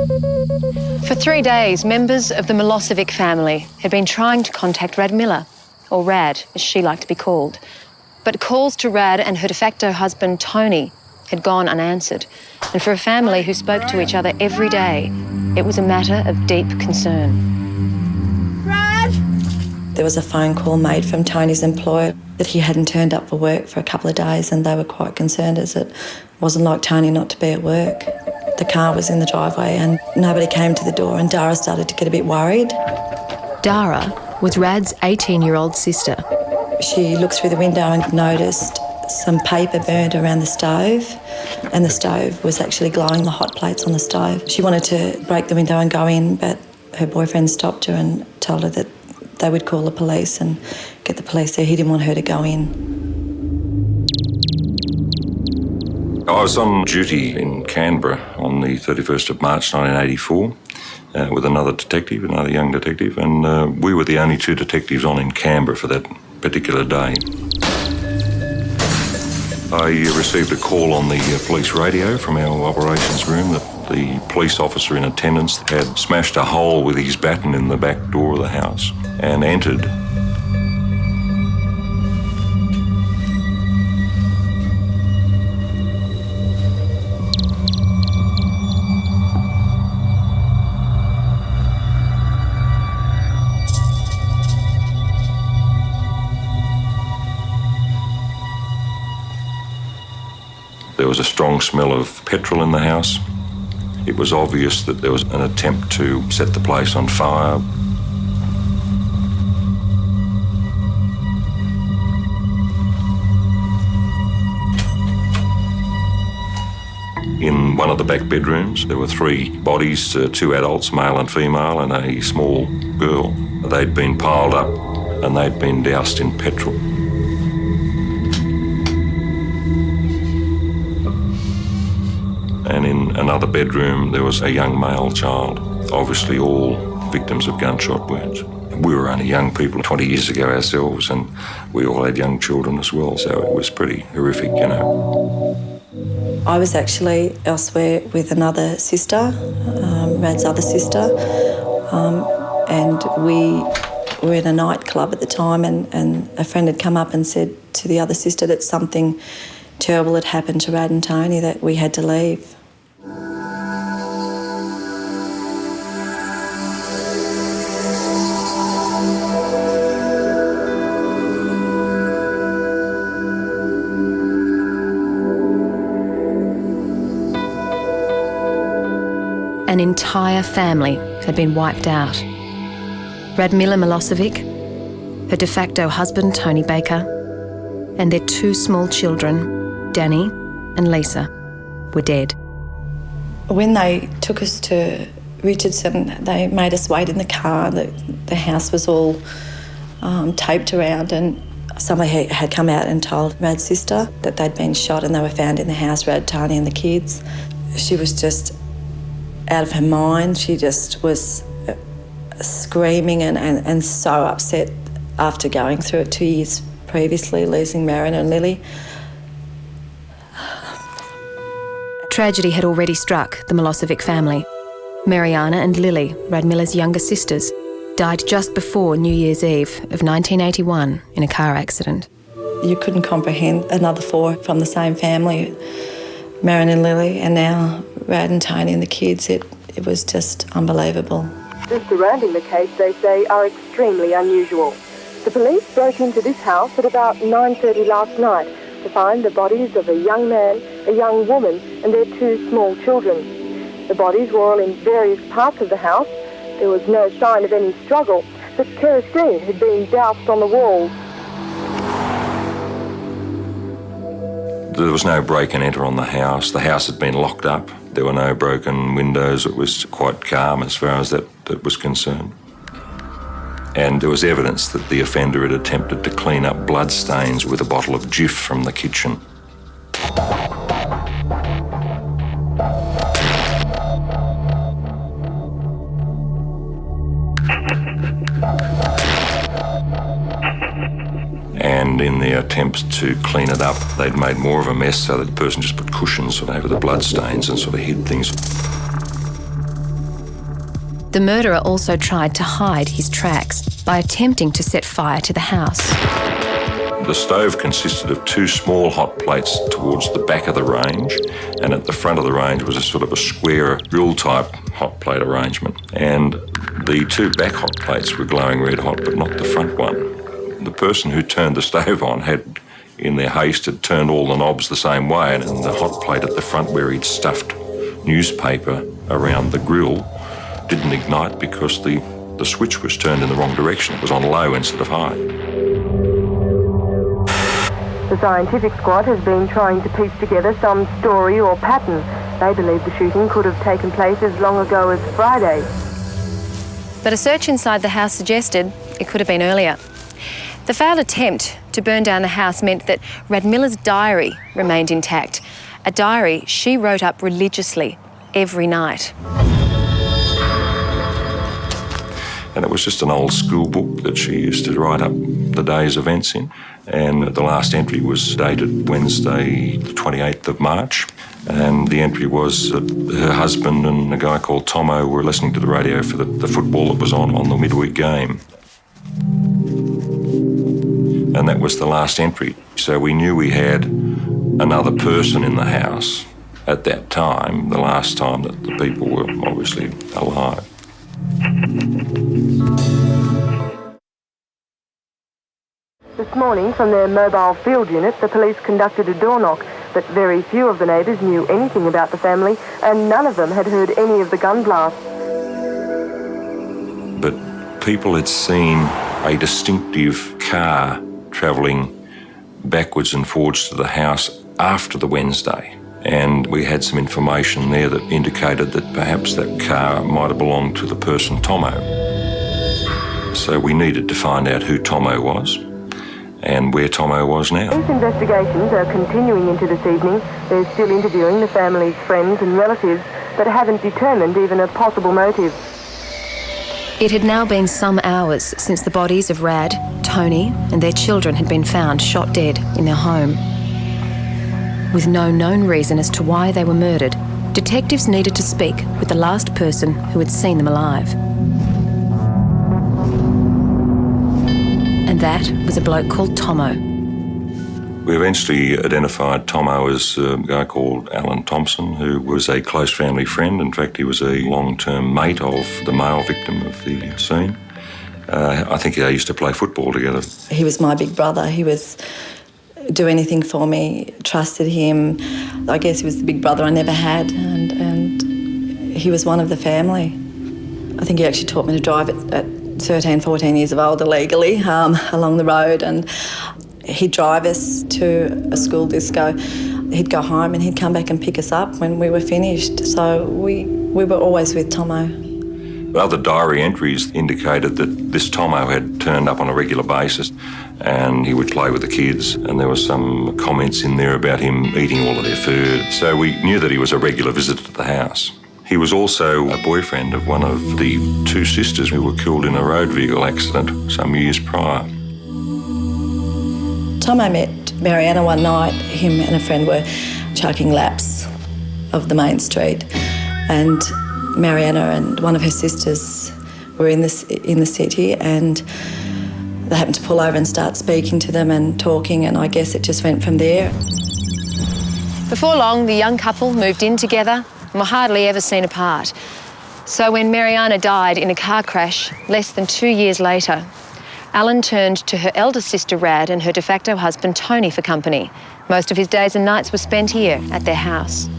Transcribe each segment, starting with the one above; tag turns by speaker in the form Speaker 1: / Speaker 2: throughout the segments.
Speaker 1: For 3 days, members of the Milosevic family had been trying to contact Rad Miller, or Rad, as she liked to be called. But calls to Rad and her de facto husband, Tony, had gone unanswered. And for a family who spoke to each other every day, it was a matter of deep concern.
Speaker 2: Rad! There was a phone call made from Tony's employer that he hadn't turned up for work for a couple of days, and they were quite concerned as it wasn't like Tony not to be at work. The car was in the driveway and nobody came to the door, and Dara started to get a bit worried.
Speaker 1: Dara was Rad's 18-year-old sister.
Speaker 2: She looked through the window and noticed some paper burnt around the stove, and the stove was actually glowing, the hot plates on the stove. She wanted to break the window and go in, but her boyfriend stopped her and told her that they would call the police and get the police there. He didn't want her to go in.
Speaker 3: I was on duty in Canberra on the 31st of March 1984 with another young detective, and we were the only two detectives on in Canberra for that particular day. I received a call on the police radio from our operations room that the police officer in attendance had smashed a hole with his baton in the back door of the house and entered. There was a strong smell of petrol in the house. It was obvious that there was an attempt to set the place on fire. In one of the back bedrooms, there were 3 bodies, 2 adults, male and female, and a small girl. They'd been piled up and they'd been doused in petrol. And in another bedroom, there was a young male child, obviously all victims of gunshot wounds. We were only young people 20 years ago ourselves, and we all had young children as well, so it was pretty horrific, you know.
Speaker 2: I was actually elsewhere with another sister, Rad's other sister, and we were in a nightclub at the time, and a friend had come up and said to the other sister that something terrible had happened to Rad and Tony, that we had to leave.
Speaker 1: An entire family had been wiped out. Radmila Milosevic, her de facto husband Tony Baker, and their 2 small children, Danny and Lisa, were dead.
Speaker 2: When they took us to Richardson, they made us wait in the car. The house was all taped around, and somebody had come out and told Rad's sister that they'd been shot and they were found in the house, Rad, Tony and the kids. She was just out of her mind. She just was screaming and so upset after going through it 2 years previously, losing Marion and Lily.
Speaker 1: Tragedy had already struck the Milosevic family. Mariana and Lily, Radmila's younger sisters, died just before New Year's Eve of 1981 in a car accident.
Speaker 2: You couldn't comprehend another 4 from the same family, Marion and Lily, and now Rad and Tony and the kids. It was just unbelievable.
Speaker 4: The surrounding the case, they say, are extremely unusual. The police broke into this house at about 9:30 last night to find the bodies of a young man, a young woman and their 2 small children. The bodies were all in various parts of the house. There was no sign of any struggle, but kerosene had been doused on the walls.
Speaker 3: There was no break and enter on the house. The house had been locked up. There were no broken windows. It was quite calm as far as that was concerned. And there was evidence that the offender had attempted to clean up blood stains with a bottle of Jif from the kitchen. And in their attempts to clean it up, they'd made more of a mess, so that the person just put cushions over the blood stains and sort of hid things.
Speaker 1: The murderer also tried to hide his tracks by attempting to set fire to the house.
Speaker 3: The stove consisted of two small hot plates towards the back of the range, and at the front of the range was a sort of a square grill-type hot plate arrangement. And the two back hot plates were glowing red hot, but not the front one. The person who turned the stove on had, in their haste, had turned all the knobs the same way, and the hot plate at the front where he'd stuffed newspaper around the grill didn't ignite because the switch was turned in the wrong direction. It was on low instead of high.
Speaker 4: The scientific squad has been trying to piece together some story or pattern. They believe the shooting could have taken place as long ago as Friday.
Speaker 1: But a search inside the house suggested it could have been earlier. The failed attempt to burn down the house meant that Radmilla's diary remained intact, a diary she wrote up religiously every night.
Speaker 3: And it was just an old school book that she used to write up the day's events in. And the last entry was dated Wednesday, the 28th of March. And the entry was that her husband and a guy called Tomo were listening to the radio for the football that was on the midweek game. And that was the last entry. So we knew we had another person in the house at that time, the last time that the people were obviously alive.
Speaker 4: This morning, from their mobile field unit, the police conducted a door knock, but very few of the neighbours knew anything about the family, and none of them had heard any of the gun blasts.
Speaker 3: But people had seen a distinctive car travelling backwards and forwards to the house after the Wednesday. And we had some information there that indicated that perhaps that car might have belonged to the person Tomo. So we needed to find out who Tomo was and where Tomo was now.
Speaker 4: These investigations are continuing into this evening. They're still interviewing the family's friends and relatives, but haven't determined even a possible motive.
Speaker 1: It had now been some hours since the bodies of Rad, Tony and their children had been found shot dead in their home. With no known reason as to why they were murdered, detectives needed to speak with the last person who had seen them alive. And that was a bloke called Tomo.
Speaker 3: We eventually identified Tomo as a guy called Alan Thompson, who was a close family friend. In fact, he was a long-term mate of the male victim of the scene. I think they used to play football together.
Speaker 2: He was my big brother. He was do anything for me, trusted him. I guess he was the big brother I never had, and he was one of the family. I think he actually taught me to drive at 13, 14 years of old illegally along the road, and he'd drive us to a school disco. He'd go home and he'd come back and pick us up when we were finished. So we were always with Tomo.
Speaker 3: Other diary entries indicated that this Tomo had turned up on a regular basis and he would play with the kids, and there were some comments in there about him eating all of their food. So we knew that he was a regular visitor to the house. He was also a boyfriend of one of the two sisters who were killed in a road vehicle accident some years prior.
Speaker 2: Tomo met Mariana one night. Him and a friend were chucking laps of the main street, and Mariana and one of her sisters were in the city, and they happened to pull over and start speaking to them and talking, and I guess it just went from there.
Speaker 1: Before long, the young couple moved in together and were hardly ever seen apart. So when Mariana died in a car crash less than 2 years later, Alan turned to her elder sister Rad and her de facto husband Tony for company. Most of his days and nights were spent here at their house.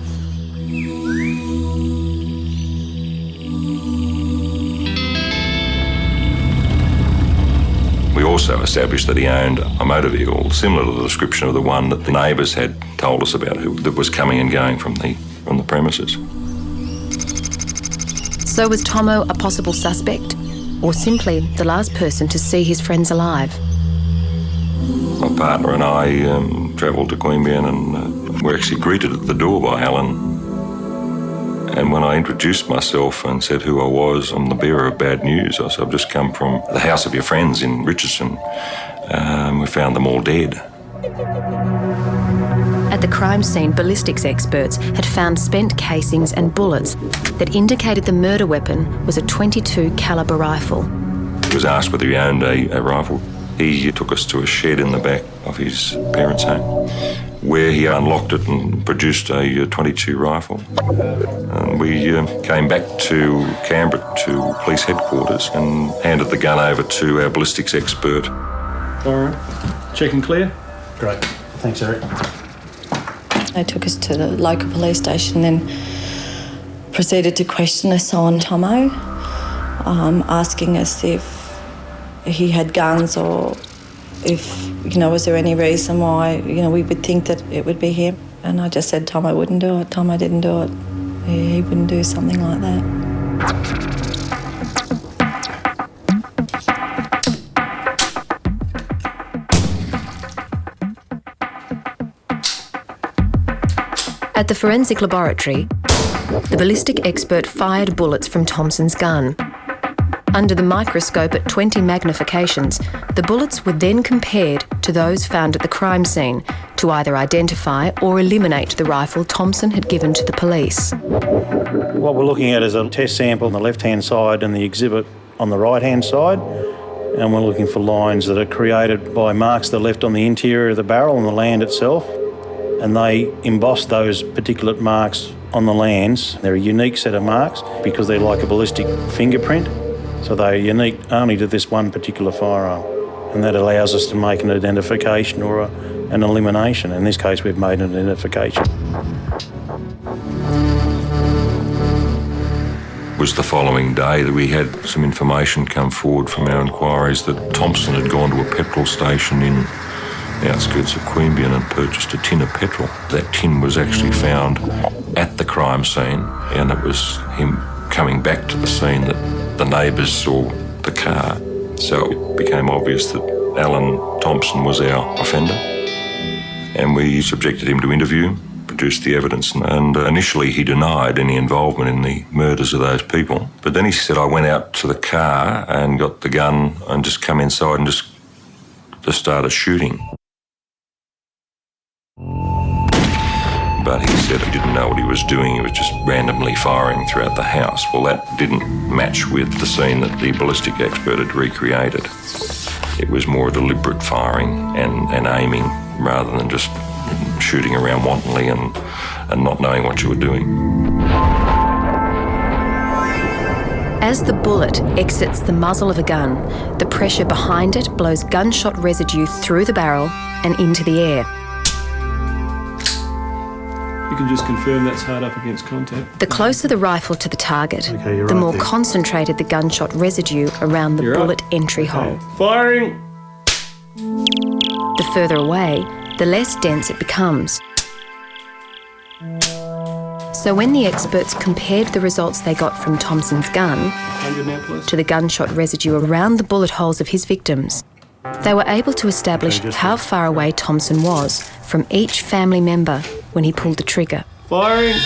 Speaker 3: We also established that he owned a motor vehicle similar to the description of the one that the neighbours had told us about, that was coming and going from the premises.
Speaker 1: So was Tomo a possible suspect, or simply the last person to see his friends alive?
Speaker 3: My partner and I travelled to Queanbeyan and were actually greeted at the door by Alan. And when I introduced myself and said who I was, I'm the bearer of bad news. I said, I've just come from the house of your friends in Richardson. We found them all dead.
Speaker 1: At the crime scene, ballistics experts had found spent casings and bullets that indicated the murder weapon was a .22 caliber rifle.
Speaker 3: He was asked whether he owned a rifle. He took us to a shed in the back of his parents' home where he unlocked it and produced a .22 rifle. And we came back to Canberra to police headquarters and handed the gun over to our ballistics expert.
Speaker 5: All right. Check and clear? Great. Thanks, Eric.
Speaker 2: They took us to the local police station, then proceeded to question us on Tomo, asking us if he had guns or if, was there any reason why, we would think that it would be him. And I just said Tomo wouldn't do it. Tomo didn't do it. He wouldn't do something like that.
Speaker 1: At the forensic laboratory, the ballistic expert fired bullets from Thompson's gun. Under the microscope at 20 magnifications, the bullets were then compared to those found at the crime scene to either identify or eliminate the rifle Thompson had given to the police.
Speaker 5: What we're looking at is a test sample on the left-hand side and the exhibit on the right-hand side, and we're looking for lines that are created by marks that are left on the interior of the barrel and the land itself, and they emboss those particulate marks on the lands. They're a unique set of marks because they're like a ballistic fingerprint. So they're unique only to this one particular firearm, and that allows us to make an identification or an elimination. In this case, we've made an identification.
Speaker 3: It was the following day that we had some information come forward from our inquiries that Thompson had gone to a petrol station in the outskirts of Queanbeyan and purchased a tin of petrol. That tin was actually found at the crime scene, and it was him coming back to the scene that the neighbours saw the car. So it became obvious that Alan Thompson was our offender, and we subjected him to interview, produced the evidence, and initially he denied any involvement in the murders of those people. But then he said, I went out to the car and got the gun and just come inside and just started shooting. But he said he didn't know what he was doing. He was just randomly firing throughout the house. Well, that didn't match with the scene that the ballistic expert had recreated. It was more deliberate firing and aiming rather than just shooting around wantonly and not knowing what you were doing.
Speaker 1: As the bullet exits the muzzle of a gun, the pressure behind it blows gunshot residue through the barrel and into the air.
Speaker 5: You can just confirm that's hard up against contact.
Speaker 1: The closer the rifle to the target,
Speaker 5: Okay, you're
Speaker 1: the
Speaker 5: right
Speaker 1: more
Speaker 5: there.
Speaker 1: concentrated the gunshot residue around the
Speaker 5: You're
Speaker 1: bullet
Speaker 5: up.
Speaker 1: entry hole.
Speaker 5: Okay. Firing!
Speaker 1: The further away, the less dense it becomes. So when the experts compared the results they got from Thompson's gun
Speaker 5: 100 now, please.
Speaker 1: to the gunshot residue around the bullet holes of his victims, they were able to establish how far away Thompson was from each family member when he pulled the trigger.
Speaker 5: Firing!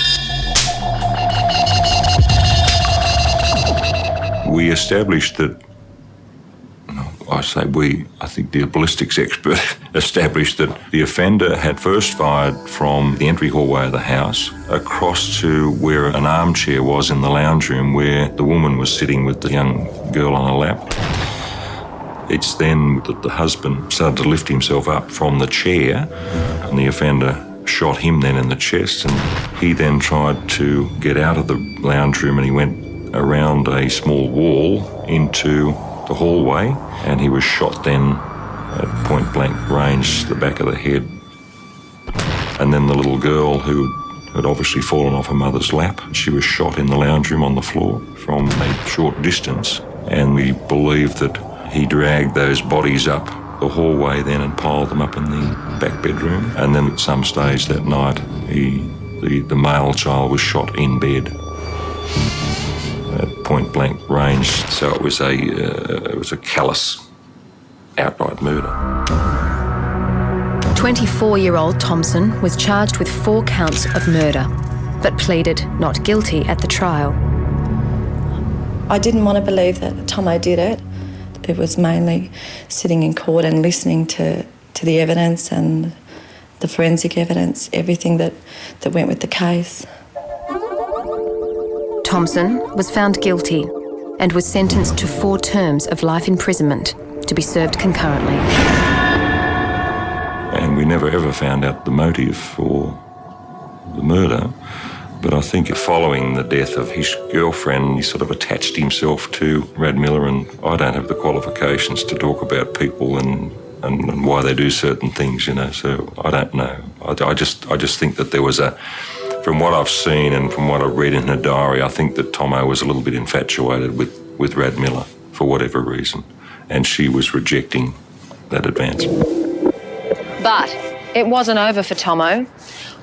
Speaker 3: We established that, I think the ballistics expert established that the offender had first fired from the entry hallway of the house across to where an armchair was in the lounge room where the woman was sitting with the young girl on her lap. It's then that the husband started to lift himself up from the chair, and the offender shot him then in the chest, and he then tried to get out of the lounge room and he went around a small wall into the hallway, and he was shot then at point blank range to the back of the head. And then the little girl who had obviously fallen off her mother's lap, she was shot in the lounge room on the floor from a short distance, and we believe that he dragged those bodies up the hallway then and piled them up in the back bedroom. And then at some stage that night, the male child was shot in bed at point blank range. So it was a callous, outright murder.
Speaker 1: 24-year-old Thompson was charged with 4 counts of murder, but pleaded not guilty at the trial.
Speaker 2: I didn't want to believe that Tomo did it. It was mainly sitting in court and listening to the evidence and the forensic evidence, everything that went with the case.
Speaker 1: Thompson was found guilty and was sentenced to 4 terms of life imprisonment to be served concurrently.
Speaker 3: And we never ever found out the motive for the murder. But I think following the death of his girlfriend, he sort of attached himself to Rad Miller, and I don't have the qualifications to talk about people and why they do certain things, so I don't know. I just think that there was from what I've seen and from what I've read in her diary, I think that Tomo was a little bit infatuated with Rad Miller for whatever reason, and she was rejecting that advancement.
Speaker 1: But it wasn't over for Tomo.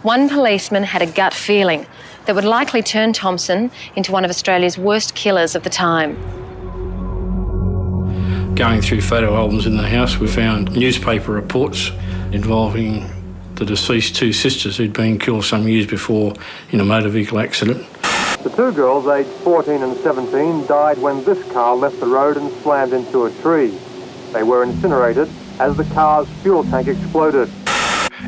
Speaker 1: One policeman had a gut feeling that would likely turn Thompson into one of Australia's worst killers of the time.
Speaker 6: Going through photo albums in the house, we found newspaper reports involving the deceased 2 sisters who'd been killed some years before in a motor vehicle accident.
Speaker 7: The 2 girls, aged 14 and 17, died when this car left the road and slammed into a tree. They were incinerated as the car's fuel tank exploded.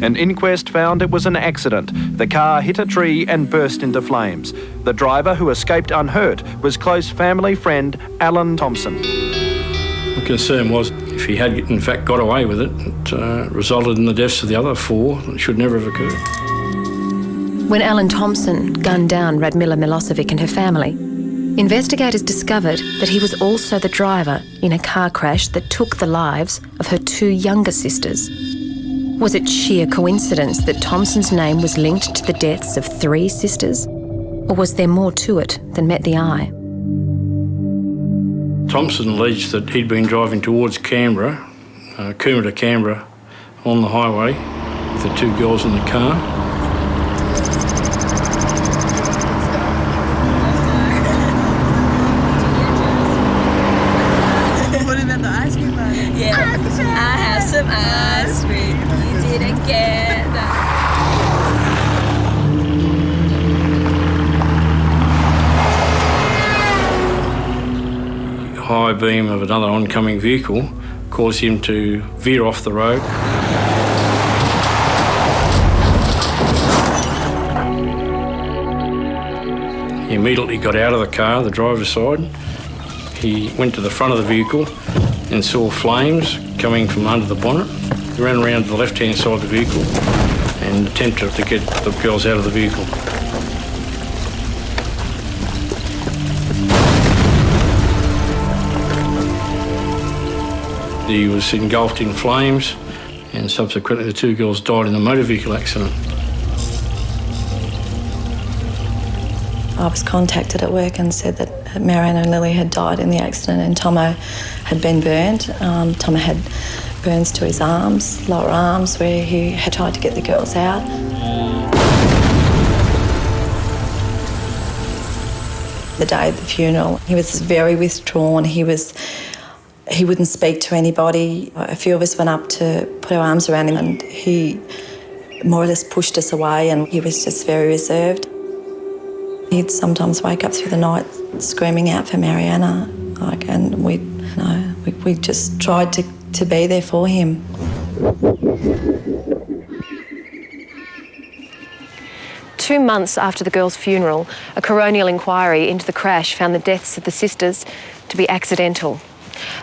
Speaker 8: An inquest found it was an accident. The car hit a tree and burst into flames. The driver, who escaped unhurt, was close family friend Alan Thompson.
Speaker 6: The concern was if he had in fact got away with it, it resulted in the deaths of the other 4 that should never have occurred.
Speaker 1: When Alan Thompson gunned down Radmila Milosevic and her family, investigators discovered that he was also the driver in a car crash that took the lives of her 2 younger sisters. Was it sheer coincidence that Thompson's name was linked to the deaths of 3 sisters? Or was there more to it than met the eye?
Speaker 6: Thompson alleged that he'd been driving towards Canberra, Coomera to Canberra, on the highway with the 2 girls in the car.
Speaker 9: What about the ice cream party? Yeah, I have some ice cream. You didn't get that.
Speaker 6: High beam of another oncoming vehicle caused him to veer off the road. He immediately got out of the car, the driver's side. He went to the front of the vehicle and saw flames coming from under the bonnet. He ran around to the left-hand side of the vehicle and attempted to get the girls out of the vehicle. He was engulfed in flames, and subsequently the 2 girls died in a motor vehicle accident.
Speaker 2: I was contacted at work and said that Marianne and Lily had died in the accident and Tomo had been burned. Tomo had burns to his arms, lower arms, where he had tried to get the girls out. The day of the funeral, he was very withdrawn. He wouldn't speak to anybody. A few of us went up to put our arms around him and he more or less pushed us away and he was just very reserved. He'd sometimes wake up through the night screaming out for Mariana, and we just tried to be there for him.
Speaker 1: Two months after the girls' funeral, a coronial inquiry into the crash found the deaths of the sisters to be accidental.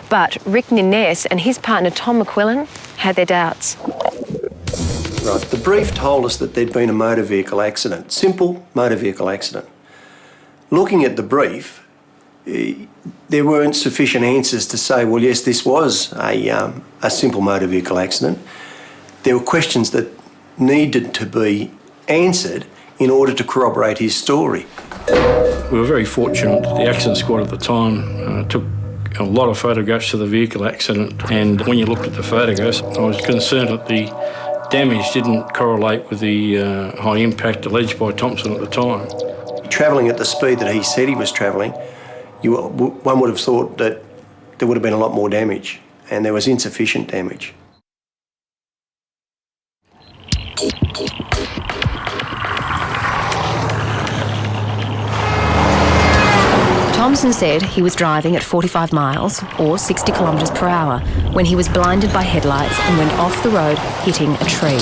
Speaker 1: But Rick Nines and his partner Tom McQuillan had their doubts.
Speaker 10: Right, the brief told us that there'd been a motor vehicle accident, simple motor vehicle accident. Looking at the brief, there weren't sufficient answers to say, well, yes, this was a simple motor vehicle accident. There were questions that needed to be answered in order to corroborate his story.
Speaker 6: We were very fortunate. The accident squad at the time took a lot of photographs of the vehicle accident, and when you looked at the photographs, I was concerned that the damage didn't correlate with the high impact alleged by Thompson at the time.
Speaker 10: Travelling at the speed that he said he was travelling, one would have thought that there would have been a lot more damage, and there was insufficient damage.
Speaker 1: Tom Thompson said he was driving at 45 miles or 60 kilometres per hour when he was blinded by headlights and went off the road, hitting a tree.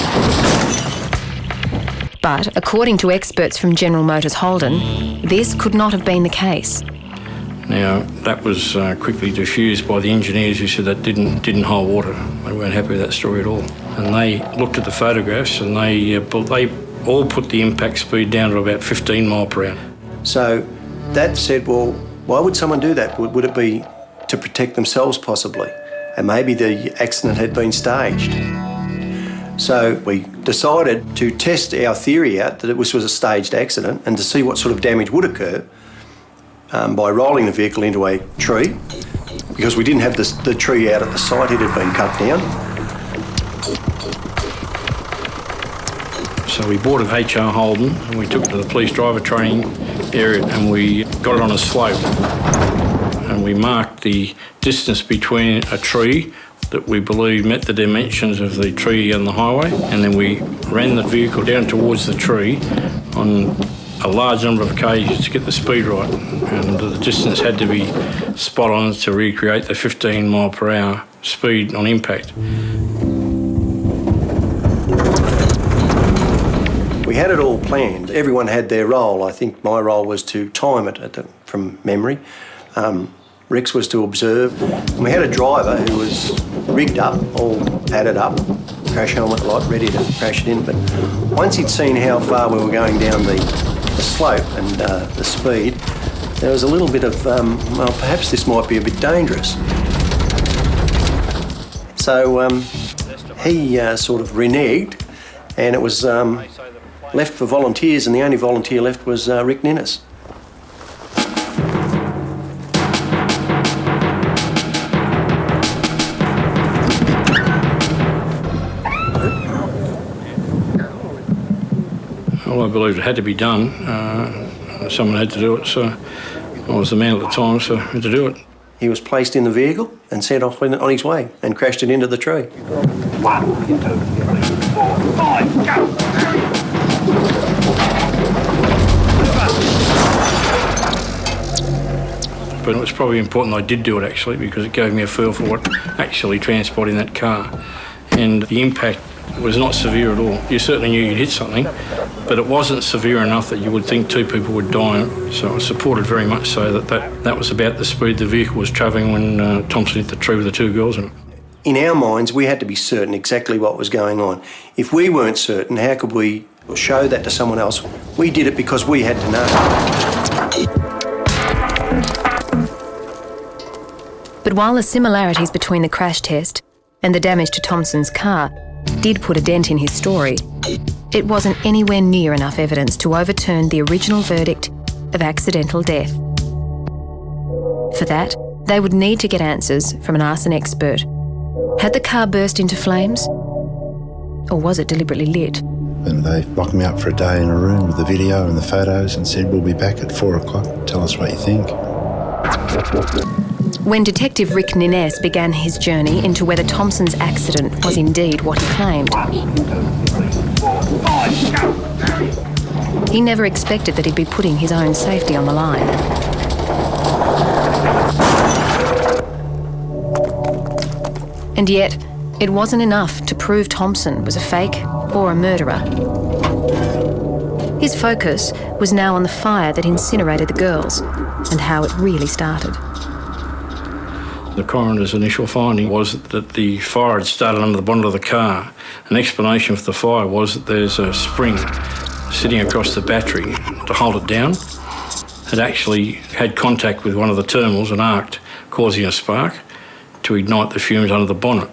Speaker 1: But according to experts from General Motors Holden, this could not have been the case.
Speaker 6: Now, that was quickly diffused by the engineers who said that didn't hold water. They weren't happy with that story at all. And they looked at the photographs and they all put the impact speed down to about 15 mile per hour.
Speaker 10: So that said, well, why would someone do that? Would it be to protect themselves possibly? And maybe the accident had been staged. So we decided to test our theory out that this was a staged accident and to see what sort of damage would occur by rolling the vehicle into a tree, because we didn't have the tree out at the site, it had been cut down.
Speaker 6: So we bought an HR Holden and we took it to the police driver training area and we got it on a slope and we marked the distance between a tree that we believe met the dimensions of the tree and the highway, and then we ran the vehicle down towards the tree on a large number of occasions to get the speed right, and the distance had to be spot on to recreate the 15 mile per hour speed on impact.
Speaker 10: We had it all planned. Everyone had their role. I think my role was to time it from memory. Rex was to observe. And we had a driver who was rigged up, all padded up, crash helmet light, ready to crash it in. But once he'd seen how far we were going down the slope and the speed, there was a little bit of, well, perhaps this might be a bit dangerous. So he sort of reneged, and it was left for volunteers, and the only volunteer left was Rick Ninnis.
Speaker 6: Well, I believed it had to be done. Someone had to do it, so I was the man at the time, so I had to do it.
Speaker 10: He was placed in the vehicle and sent off on his way and crashed it into the tree.
Speaker 11: 1, 2, 3, 4, 5, go!
Speaker 6: But it was probably important I did do it, actually, because it gave me a feel for what actually transpired in that car. And the impact was not severe at all. You certainly knew you'd hit something, but it wasn't severe enough that you would think 2 people would die. So I supported very much so that was about the speed the vehicle was travelling when Thompson hit the tree with the 2 girls in it.
Speaker 10: In our minds, we had to be certain exactly what was going on. If we weren't certain, how could we show that to someone else? We did it because we had to know.
Speaker 1: But while the similarities between the crash test and the damage to Thompson's car did put a dent in his story, it wasn't anywhere near enough evidence to overturn the original verdict of accidental death. For that, they would need to get answers from an arson expert. Had the car burst into flames? Or was it deliberately lit?
Speaker 12: And they locked me up for a day in a room with the video and the photos and said, we'll be back at 4 o'clock, tell us what you think.
Speaker 1: When Detective Rick Ninnis began his journey into whether Thompson's accident was indeed what he claimed,
Speaker 11: 1, 2, 3, 4, 5, go!
Speaker 1: he never expected that he'd be putting his own safety on the line. And yet, it wasn't enough to prove Thompson was a fake or a murderer. His focus was now on the fire that incinerated the girls and how it really started.
Speaker 6: The coroner's initial finding was that the fire had started under the bonnet of the car. An explanation for the fire was that there's a spring sitting across the battery to hold it down. It actually had contact with one of the terminals and arced, causing a spark to ignite the fumes under the bonnet.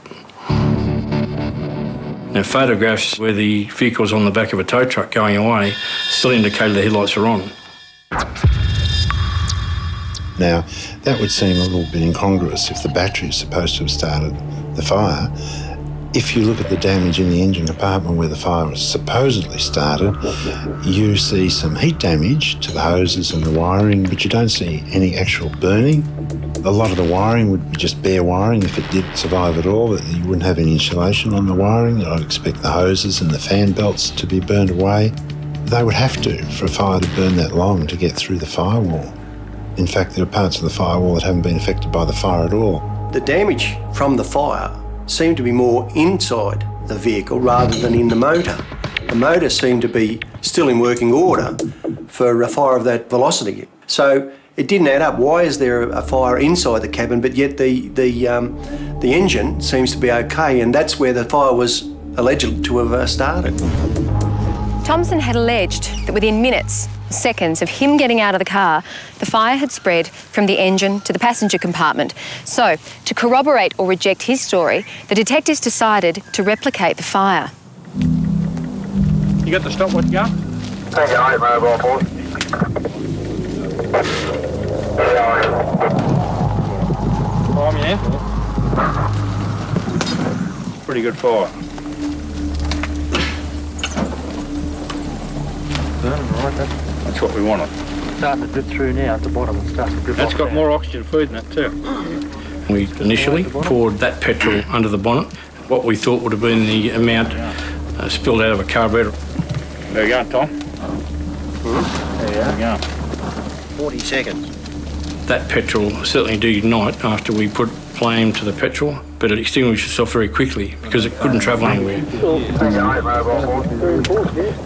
Speaker 6: Now, photographs where the vehicle was on the back of a tow truck going away still indicated the headlights were on.
Speaker 12: Now, that would seem a little bit incongruous if the battery is supposed to have started the fire. If you look at the damage in the engine compartment where the fire was supposedly started, you see some heat damage to the hoses and the wiring, but you don't see any actual burning. A lot of the wiring would be just bare wiring if it did survive at all, but you wouldn't have any insulation on the wiring. I'd expect the hoses and the fan belts to be burned away. They would have to for a fire to burn that long to get through the firewall. In fact, there are parts of the firewall that haven't been affected by the fire at all.
Speaker 10: The damage from the fire seemed to be more inside the vehicle rather than in the motor. The motor seemed to be still in working order for a fire of that velocity. So it didn't add up. Why is there a fire inside the cabin, but yet the engine seems to be okay, and that's where the fire was alleged to have started.
Speaker 1: Thompson had alleged that within minutes, seconds of him getting out of the car, the fire had spread from the engine to the passenger compartment. So, to corroborate or reject his story, the detectives decided to replicate the fire.
Speaker 6: You got the stopwatch going?
Speaker 11: Thank you, mobile force.
Speaker 6: Time, yeah? Pretty good fire. That's what we wanted.
Speaker 13: Starting to drip through now at the bottom. It starts to drip
Speaker 6: That's
Speaker 13: off
Speaker 6: got
Speaker 13: now.
Speaker 6: more oxygen food in it too. We initially poured that petrol under the bonnet, what we thought would have been the amount spilled out of a carburetor. There you go, Tom. There you go.
Speaker 13: 40 seconds.
Speaker 6: That petrol certainly did ignite after we put flame to the petrol, but it extinguished itself very quickly because it couldn't travel anywhere.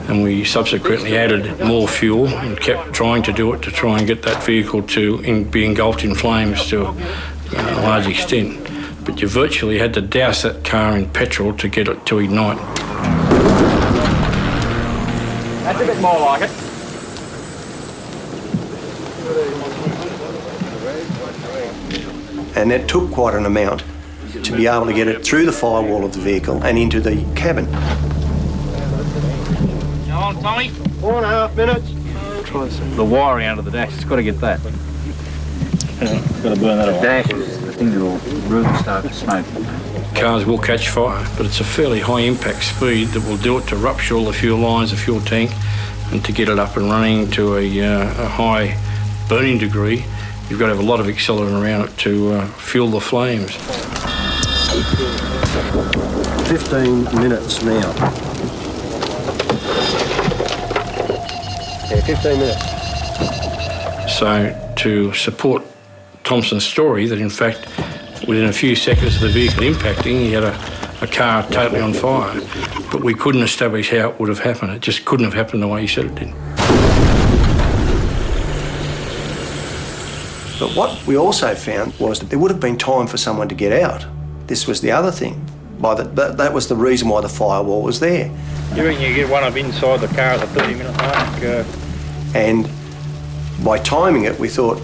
Speaker 6: And we subsequently added more fuel and kept trying to do it to try and get that vehicle to be engulfed in flames to a large extent. But you virtually had to douse that car in petrol to get it to ignite.
Speaker 13: That's a bit more like it.
Speaker 10: And it took quite an amount to be able to get it through the firewall of the vehicle and into the cabin.
Speaker 13: Go on, Tommy. 4.5 minutes. The wiring out of the dash, it's got to get that.
Speaker 6: Got to burn that
Speaker 13: The dash is the thing that will really start to smoke.
Speaker 6: Cars will catch fire, but it's a fairly high impact speed that will do it to rupture all the fuel lines, the fuel tank, and to get it up and running to a high burning degree. You've got to have a lot of accelerant around it to fuel the flames.
Speaker 10: 15 minutes now. Yeah, 15 minutes.
Speaker 6: So to support Thompson's story that in fact within a few seconds of the vehicle impacting he had a car totally on fire, but we couldn't establish how it would have happened. It just couldn't have happened the way he said it did.
Speaker 10: But what we also found was that there would have been time for someone to get out. This was the other thing. That was the reason why the firewall was there.
Speaker 6: You reckon you get one of inside the car at a 30-minute mark?
Speaker 10: And by timing it, we thought,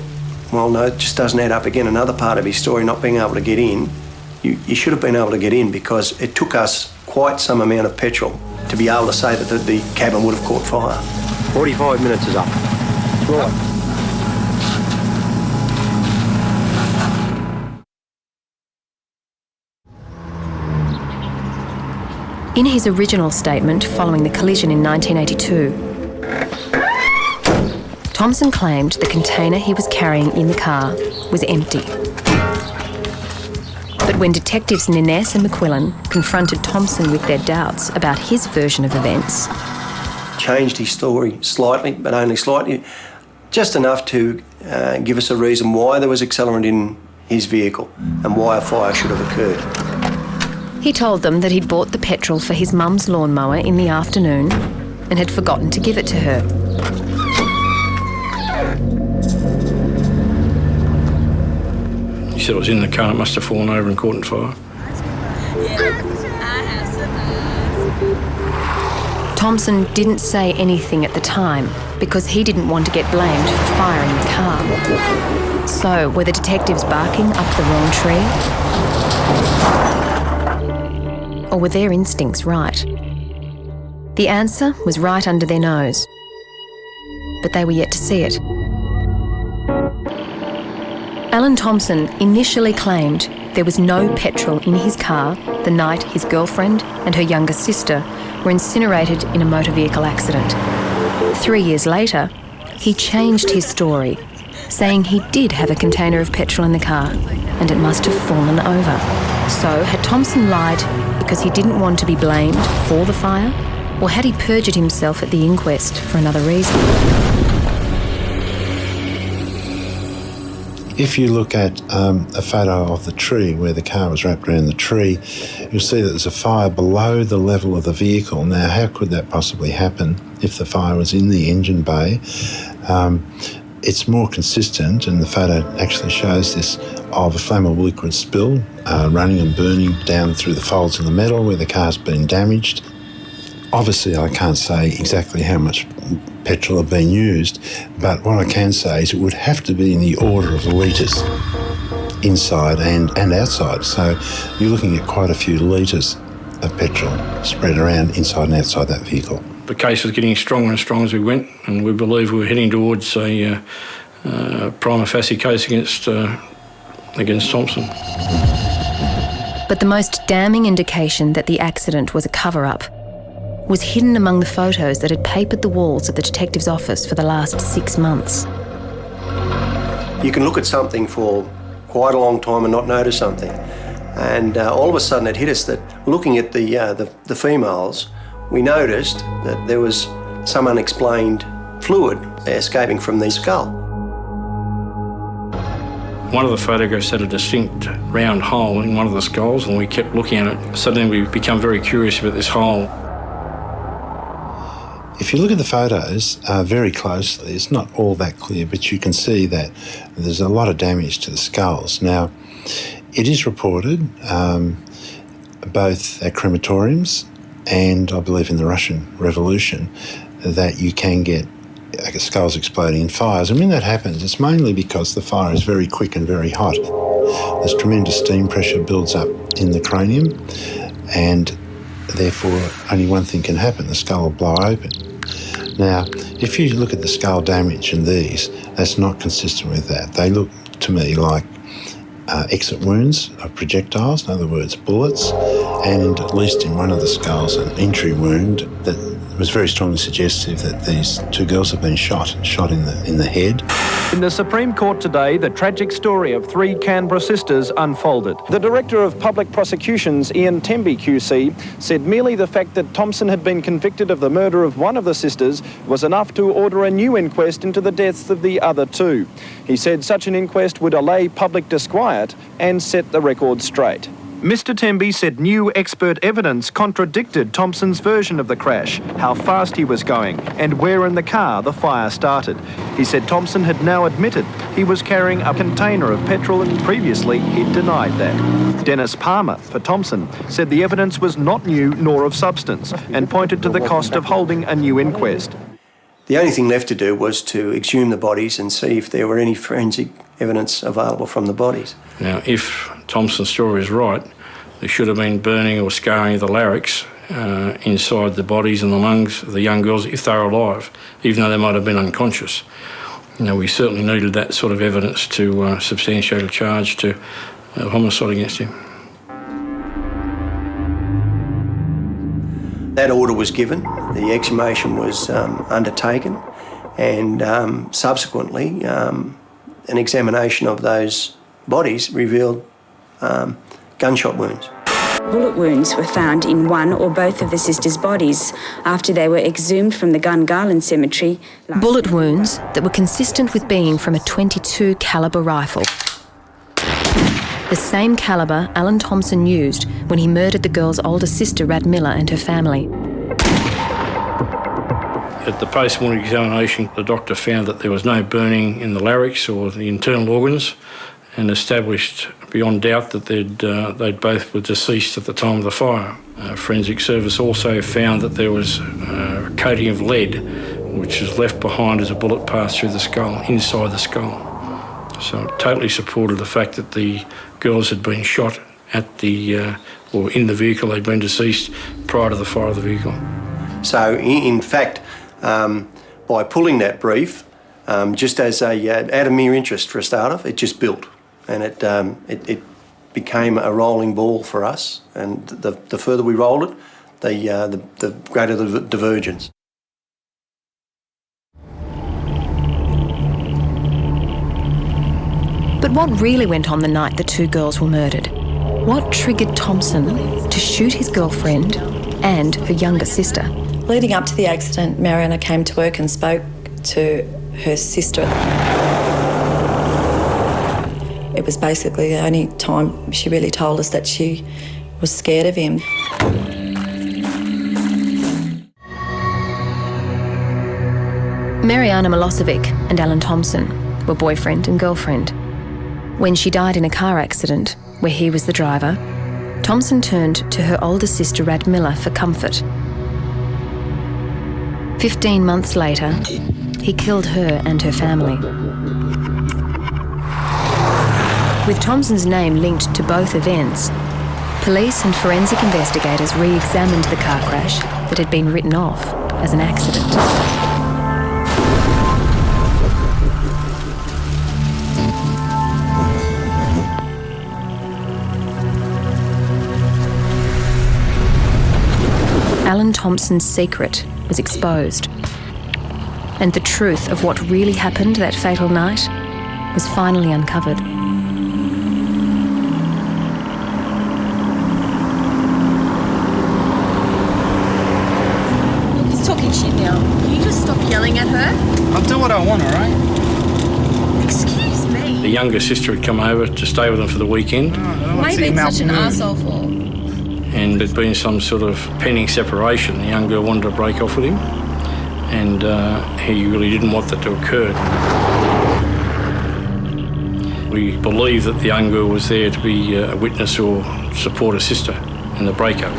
Speaker 10: well, no, it just doesn't add up. Again, another part of his story, not being able to get in. You should have been able to get in because it took us quite some amount of petrol to be able to say that the cabin would have caught fire.
Speaker 13: 45 minutes is up.
Speaker 10: Right.
Speaker 1: In his original statement following the collision in 1982, Thompson claimed the container he was carrying in the car was empty. But when detectives Nines and McQuillan confronted Thompson with their doubts about his version of events,
Speaker 10: Changed his story slightly, but only slightly, just enough to give us a reason why there was accelerant in his vehicle and why a fire should have occurred.
Speaker 1: he told them that he'd bought the petrol for his mum's lawnmower in the afternoon and had forgotten to give it to her.
Speaker 6: He said it was in the car, it must have fallen over and caught on fire.
Speaker 1: Thompson didn't say anything at the time because he didn't want to get blamed for firing the car. So, were the detectives barking up the wrong tree? Or were their instincts right? The answer was right under their nose, but they were yet to see it. Alan Thompson initially claimed there was no petrol in his car the night his girlfriend and her younger sister were incinerated in a motor vehicle accident. 3 years later, he changed his story, saying he did have a container of petrol in the car and it must have fallen over. So, had Thompson lied because he didn't want to be blamed for the fire, or had he perjured himself at the inquest for another reason?
Speaker 12: If you look at a photo of the tree where the car was wrapped around the tree, you'll see that there's a fire below the level of the vehicle. Now, how could that possibly happen if the fire was in the engine bay? It's more consistent, and the photo actually shows this, of a flammable liquid spill running and burning down through the folds of the metal where the car's been damaged. Obviously, I can't say exactly how much petrol had been used, but what I can say is it would have to be in the order of litres inside and outside. So you're looking at quite a few litres of petrol spread around inside and outside that vehicle.
Speaker 6: The case was getting stronger and stronger as we went, and we believe we were heading towards a prima facie case against Thompson.
Speaker 1: But the most damning indication that the accident was a cover-up was hidden among the photos that had papered the walls of the detective's office for the last 6 months.
Speaker 10: You can look at something for quite a long time and not notice something. And all of a sudden it hit us that looking at the females, we noticed that there was some unexplained fluid escaping from the skull.
Speaker 6: One of the photographs had a distinct round hole in one of the skulls, and we kept looking at it. Suddenly we become very curious about this hole.
Speaker 12: If you look at the photos very closely, it's not all that clear, but you can see that there's a lot of damage to the skulls. Now, it is reported both at crematoriums and I believe in the Russian Revolution that you can get skulls exploding in fires. And when that happens, it's mainly because the fire is very quick and very hot. There's tremendous steam pressure builds up in the cranium, and therefore only one thing can happen, the skull will blow open. Now, if you look at the skull damage in these, that's not consistent with that. They look to me like exit wounds of projectiles, in other words, bullets, and at least in one of the skulls, an entry wound that was very strongly suggestive that these two girls have been shot in the head.
Speaker 8: In the Supreme Court today, the tragic story of 3 Canberra sisters unfolded. The Director of Public Prosecutions, Ian Temby QC, said merely the fact that Thompson had been convicted of the murder of one of the sisters was enough to order a new inquest into the deaths of the other 2. He said such an inquest would allay public disquiet and set the record straight. Mr Temby said new expert evidence contradicted Thompson's version of the crash, how fast he was going and where in the car the fire started. He said Thompson had now admitted he was carrying a container of petrol and previously he'd denied that. Dennis Palmer, for Thompson, said the evidence was not new nor of substance and pointed to the cost of holding a new inquest.
Speaker 10: The only thing left to do was to exhume the bodies and see if there were any forensic evidence available from the bodies.
Speaker 6: Now, if Thompson's story is right, there should have been burning or scarring of the larynx inside the bodies and the lungs of the young girls if they were alive, even though they might have been unconscious. You know, we certainly needed that sort of evidence to substantiate a charge to homicide against him.
Speaker 10: That order was given, the exhumation was undertaken, and subsequently an examination of those bodies revealed gunshot wounds.
Speaker 14: Bullet wounds were found in one or both of the sisters' bodies after they were exhumed from the Gungahlin Cemetery.
Speaker 1: Bullet wounds that were consistent with being from a .22 calibre rifle. The same calibre Alan Thompson used when he murdered the girl's older sister, Rad Miller, and her family.
Speaker 6: At the post-mortem examination, the doctor found that there was no burning in the larynx or the internal organs, and established beyond doubt that they'd both were deceased at the time of the fire. Forensic Service also found that there was a coating of lead which was left behind as a bullet passed through the skull, inside the skull. So it totally supported the fact that the girls had been shot at or in the vehicle. They'd been deceased prior to the fire of the vehicle.
Speaker 10: So in fact, by pulling that brief, just as out of mere interest for a start off, it just built. And it became a rolling ball for us. And the further we rolled it, the greater the divergence.
Speaker 1: But what really went on the night the 2 girls were murdered? What triggered Thompson to shoot his girlfriend and her younger sister?
Speaker 2: Leading up to the accident, Mariana came to work and spoke to her sister. It was basically the only time she really told us that she was scared of him.
Speaker 1: Mariana Milosevic and Alan Thompson were boyfriend and girlfriend. When she died in a car accident, where he was the driver, Thompson turned to her older sister Radmilla for comfort. 15 months later, he killed her and her family. With Thompson's name linked to both events, police and forensic investigators re-examined the car crash that had been written off as an accident. Alan Thompson's secret was exposed, and the truth of what really happened that fatal night was finally uncovered.
Speaker 9: He's talking shit now. Can you just stop yelling at her?
Speaker 13: I'll do what I want, all right?
Speaker 9: Excuse me.
Speaker 6: The younger sister had come over to stay with them for the weekend.
Speaker 9: Why are you being such an arsehole for?
Speaker 6: And there'd been some sort of pending separation. The young girl wanted to break off with him, and he really didn't want that to occur. We believe that the young girl was there to be a witness or support her sister in the breakup.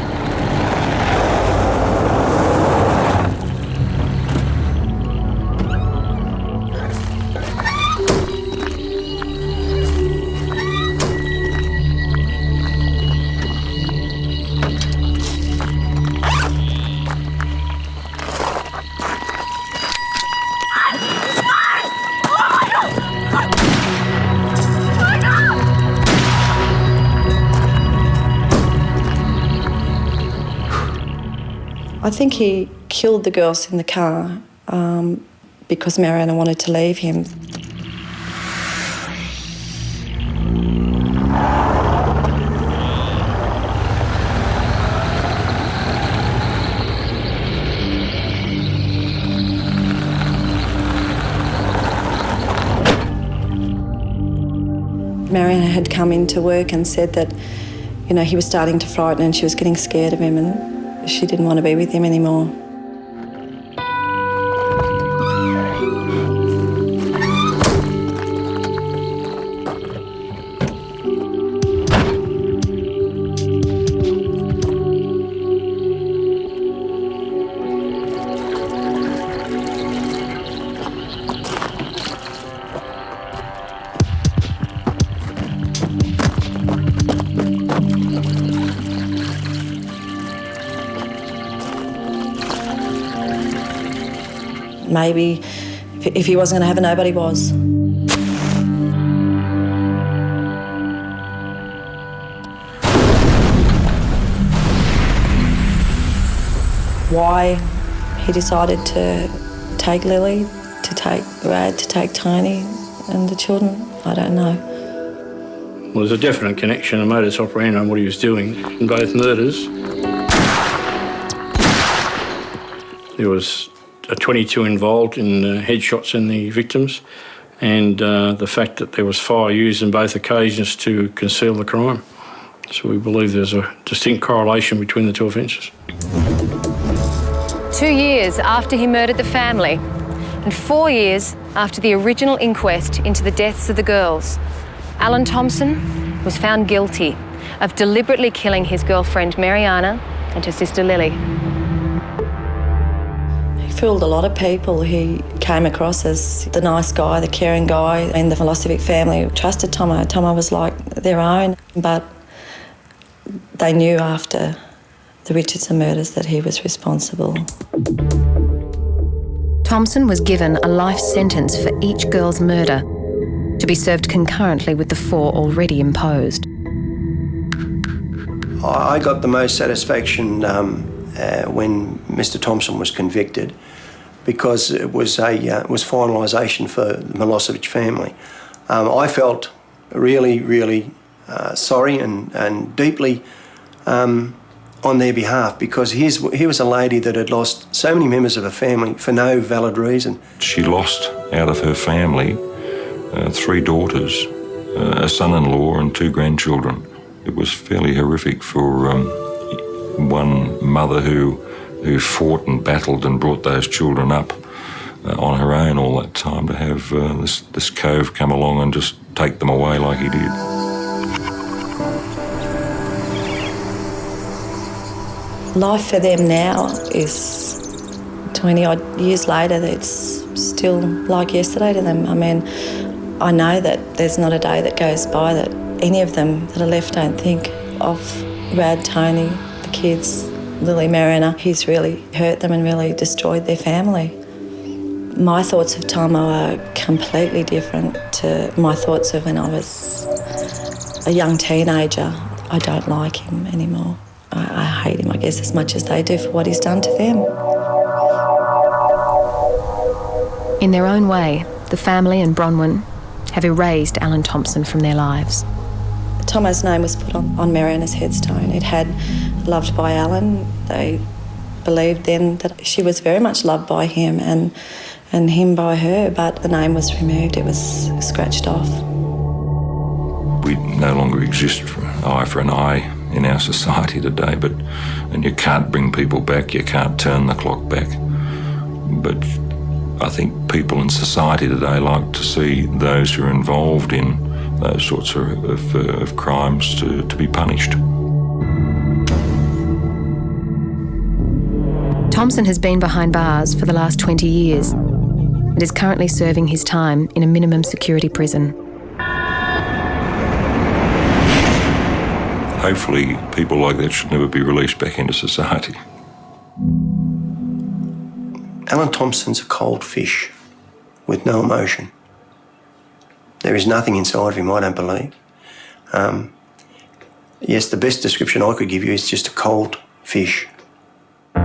Speaker 2: I think he killed the girls in the car because Mariana wanted to leave him. Mariana had come into work and said that, you know, he was starting to frighten and she was getting scared of him and she didn't want to be with him anymore. Maybe if he wasn't going to have her, nobody was. Why he decided to take Lily, to take Rad, to take Tony and the children, I don't know.
Speaker 6: Well, there's a definite connection, a modus operandi on what he was doing in both murders. There was a 22 involved in headshots in the victims, and the fact that there was fire used in both occasions to conceal the crime. So we believe there's a distinct correlation between the two offences.
Speaker 1: 2 years after he murdered the family, and 4 years after the original inquest into the deaths of the girls, Alan Thompson was found guilty of deliberately killing his girlfriend Mariana and her sister Lily.
Speaker 2: Fooled a lot of people. He came across as the nice guy, the caring guy, and the Milosevic family trusted Tomo. Tomo was like their own, but they knew after the Richardson murders that he was responsible.
Speaker 1: Thompson was given a life sentence for each girl's murder, to be served concurrently with the 4 already imposed.
Speaker 10: I got the most satisfaction when Mr. Thompson was convicted, because it was finalisation for the Milosevic family. I felt really sorry and deeply on their behalf, because he was a lady that had lost so many members of her family for no valid reason.
Speaker 3: She lost out of her family 3 daughters a son-in-law and 2 grandchildren. It was fairly horrific for one mother who fought and battled and brought those children up on her own all that time, to have this cove come along and just take them away like he did.
Speaker 2: Life for them now is 20 odd years later, it's still like yesterday to them. I mean, I know that there's not a day that goes by that any of them that are left don't think of Rad, Tony, the kids, Lily, Marina. He's really hurt them and really destroyed their family. My thoughts of Tomo are completely different to my thoughts of when I was a young teenager. I don't like him anymore. I hate him, I guess, as much as they do for what he's done to them.
Speaker 1: In their own way, the family and Bronwyn have erased Alan Thompson from their lives.
Speaker 2: Tomo's name was put on Marina's headstone. It had "Loved by Alan." They believed then that she was very much loved by him and him by her, but the name was removed. It was scratched off.
Speaker 3: We no longer exist for an eye in our society today, and you can't bring people back, you can't turn the clock back. But I think people in society today like to see those who are involved in those sorts of crimes to be punished.
Speaker 1: Thompson has been behind bars for the last 20 years and is currently serving his time in a minimum security prison.
Speaker 3: Hopefully, people like that should never be released back into society.
Speaker 10: Alan Thompson's a cold fish with no emotion. There is nothing inside of him, I don't believe. Yes, the best description I could give you is just a cold fish.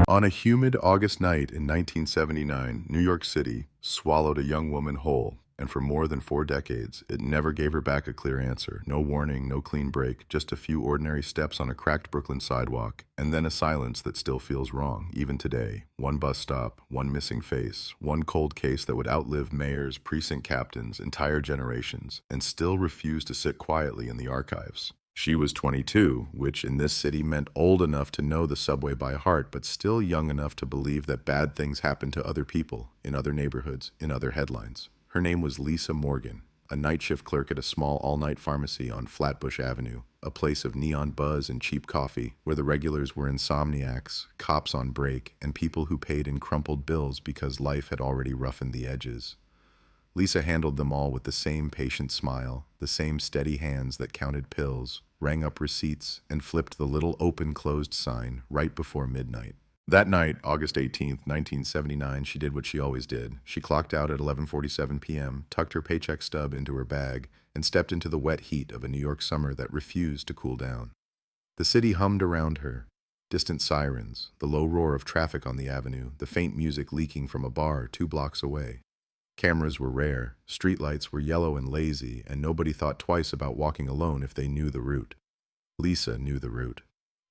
Speaker 15: On a humid August night in 1979, New York City swallowed a young woman whole, and for more than 4 decades, it never gave her back a clear answer. No warning, no clean break, just a few ordinary steps on a cracked Brooklyn sidewalk, and then a silence that still feels wrong, even today. One bus stop, one missing face, one cold case that would outlive mayors, precinct captains, entire generations, and still refuse to sit quietly in the archives. She was 22, which in this city meant old enough to know the subway by heart, but still young enough to believe that bad things happen to other people, in other neighborhoods, in other headlines. Her name was Lisa Morgan, a night shift clerk at a small all-night pharmacy on Flatbush Avenue, a place of neon buzz and cheap coffee, where the regulars were insomniacs, cops on break, and people who paid in crumpled bills because life had already roughened the edges. Lisa handled them all with the same patient smile, the same steady hands that counted pills, rang up receipts, and flipped the little open-closed sign right before midnight. That night, August 18th, 1979, she did what she always did. She clocked out at 11:47 p.m., tucked her paycheck stub into her bag, and stepped into the wet heat of a New York summer that refused to cool down. The city hummed around her. Distant sirens, the low roar of traffic on the avenue, the faint music leaking from a bar 2 blocks away. Cameras were rare, streetlights were yellow and lazy, and nobody thought twice about walking alone if they knew the route. Lisa knew the route.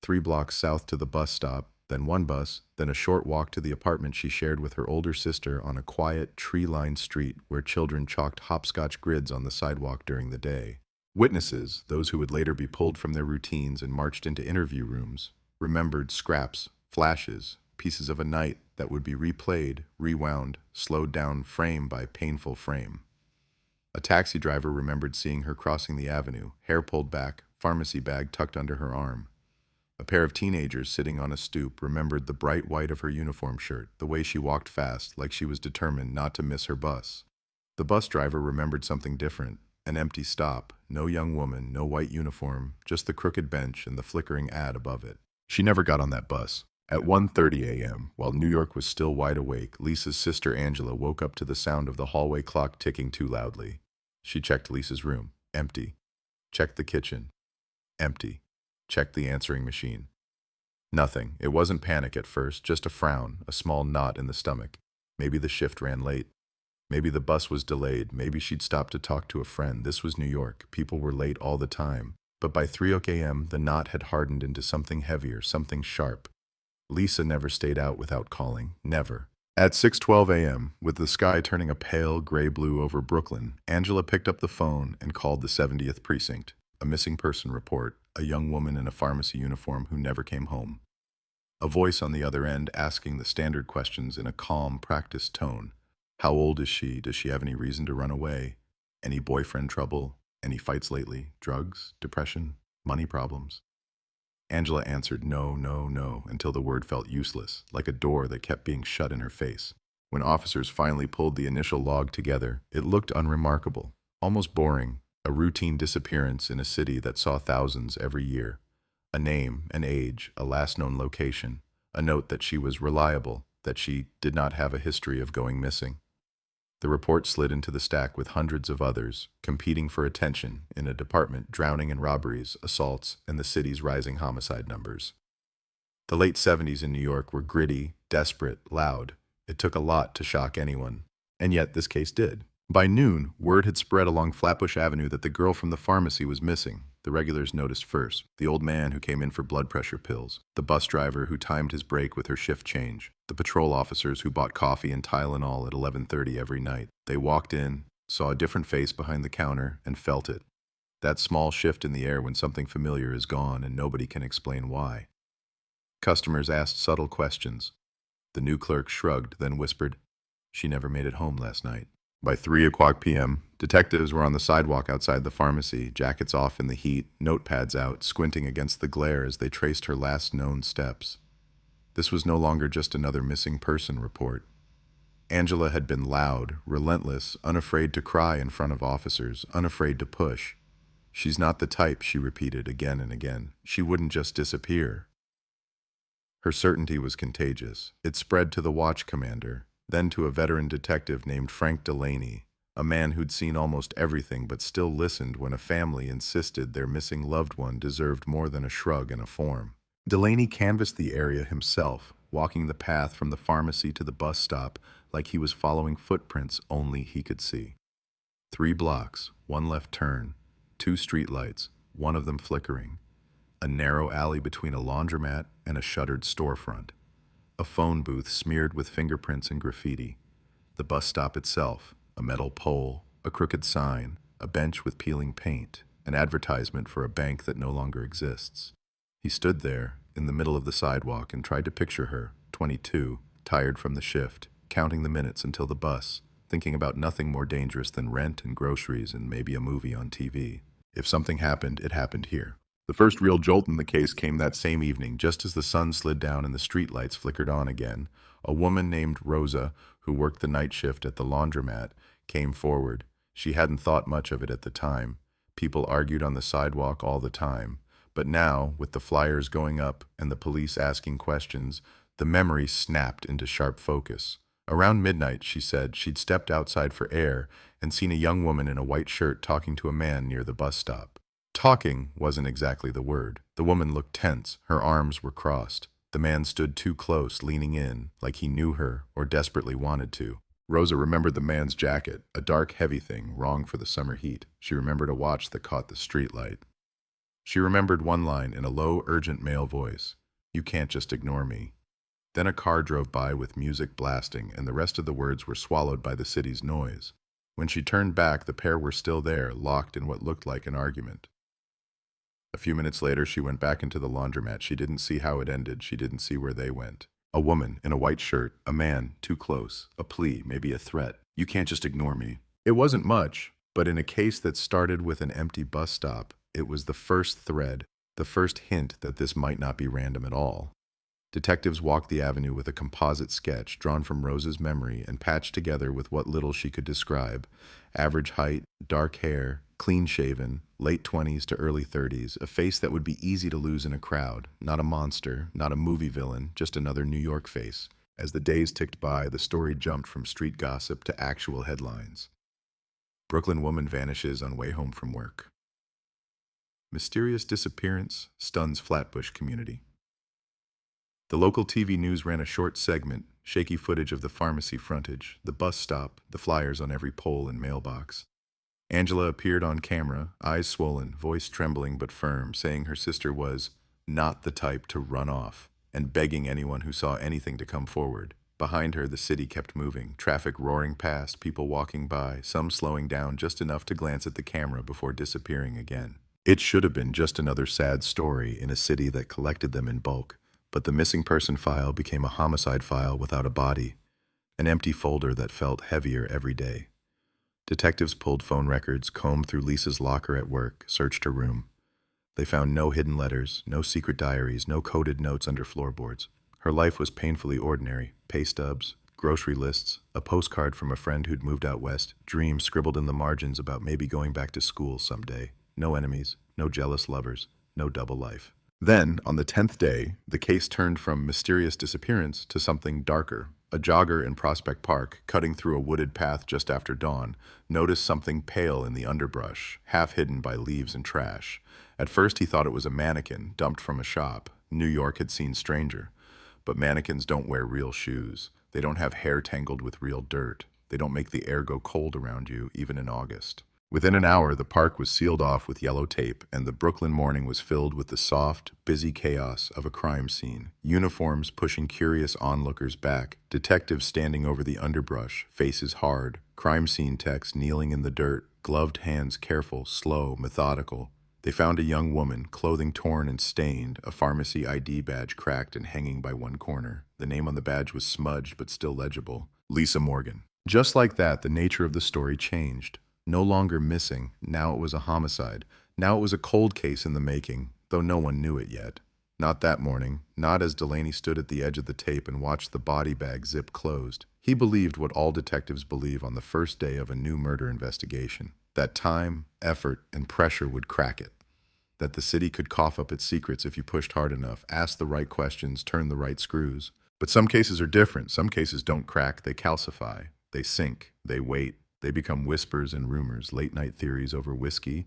Speaker 15: 3 blocks south to the bus stop, then 1 bus, then a short walk to the apartment she shared with her older sister on a quiet, tree-lined street where children chalked hopscotch grids on the sidewalk during the day. Witnesses, those who would later be pulled from their routines and marched into interview rooms, remembered scraps, flashes, pieces of a night that would be replayed, rewound, slowed down frame by painful frame. A taxi driver remembered seeing her crossing the avenue, hair pulled back, pharmacy bag tucked under her arm. A pair of teenagers sitting on a stoop remembered the bright white of her uniform shirt, the way she walked fast, like she was determined not to miss her bus. The bus driver remembered something different, an empty stop, no young woman, no white uniform, just the crooked bench and the flickering ad above it. She never got on that bus. At 1:30 a.m., while New York was still wide awake, Lisa's sister Angela woke up to the sound of the hallway clock ticking too loudly. She checked Lisa's room. Empty. Checked the kitchen. Empty. Checked the answering machine. Nothing. It wasn't panic at first, just a frown, a small knot in the stomach. Maybe the shift ran late. Maybe the bus was delayed. Maybe she'd stopped to talk to a friend. This was New York. People were late all the time. But by 3 a.m., the knot had hardened into something heavier, something sharp. Lisa never stayed out without calling. Never. At 6:12 a.m., with the sky turning a pale gray-blue over Brooklyn, Angela picked up the phone and called the 70th Precinct. A missing person report, a young woman in a pharmacy uniform who never came home. A voice on the other end asking the standard questions in a calm, practiced tone. How old is she? Does she have any reason to run away? Any boyfriend trouble? Any fights lately? Drugs? Depression? Money problems? Angela answered no, no, no, until the word felt useless, like a door that kept being shut in her face. When officers finally pulled the initial log together, it looked unremarkable, almost boring, a routine disappearance in a city that saw thousands every year. A name, an age, a last known location, a note that she was reliable, that she did not have a history of going missing. The report slid into the stack with hundreds of others, competing for attention in a department drowning in robberies, assaults, and the city's rising homicide numbers. The late 70s in New York were gritty, desperate, loud. It took a lot to shock anyone. And yet this case did. By noon, word had spread along Flatbush Avenue that the girl from the pharmacy was missing. The regulars noticed first, the old man who came in for blood pressure pills, the bus driver who timed his break with her shift change, the patrol officers who bought coffee and Tylenol at 11:30 every night. They walked in, saw a different face behind the counter, and felt it. That small shift in the air when something familiar is gone and nobody can explain why. Customers asked subtle questions. The new clerk shrugged, then whispered, "She never made it home last night." By 3:00 p.m., detectives were on the sidewalk outside the pharmacy, jackets off in the heat, notepads out, squinting against the glare as they traced her last known steps. This was no longer just another missing person report. Angela had been loud, relentless, unafraid to cry in front of officers, unafraid to push. "She's not the type," she repeated again and again. "She wouldn't just disappear." Her certainty was contagious. It spread to the watch commander, then to a veteran detective named Frank Delaney, a man who'd seen almost everything but still listened when a family insisted their missing loved one deserved more than a shrug and a form. Delaney canvassed the area himself, walking the path from the pharmacy to the bus stop like he was following footprints only he could see. 3 blocks, 1 left turn, 2 streetlights, one of them flickering, a narrow alley between a laundromat and a shuttered storefront, a phone booth smeared with fingerprints and graffiti, the bus stop itself, a metal pole, a crooked sign, a bench with peeling paint, an advertisement for a bank that no longer exists. He stood there, in the middle of the sidewalk, and tried to picture her, 22, tired from the shift, counting the minutes until the bus, thinking about nothing more dangerous than rent and groceries and maybe a movie on TV. If something happened, it happened here. The first real jolt in the case came that same evening, just as the sun slid down and the streetlights flickered on again. A woman named Rosa, who worked the night shift at the laundromat, came forward. She hadn't thought much of it at the time. People argued on the sidewalk all the time. But now, with the flyers going up and the police asking questions, the memory snapped into sharp focus. Around midnight, she said, she'd stepped outside for air and seen a young woman in a white shirt talking to a man near the bus stop. Talking wasn't exactly the word. The woman looked tense. Her arms were crossed. The man stood too close, leaning in, like he knew her or desperately wanted to. Rosa remembered the man's jacket, a dark, heavy thing, wrong for the summer heat. She remembered a watch that caught the streetlight. She remembered one line in a low, urgent male voice. "You can't just ignore me." Then a car drove by with music blasting, and the rest of the words were swallowed by the city's noise. When she turned back, the pair were still there, locked in what looked like an argument. A few minutes later, she went back into the laundromat. She didn't see how it ended. She didn't see where they went. A woman in a white shirt, a man too close, a plea, maybe a threat. "You can't just ignore me." It wasn't much, but in a case that started with an empty bus stop, it was the first thread, the first hint that this might not be random at all. Detectives walked the avenue with a composite sketch drawn from Rosa's memory and patched together with what little she could describe. Average height, dark hair, clean-shaven, late 20s to early 30s, a face that would be easy to lose in a crowd. Not a monster, not a movie villain, just another New York face. As the days ticked by, the story jumped from street gossip to actual headlines. Brooklyn woman vanishes on way home from work. Mysterious disappearance stuns Flatbush community. The local TV news ran a short segment, shaky footage of the pharmacy frontage, the bus stop, the flyers on every pole and mailbox. Angela appeared on camera, eyes swollen, voice trembling but firm, saying her sister was not the type to run off, and begging anyone who saw anything to come forward. Behind her, the city kept moving, traffic roaring past, people walking by, some slowing down just enough to glance at the camera before disappearing again. It should have been just another sad story in a city that collected them in bulk, but the missing person file became a homicide file without a body, an empty folder that felt heavier every day. Detectives pulled phone records, combed through Lisa's locker at work, searched her room. They found no hidden letters, no secret diaries, no coded notes under floorboards. Her life was painfully ordinary. Pay stubs, grocery lists, a postcard from a friend who'd moved out west, dreams scribbled in the margins about maybe going back to school someday. No enemies, no jealous lovers, no double life. Then, on the 10th day, the case turned from mysterious disappearance to something darker. A jogger in Prospect Park, cutting through a wooded path just after dawn, noticed something pale in the underbrush, half hidden by leaves and trash. At first he thought it was a mannequin dumped from a shop. New York had seen stranger. But mannequins don't wear real shoes. They don't have hair tangled with real dirt. They don't make the air go cold around you, even in August. Within an hour, the park was sealed off with yellow tape, and the Brooklyn morning was filled with the soft, busy chaos of a crime scene. Uniforms pushing curious onlookers back, detectives standing over the underbrush, faces hard, crime scene techs kneeling in the dirt, gloved hands careful, slow, methodical. They found a young woman, clothing torn and stained, a pharmacy ID badge cracked and hanging by one corner. The name on the badge was smudged but still legible. Lisa Morgan. Just like that, the nature of the story changed. No longer missing, now it was a homicide. Now it was a cold case in the making, though no one knew it yet. Not that morning, not as Delaney stood at the edge of the tape and watched the body bag zip closed. He believed what all detectives believe on the first day of a new murder investigation, that time, effort, and pressure would crack it. That the city could cough up its secrets if you pushed hard enough, asked the right questions, turned the right screws. But some cases are different. Some cases don't crack, they calcify. They sink, they wait. They become whispers and rumors, late-night theories over whiskey,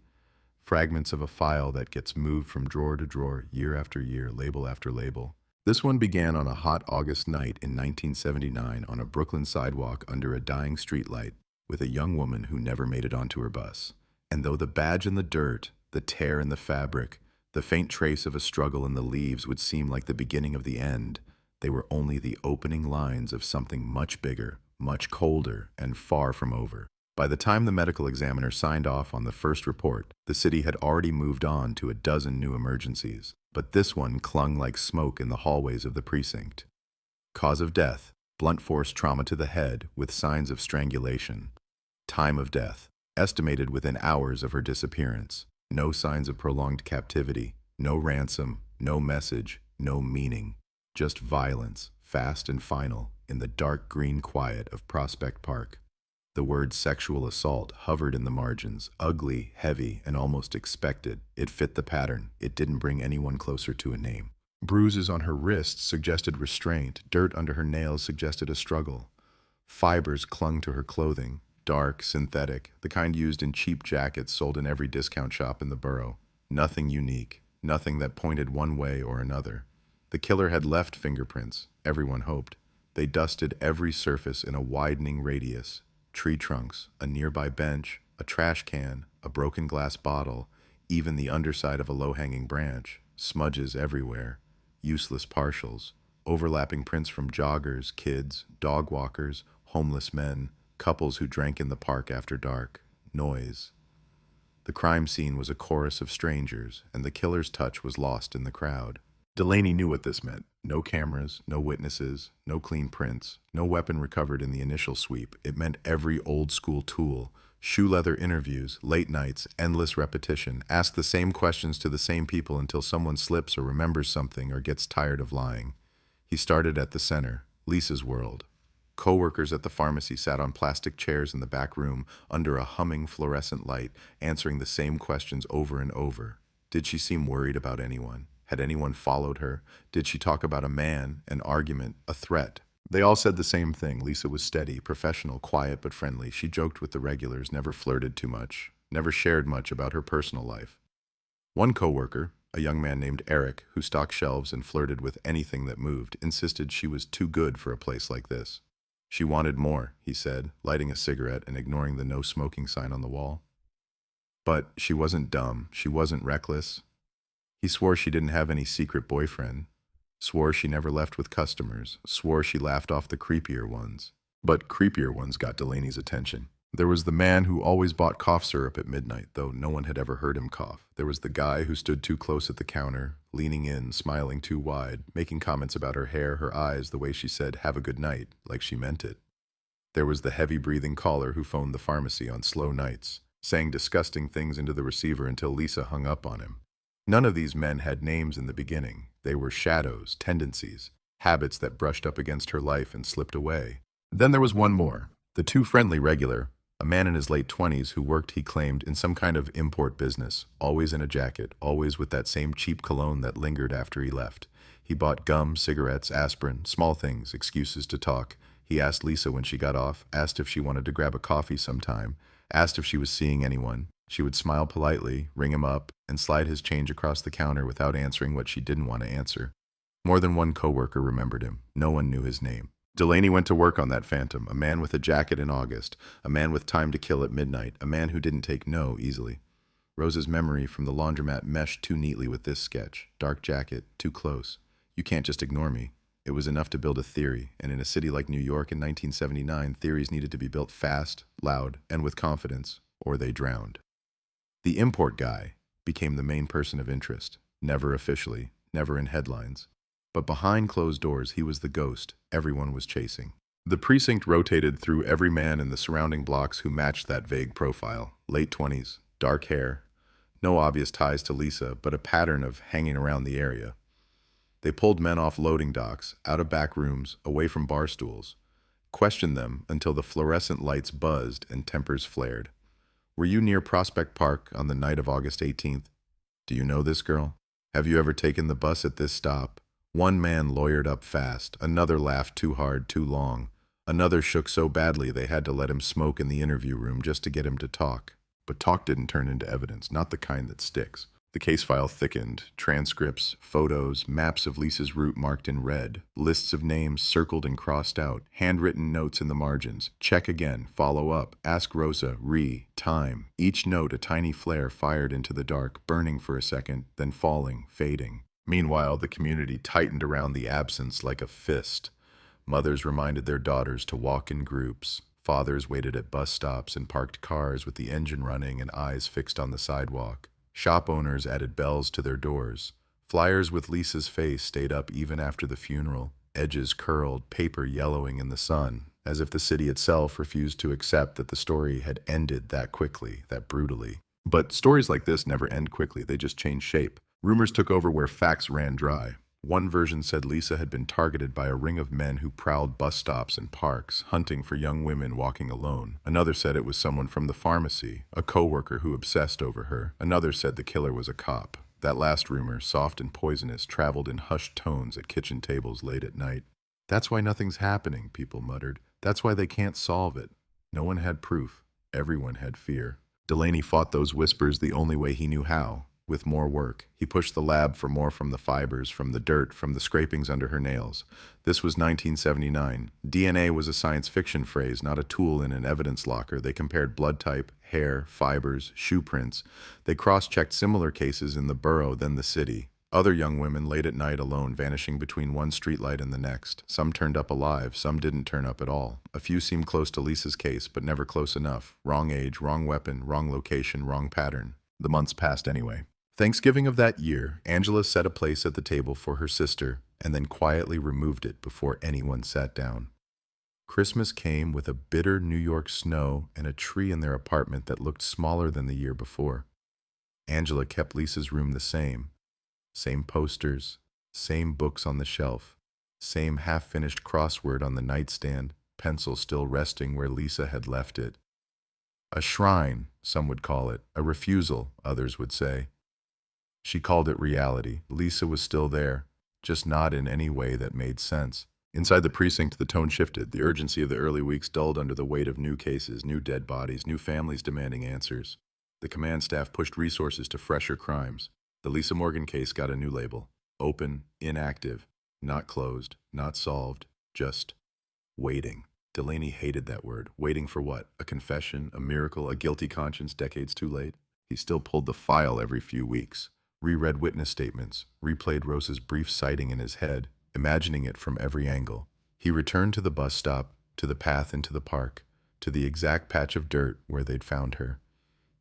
Speaker 15: fragments of a file that gets moved from drawer to drawer, year after year, label after label. This one began on a hot August night in 1979 on a Brooklyn sidewalk under a dying streetlight with a young woman who never made it onto her bus. And though the badge in the dirt, the tear in the fabric, the faint trace of a struggle in the leaves would seem like the beginning of the end, they were only the opening lines of something much bigger, much colder, and far from over. By the time the medical examiner signed off on the first report, the city had already moved on to a dozen new emergencies. But this one clung like smoke in the hallways of the precinct. Cause of death, blunt force trauma to the head with signs of strangulation. Time of death, estimated within hours of her disappearance. No signs of prolonged captivity, no ransom, no message, no meaning. Just violence, fast and final, in the dark green quiet of Prospect Park. The word sexual assault hovered in the margins, ugly, heavy, and almost expected. It fit the pattern. It didn't bring anyone closer to a name. Bruises on her wrists suggested restraint. Dirt under her nails suggested a struggle. Fibers clung to her clothing. Dark, synthetic, the kind used in cheap jackets sold in every discount shop in the borough. Nothing unique, nothing that pointed one way or another. The killer had left fingerprints, everyone hoped. They dusted every surface in a widening radius. Tree trunks, a nearby bench, a trash can, a broken glass bottle, even the underside of a low-hanging branch. Smudges everywhere, useless partials, overlapping prints from joggers, kids, dog walkers, homeless men, couples who drank in the park after dark. Noise. The crime scene was a chorus of strangers, and the killer's touch was lost in the crowd. Delaney knew what this meant. No cameras, no witnesses, no clean prints, no weapon recovered in the initial sweep. It meant every old-school tool, shoe leather interviews, late nights, endless repetition. Ask the same questions to the same people until someone slips or remembers something or gets tired of lying. He started at the center, Lisa's world. Co-workers at the pharmacy sat on plastic chairs in the back room under a humming fluorescent light, answering the same questions over and over. Did she seem worried about anyone? Had anyone followed her? Did she talk about a man, an argument, a threat? They all said the same thing. Lisa was steady, professional, quiet but friendly. She joked with the regulars, never flirted too much, never shared much about her personal life. One co-worker, a young man named Eric, who stocked shelves and flirted with anything that moved, insisted she was too good for a place like this. She wanted more, he said, lighting a cigarette and ignoring the no smoking sign on the wall. But she wasn't dumb. She wasn't reckless. He swore she didn't have any secret boyfriend. swore she never left with customers, swore she laughed off the creepier ones. But creepier ones got Delaney's attention. There was the man who always bought cough syrup at midnight, though no one had ever heard him cough. There was the guy who stood too close at the counter, leaning in, smiling too wide, making comments about her hair, her eyes, the way she said, "Have a good night," like she meant it. There was the heavy-breathing caller who phoned the pharmacy on slow nights, saying disgusting things into the receiver until Lisa hung up on him. None of these men had names in the beginning. They were shadows, tendencies, habits that brushed up against her life and slipped away. Then there was one more, the too friendly regular, a man in his late 20s who worked, he claimed, in some kind of import business, always in a jacket, always with that same cheap cologne that lingered after he left. He bought gum, cigarettes, aspirin, small things, excuses to talk. He asked Lisa when she got off, asked if she wanted to grab a coffee sometime, asked if she was seeing anyone. She would smile politely, ring him up, and slide his change across the counter without answering what she didn't want to answer. More than one coworker remembered him. No one knew his name. Delaney went to work on that phantom, a man with a jacket in August, a man with time to kill at midnight, a man who didn't take no easily. Rose's memory from the laundromat meshed too neatly with this sketch. Dark jacket, too close. You can't just ignore me. It was enough to build a theory, and in a city like New York in 1979, theories needed to be built fast, loud, and with confidence, or they drowned. The import guy became the main person of interest, never officially, never in headlines. But behind closed doors, he was the ghost everyone was chasing. The precinct rotated through every man in the surrounding blocks who matched that vague profile. Late 20s, dark hair, no obvious ties to Lisa, but a pattern of hanging around the area. They pulled men off loading docks, out of back rooms, away from bar stools, questioned them until the fluorescent lights buzzed and tempers flared. Were you near Prospect Park on the night of August 18th? Do you know this girl? Have you ever taken the bus at this stop? One man lawyered up fast, another laughed too hard, too long. Another shook so badly they had to let him smoke in the interview room just to get him to talk. But talk didn't turn into evidence, not the kind that sticks. The case file thickened, transcripts, photos, maps of Lisa's route marked in red, lists of names circled and crossed out, handwritten notes in the margins. Check again, follow up, ask Rosa, time. Each note a tiny flare fired into the dark, burning for a second, then falling, fading. Meanwhile, the community tightened around the absence like a fist. Mothers reminded their daughters to walk in groups. Fathers waited at bus stops and parked cars with the engine running and eyes fixed on the sidewalk. Shop owners added bells to their doors. Flyers with Lisa's face stayed up even after the funeral, edges curled, paper yellowing in the sun, as if the city itself refused to accept that the story had ended that quickly, that brutally. But stories like this never end quickly, they just change shape. Rumors took over where facts ran dry. One version said Lisa had been targeted by a ring of men who prowled bus stops and parks, hunting for young women walking alone. Another said it was someone from the pharmacy, a coworker who obsessed over her. Another said the killer was a cop. That last rumor, soft and poisonous, traveled in hushed tones at kitchen tables late at night. That's why nothing's happening, people muttered. That's why they can't solve it. No one had proof. Everyone had fear. Delaney fought those whispers the only way he knew how. With more work. He pushed the lab for more from the fibers, from the dirt, from the scrapings under her nails. This was 1979. DNA was a science fiction phrase, not a tool in an evidence locker. They compared blood type, hair, fibers, shoe prints. They cross-checked similar cases in the borough, then the city. Other young women late at night alone, vanishing between one streetlight and the next. Some turned up alive, some didn't turn up at all. A few seemed close to Lisa's case, but never close enough. Wrong age, wrong weapon, wrong location, wrong pattern. The months passed anyway. Thanksgiving of that year, Angela set a place at the table for her sister and then quietly removed it before anyone sat down. Christmas came with a bitter New York snow and a tree in their apartment that looked smaller than the year before. Angela kept Lisa's room the same. Same posters, same books on the shelf, same half-finished crossword on the nightstand, pencil still resting where Lisa had left it. A shrine, some would call it, a refusal, others would say. She called it reality. Lisa was still there, just not in any way that made sense. Inside the precinct, the tone shifted. The urgency of the early weeks dulled under the weight of new cases, new dead bodies, new families demanding answers. The command staff pushed resources to fresher crimes. The Lisa Morgan case got a new label. Open, inactive, not closed, not solved, just waiting. Delaney hated that word. Waiting for what? A confession, a miracle, a guilty conscience decades too late? He still pulled the file every few weeks. reread witness statements, replayed Rosa's brief sighting in his head, imagining it from every angle. He returned to the bus stop, to the path into the park, to the exact patch of dirt where they'd found her.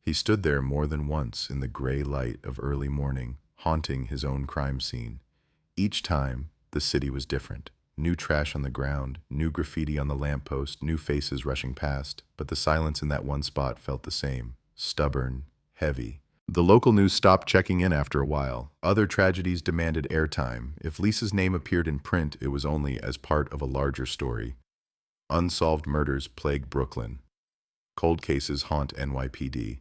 Speaker 15: He stood there more than once in the gray light of early morning, haunting his own crime scene. Each time, the city was different. New trash on the ground, new graffiti on the lamppost, new faces rushing past, but the silence in that one spot felt the same, stubborn, heavy. The local news stopped checking in after a while. Other tragedies demanded airtime. If Lisa's name appeared in print, it was only as part of a larger story. Unsolved murders plague Brooklyn. Cold cases haunt NYPD.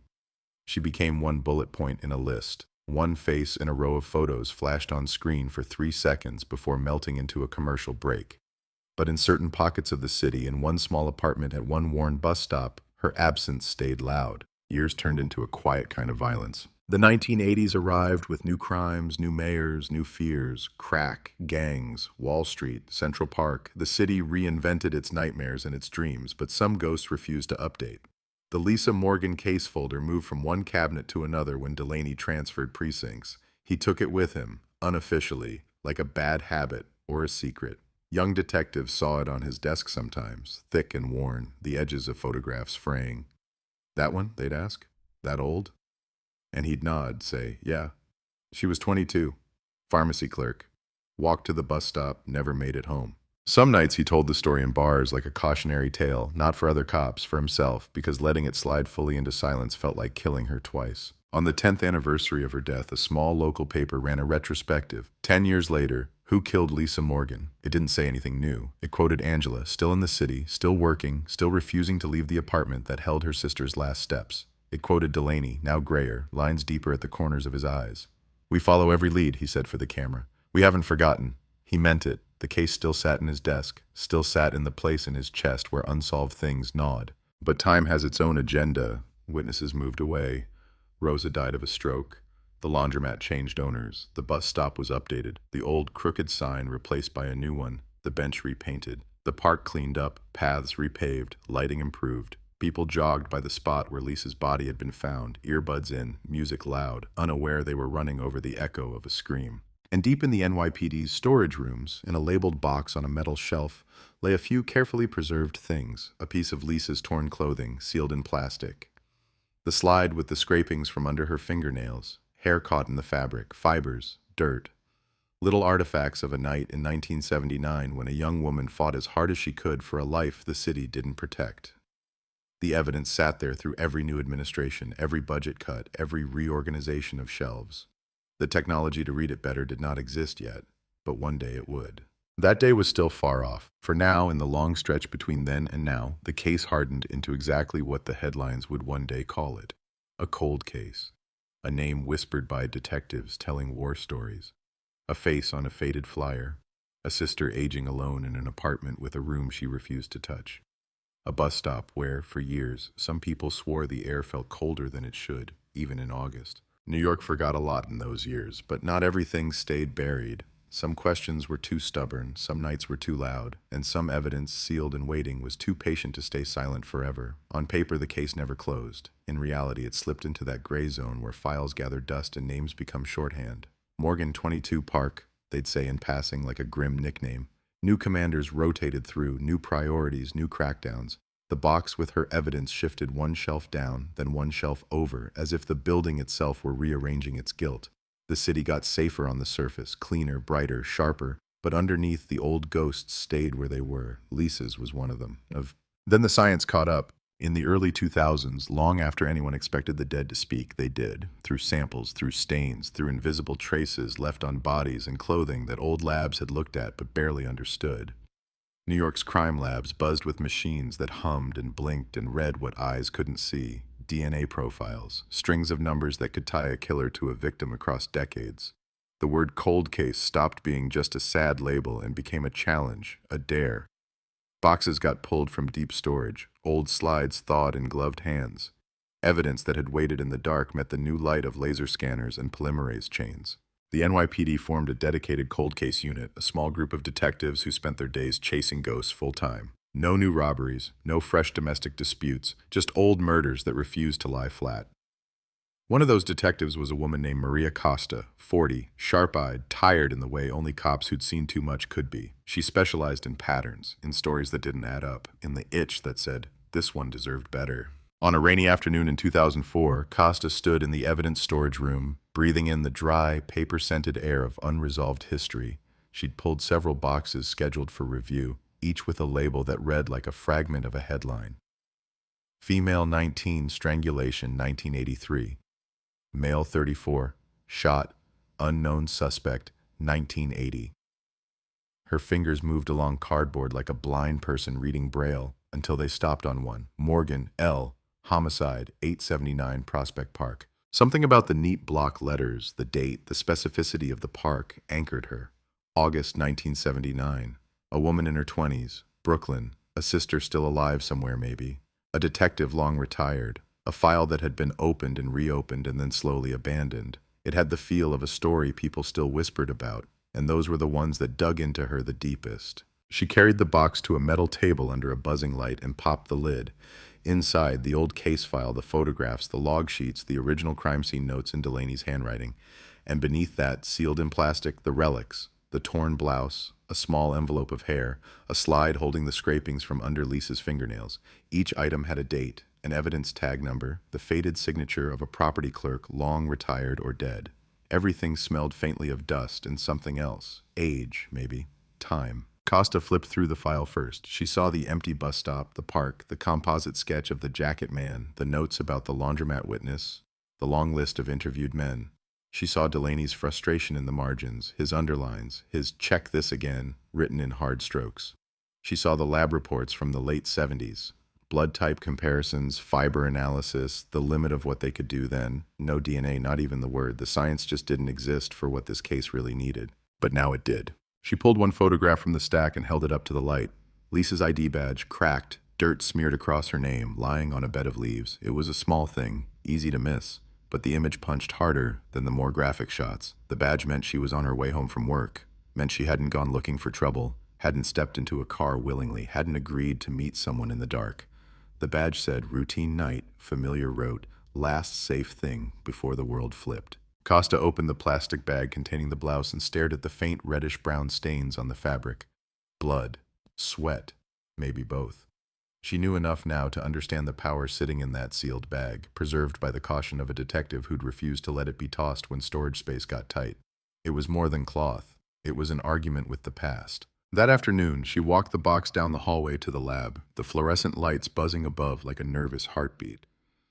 Speaker 15: She became one bullet point in a list. One face in a row of photos flashed on screen for 3 seconds before melting into a commercial break. But in certain pockets of the city, in one small apartment at one worn bus stop, her absence stayed loud. Years turned into a quiet kind of violence. The 1980s arrived with new crimes, new mayors, new fears, crack, gangs, Wall Street, Central Park. The city reinvented its nightmares and its dreams, but some ghosts refused to update. The Lisa Morgan case folder moved from one cabinet to another when Delaney transferred precincts. He took it with him, unofficially, like a bad habit or a secret. Young detectives saw it on his desk sometimes, thick and worn, the edges of photographs fraying. "That one?" they'd ask. "That old?" And he'd nod, say, "Yeah." She was 22, pharmacy clerk, walked to the bus stop, never made it home. Some nights he told the story in bars like a cautionary tale, not for other cops, for himself, because letting it slide fully into silence felt like killing her twice. On the 10th anniversary of her death, a small local paper ran a retrospective. 10 years later, who killed Lisa Morgan? It didn't say anything new. It quoted Angela, still in the city, still working, still refusing to leave the apartment that held her sister's last steps. It quoted Delaney, now grayer, lines deeper at the corners of his eyes. "We follow every lead," he said for the camera. "We haven't forgotten." He meant it. The case still sat in his desk, still sat in the place in his chest where unsolved things gnawed. But time has its own agenda. Witnesses moved away. Rosa died of a stroke. The laundromat changed owners. The bus stop was updated. The old crooked sign replaced by a new one. The bench repainted. The park cleaned up. Paths repaved. Lighting improved. People jogged by the spot where Lisa's body had been found, earbuds in, music loud, unaware they were running over the echo of a scream. And deep in the NYPD's storage rooms, in a labeled box on a metal shelf, lay a few carefully preserved things, a piece of Lisa's torn clothing, sealed in plastic. The slide with the scrapings from under her fingernails, hair caught in the fabric, fibers, dirt. Little artifacts of a night in 1979 when a young woman fought as hard as she could for a life the city didn't protect. The evidence sat there through every new administration, every budget cut, every reorganization of shelves. The technology to read it better did not exist yet, but one day it would. That day was still far off. For now, in the long stretch between then and now, the case hardened into exactly what the headlines would one day call it. A cold case. A name whispered by detectives telling war stories. A face on a faded flyer. A sister aging alone in an apartment with a room she refused to touch. A bus stop where, for years, some people swore the air felt colder than it should, even in August. New York forgot a lot in those years, but not everything stayed buried. Some questions were too stubborn, some nights were too loud, and some evidence sealed and waiting was too patient to stay silent forever. On paper, the case never closed. In reality, it slipped into that gray zone where files gather dust and names become shorthand. Morgan 22 Park, they'd say in passing like a grim nickname. New commanders rotated through, new priorities, new crackdowns. The box with her evidence shifted one shelf down, then one shelf over, as if the building itself were rearranging its guilt. The city got safer on the surface, cleaner, brighter, sharper, but underneath the old ghosts stayed where they were. Lisa's was one of them. Then the science caught up. In the early 2000s, long after anyone expected the dead to speak, they did, through samples, through stains, through invisible traces left on bodies and clothing that old labs had looked at but barely understood. New York's crime labs buzzed with machines that hummed and blinked and read what eyes couldn't see. DNA profiles, strings of numbers that could tie a killer to a victim across decades. The word cold case stopped being just a sad label and became a challenge, a dare. Boxes got pulled from deep storage, old slides thawed in gloved hands. Evidence that had waited in the dark met the new light of laser scanners and polymerase chains. The NYPD formed a dedicated cold case unit, a small group of detectives who spent their days chasing ghosts full-time. No new robberies, no fresh domestic disputes, just old murders that refused to lie flat. One of those detectives was a woman named Maria Costa, 40, sharp-eyed, tired in the way only cops who'd seen too much could be. She specialized in patterns, in stories that didn't add up, in the itch that said, this one deserved better. On a rainy afternoon in 2004, Costa stood in the evidence storage room, breathing in the dry, paper-scented air of unresolved history. She'd pulled several boxes scheduled for review, each with a label that read like a fragment of a headline. Female 19, strangulation, 1983. Male 34, shot, unknown suspect, 1980. Her fingers moved along cardboard like a blind person reading Braille until they stopped on one. Morgan, L., homicide, 879 Prospect Park. Something about the neat block letters, the date, the specificity of the park anchored her. August 1979. A woman in her 20s, Brooklyn, a sister still alive somewhere maybe, a detective long retired, a file that had been opened and reopened and then slowly abandoned. It had the feel of a story people still whispered about, and those were the ones that dug into her the deepest. She carried the box to a metal table under a buzzing light and popped the lid. Inside, the old case file, the photographs, the log sheets, the original crime scene notes in Delaney's handwriting, and beneath that, sealed in plastic, the relics, the torn blouse, a small envelope of hair, a slide holding the scrapings from under Lisa's fingernails. Each item had a date, an evidence tag number, the faded signature of a property clerk long retired or dead. Everything smelled faintly of dust and something else. Age, maybe. Time. Costa flipped through the file first. She saw the empty bus stop, the park, the composite sketch of the jacket man, the notes about the laundromat witness, the long list of interviewed men. She saw Delaney's frustration in the margins, his underlines, his check this again, written in hard strokes. She saw the lab reports from the late 70s. Blood type comparisons, fiber analysis, the limit of what they could do then. No DNA, not even the word. The science just didn't exist for what this case really needed. But now it did. She pulled one photograph from the stack and held it up to the light. Lisa's ID badge, cracked, dirt smeared across her name, lying on a bed of leaves. It was a small thing, easy to miss. But the image punched harder than the more graphic shots. The badge meant she was on her way home from work, meant she hadn't gone looking for trouble, hadn't stepped into a car willingly, hadn't agreed to meet someone in the dark. The badge said, routine night, familiar wrote, last safe thing before the world flipped. Costa opened the plastic bag containing the blouse and stared at the faint reddish-brown stains on the fabric. Blood, sweat, maybe both. She knew enough now to understand the power sitting in that sealed bag, preserved by the caution of a detective who'd refused to let it be tossed when storage space got tight. It was more than cloth. It was an argument with the past. That afternoon, she walked the box down the hallway to the lab, the fluorescent lights buzzing above like a nervous heartbeat.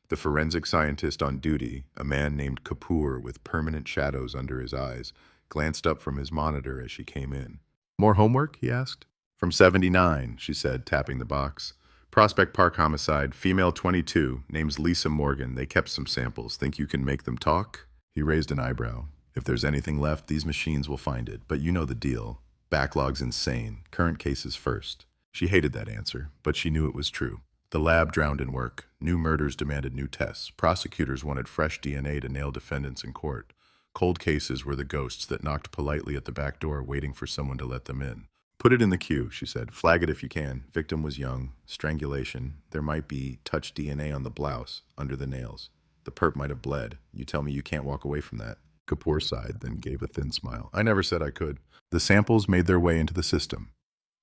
Speaker 15: The forensic scientist on duty, a man named Kapoor with permanent shadows under his eyes, glanced up from his monitor as she came in. More homework? He asked. From 79, she said, tapping the box. Prospect Park homicide, female 22, name's Lisa Morgan. They kept some samples. Think you can make them talk? He raised an eyebrow. If there's anything left, these machines will find it. But you know the deal. Backlog's insane. Current cases first. She hated that answer, but she knew it was true. The lab drowned in work. New murders demanded new tests. Prosecutors wanted fresh DNA to nail defendants in court. Cold cases were the ghosts that knocked politely at the back door waiting for someone to let them in. Put it in the queue, she said. Flag it if you can. Victim was young. Strangulation. There might be touch DNA on the blouse, under the nails. The perp might have bled. You tell me you can't walk away from that. Kapoor sighed, then gave a thin smile. I never said I could. The samples made their way into the system.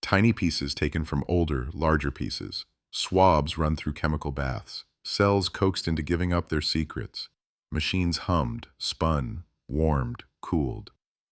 Speaker 15: Tiny pieces taken from older, larger pieces. Swabs run through chemical baths. Cells coaxed into giving up their secrets. Machines hummed, spun, warmed, cooled.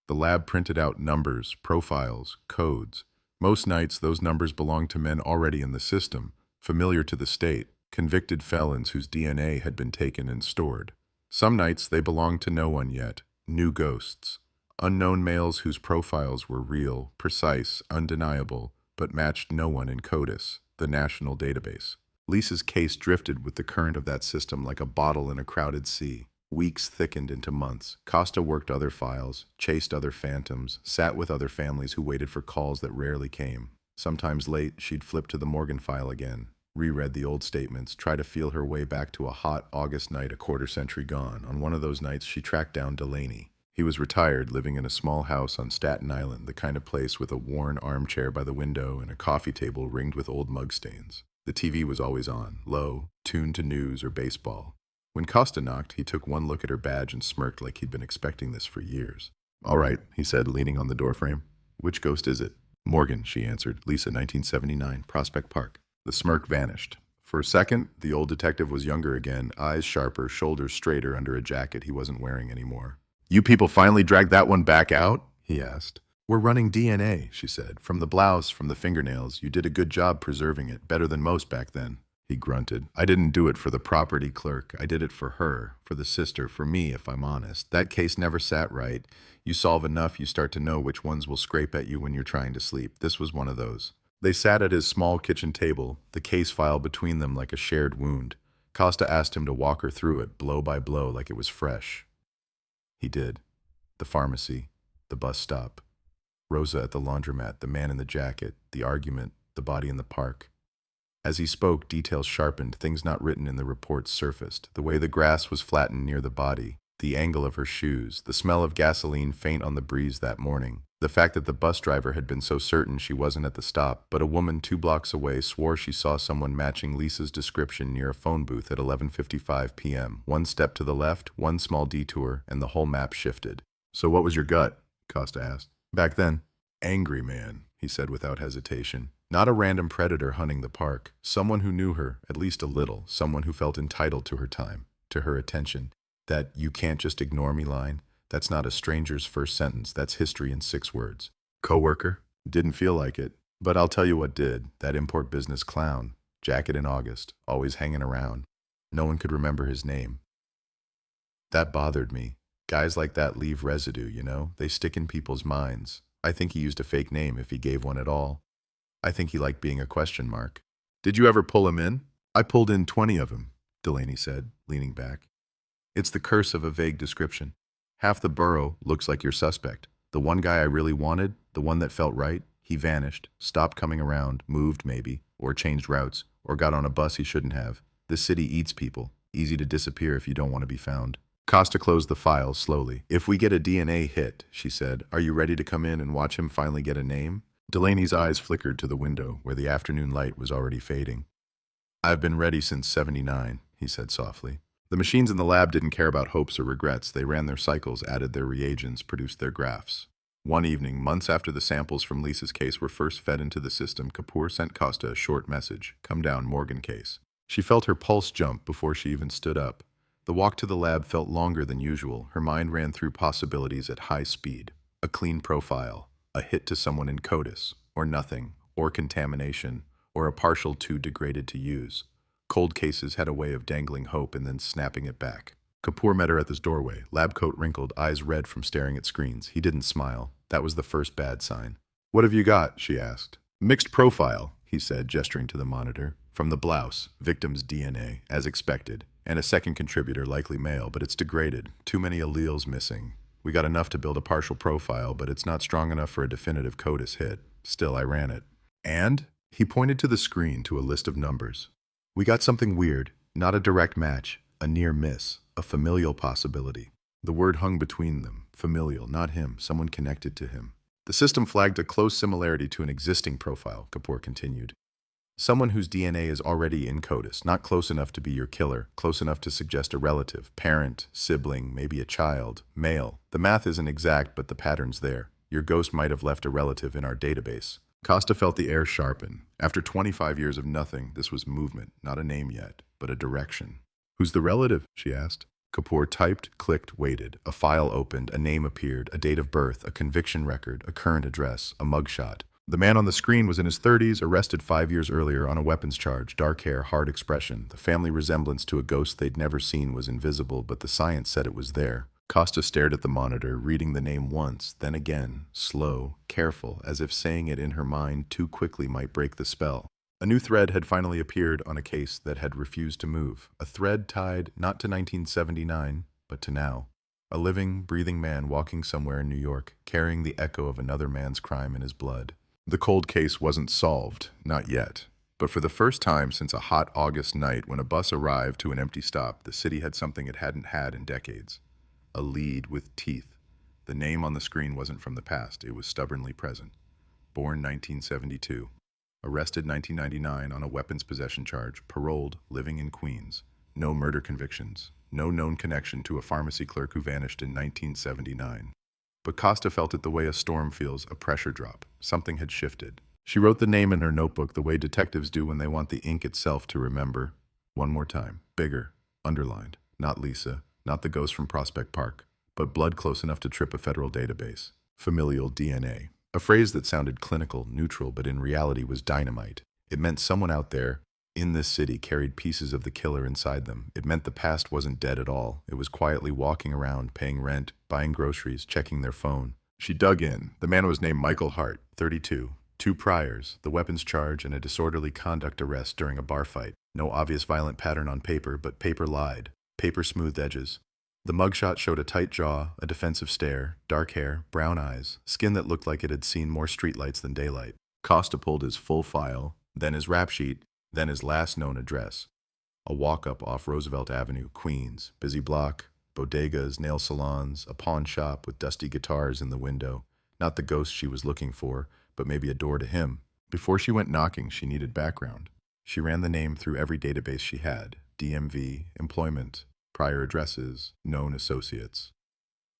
Speaker 15: The lab printed out numbers, profiles, codes. Most nights, those numbers belonged to men already in the system, familiar to the state, convicted felons whose DNA had been taken and stored. Some nights, they belonged to no one yet, new ghosts. Unknown males whose profiles were real, precise, undeniable, but matched no one in CODIS, the national database. Lisa's case drifted with the current of that system like a bottle in a crowded sea. Weeks thickened into months. Costa worked other files, chased other phantoms, sat with other families who waited for calls that rarely came. Sometimes late, she'd flip to the Morgan file again, reread the old statements, try to feel her way back to a hot August night a quarter-century gone. On one of those nights, she tracked down Delaney. He was retired, living in a small house on Staten Island, the kind of place with a worn armchair by the window and a coffee table ringed with old mug stains. The TV was always on, low, tuned to news or baseball. When Costa knocked, he took one look at her badge and smirked like he'd been expecting this for years. "All right," he said, leaning on the doorframe. "Which ghost is it?" "Morgan," she answered. "Lisa, 1979, Prospect Park." The smirk vanished. For a second, the old detective was younger again, eyes sharper, shoulders straighter under a jacket he wasn't wearing anymore. "You people finally dragged that one back out?" he asked. "We're running DNA," she said. "From the blouse, from the fingernails. You did a good job preserving it, better than most back then." He grunted. "I didn't do it for the property clerk. I did it for her, for the sister, for me, if I'm honest. That case never sat right. You solve enough, you start to know which ones will scrape at you when you're trying to sleep. This was one of those." They sat at his small kitchen table, the case file between them like a shared wound. Costa asked him to walk her through it, blow by blow, like it was fresh. He did. The pharmacy, the bus stop, Rosa at the laundromat, the man in the jacket, the argument, the body in the park. As he spoke, details sharpened, things not written in the reports surfaced. The way the grass was flattened near the body, the angle of her shoes, the smell of gasoline faint on the breeze that morning, the fact that the bus driver had been so certain she wasn't at the stop, but a woman 2 blocks away swore she saw someone matching Lisa's description near a phone booth at 11:55 p.m. One step to the left, one small detour, and the whole map shifted. "So what was your gut?" Costa asked. "Back then?" "Angry man," he said without hesitation. Not a random predator hunting the park. Someone who knew her, at least a little. Someone who felt entitled to her time, to her attention. That "you can't just ignore me" line, that's not a stranger's first sentence. That's history in 6 words. "Coworker?" Didn't feel like it. But I'll tell you what did. That import business clown. Jacket in August. Always hanging around. No one could remember his name. That bothered me. Guys like that leave residue, you know? They stick in people's minds. I think he used a fake name if he gave one at all. I think he liked being a question mark. "Did you ever pull him in?" "I pulled in 20 of him," Delaney said, leaning back. "It's the curse of a vague description. Half the borough looks like your suspect. The one guy I really wanted, the one that felt right, he vanished, stopped coming around, moved maybe, or changed routes, or got on a bus he shouldn't have. This city eats people. Easy to disappear if you don't want to be found." Costa closed the file slowly. "If we get a DNA hit," she said, "are you ready to come in and watch him finally get a name?" Delaney's eyes flickered to the window, where the afternoon light was already fading. "I've been ready since '79, he said softly. The machines in the lab didn't care about hopes or regrets. They ran their cycles, added their reagents, produced their graphs. One evening, months after the samples from Lisa's case were first fed into the system, Kapoor sent Costa a short message. "Come down, Morgan case." She felt her pulse jump before she even stood up. The walk to the lab felt longer than usual. Her mind ran through possibilities at high speed. A clean profile, a hit to someone in CODIS, or nothing, or contamination, or a partial too degraded to use. Cold cases had a way of dangling hope and then snapping it back. Kapoor met her at this doorway, lab coat wrinkled, eyes red from staring at screens. He didn't smile. That was the first bad sign. "What have you got?" she asked. "Mixed profile," he said, gesturing to the monitor. "From the blouse, victim's DNA, as expected. And a second contributor, likely male, but it's degraded. Too many alleles missing. We got enough to build a partial profile, but it's not strong enough for a definitive CODIS hit. Still, I ran it." "And?" He pointed to the screen, to a list of numbers. "We got something weird. Not a direct match. A near miss. A familial possibility." The word hung between them. Familial, not him. Someone connected to him. "The system flagged a close similarity to an existing profile," Kapoor continued. "Someone whose DNA is already in CODIS, not close enough to be your killer, close enough to suggest a relative, parent, sibling, maybe a child, male. The math isn't exact, but the pattern's there. Your ghost might have left a relative in our database." Costa felt the air sharpen. After 25 years of nothing, this was movement, not a name yet, but a direction. "Who's the relative?" she asked. Kapoor typed, clicked, waited. A file opened, a name appeared, a date of birth, a conviction record, a current address, a mugshot. The man on the screen was in his 30s, arrested 5 years earlier on a weapons charge, dark hair, hard expression. The family resemblance to a ghost they'd never seen was invisible, but the science said it was there. Costa stared at the monitor, reading the name once, then again, slow, careful, as if saying it in her mind too quickly might break the spell. A new thread had finally appeared on a case that had refused to move. A thread tied not to 1979, but to now. A living, breathing man walking somewhere in New York, carrying the echo of another man's crime in his blood. The cold case wasn't solved, not yet. But for the first time since a hot August night when a bus arrived to an empty stop, the city had something it hadn't had in decades. A lead with teeth. The name on the screen wasn't from the past, it was stubbornly present. Born 1972. Arrested 1999 on a weapons possession charge, paroled, living in Queens. No murder convictions, no known connection to a pharmacy clerk who vanished in 1979. But Costa felt it the way a storm feels a pressure drop. Something had shifted. She wrote the name in her notebook the way detectives do when they want the ink itself to remember. One more time. Bigger. Underlined. Not Lisa. Not the ghost from Prospect Park. But blood close enough to trip a federal database. Familial DNA. A phrase that sounded clinical, neutral, but in reality was dynamite. It meant someone out there, in this city, carried pieces of the killer inside them. It meant the past wasn't dead at all. It was quietly walking around, paying rent, buying groceries, checking their phone. She dug in. The man was named Michael Hart, 32. 2 priors, the weapons charge and a disorderly conduct arrest during a bar fight. No obvious violent pattern on paper, but paper lied. Paper smoothed edges. The mugshot showed a tight jaw, a defensive stare, dark hair, brown eyes, skin that looked like it had seen more streetlights than daylight. Costa pulled his full file, then his rap sheet, then his last known address. A walk-up off Roosevelt Avenue, Queens. Busy block, bodegas, nail salons, a pawn shop with dusty guitars in the window. Not the ghost she was looking for, but maybe a door to him. Before she went knocking, she needed background. She ran the name through every database she had. DMV, employment, prior addresses, known associates.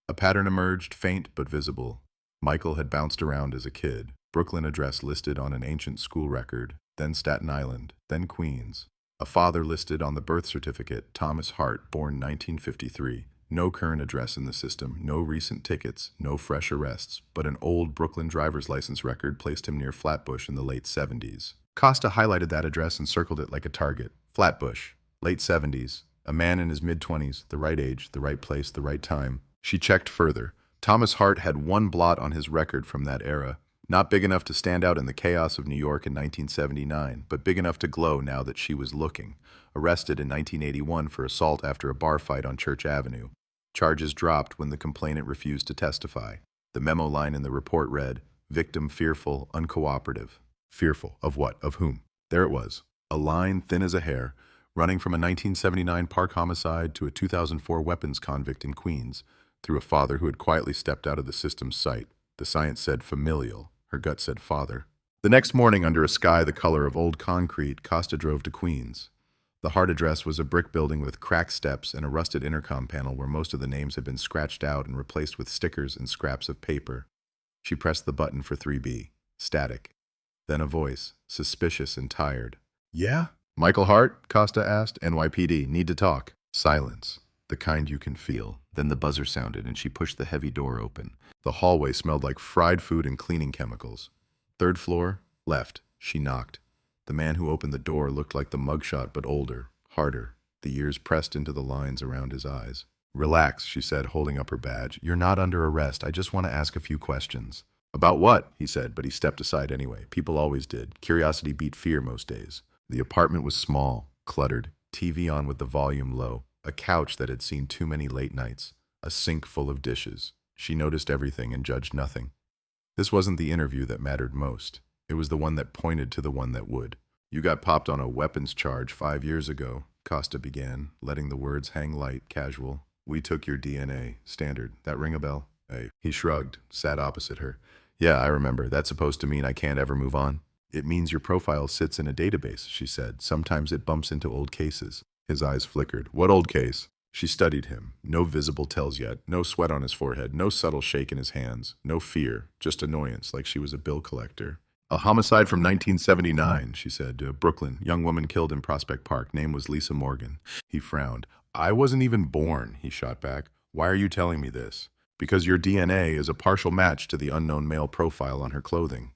Speaker 15: A pattern emerged, faint but visible. Michael had bounced around as a kid. Brooklyn address listed on an ancient school record, then Staten Island, then Queens. A father listed on the birth certificate, Thomas Hart, born 1953. No current address in the system, no recent tickets, no fresh arrests, but an old Brooklyn driver's license record placed him near Flatbush in the late 70s. Costa highlighted that address and circled it like a target. Flatbush, late 70s. A man in his mid-20s, the right age, the right place, the right time. She checked further. Thomas Hart had one blot on his record from that era. Not big enough to stand out in the chaos of New York in 1979, but big enough to glow now that she was looking. Arrested in 1981 for assault after a bar fight on Church Avenue. Charges dropped when the complainant refused to testify. The memo line in the report read, "Victim fearful, uncooperative." Fearful of what? Of whom? There it was. A line thin as a hair, running from a 1979 park homicide to a 2004 weapons convict in Queens, through a father who had quietly stepped out of the system's sight. The science said familial. Her gut said father. The next morning, under a sky the color of old concrete, Costa drove to Queens. The Hart address was a brick building with cracked steps and a rusted intercom panel where most of the names had been scratched out and replaced with stickers and scraps of paper. She pressed the button for 3B. Static. Then a voice, suspicious and tired. "Yeah?" "Michael Hart?" Costa asked. "NYPD. Need to talk." Silence. The kind you can feel. Then the buzzer sounded and she pushed the heavy door open. The hallway smelled like fried food and cleaning chemicals. 3rd floor, left. She knocked. The man who opened the door looked like the mugshot, but older, harder, the years pressed into the lines around his eyes. "Relax," she said, holding up her badge. "You're not under arrest. I just want to ask a few questions." "About what?" he said, but he stepped aside anyway. People always did. Curiosity beat fear most days. The apartment was small, cluttered, TV on with the volume low, a couch that had seen too many late nights, a sink full of dishes. She noticed everything and judged nothing. This wasn't the interview that mattered most. It was the one that pointed to the one that would. "You got popped on a weapons charge 5 years ago," Costa began, letting the words hang light, casual. "We took your DNA. Standard. That ring a bell?" "Hey." He shrugged, sat opposite her. "Yeah, I remember. That's supposed to mean I can't ever move on?" "It means your profile sits in a database," she said. "Sometimes it bumps into old cases." His eyes flickered. "What old case?" She studied him. No visible tells yet. No sweat on his forehead. No subtle shake in his hands. No fear. Just annoyance, like she was a bill collector. "A homicide from 1979, she said. "Brooklyn. Young woman killed in Prospect Park. Name was Lisa Morgan." He frowned. "I wasn't even born," he shot back. "Why are you telling me this?" "Because your DNA is a partial match to the unknown male profile on her clothing,"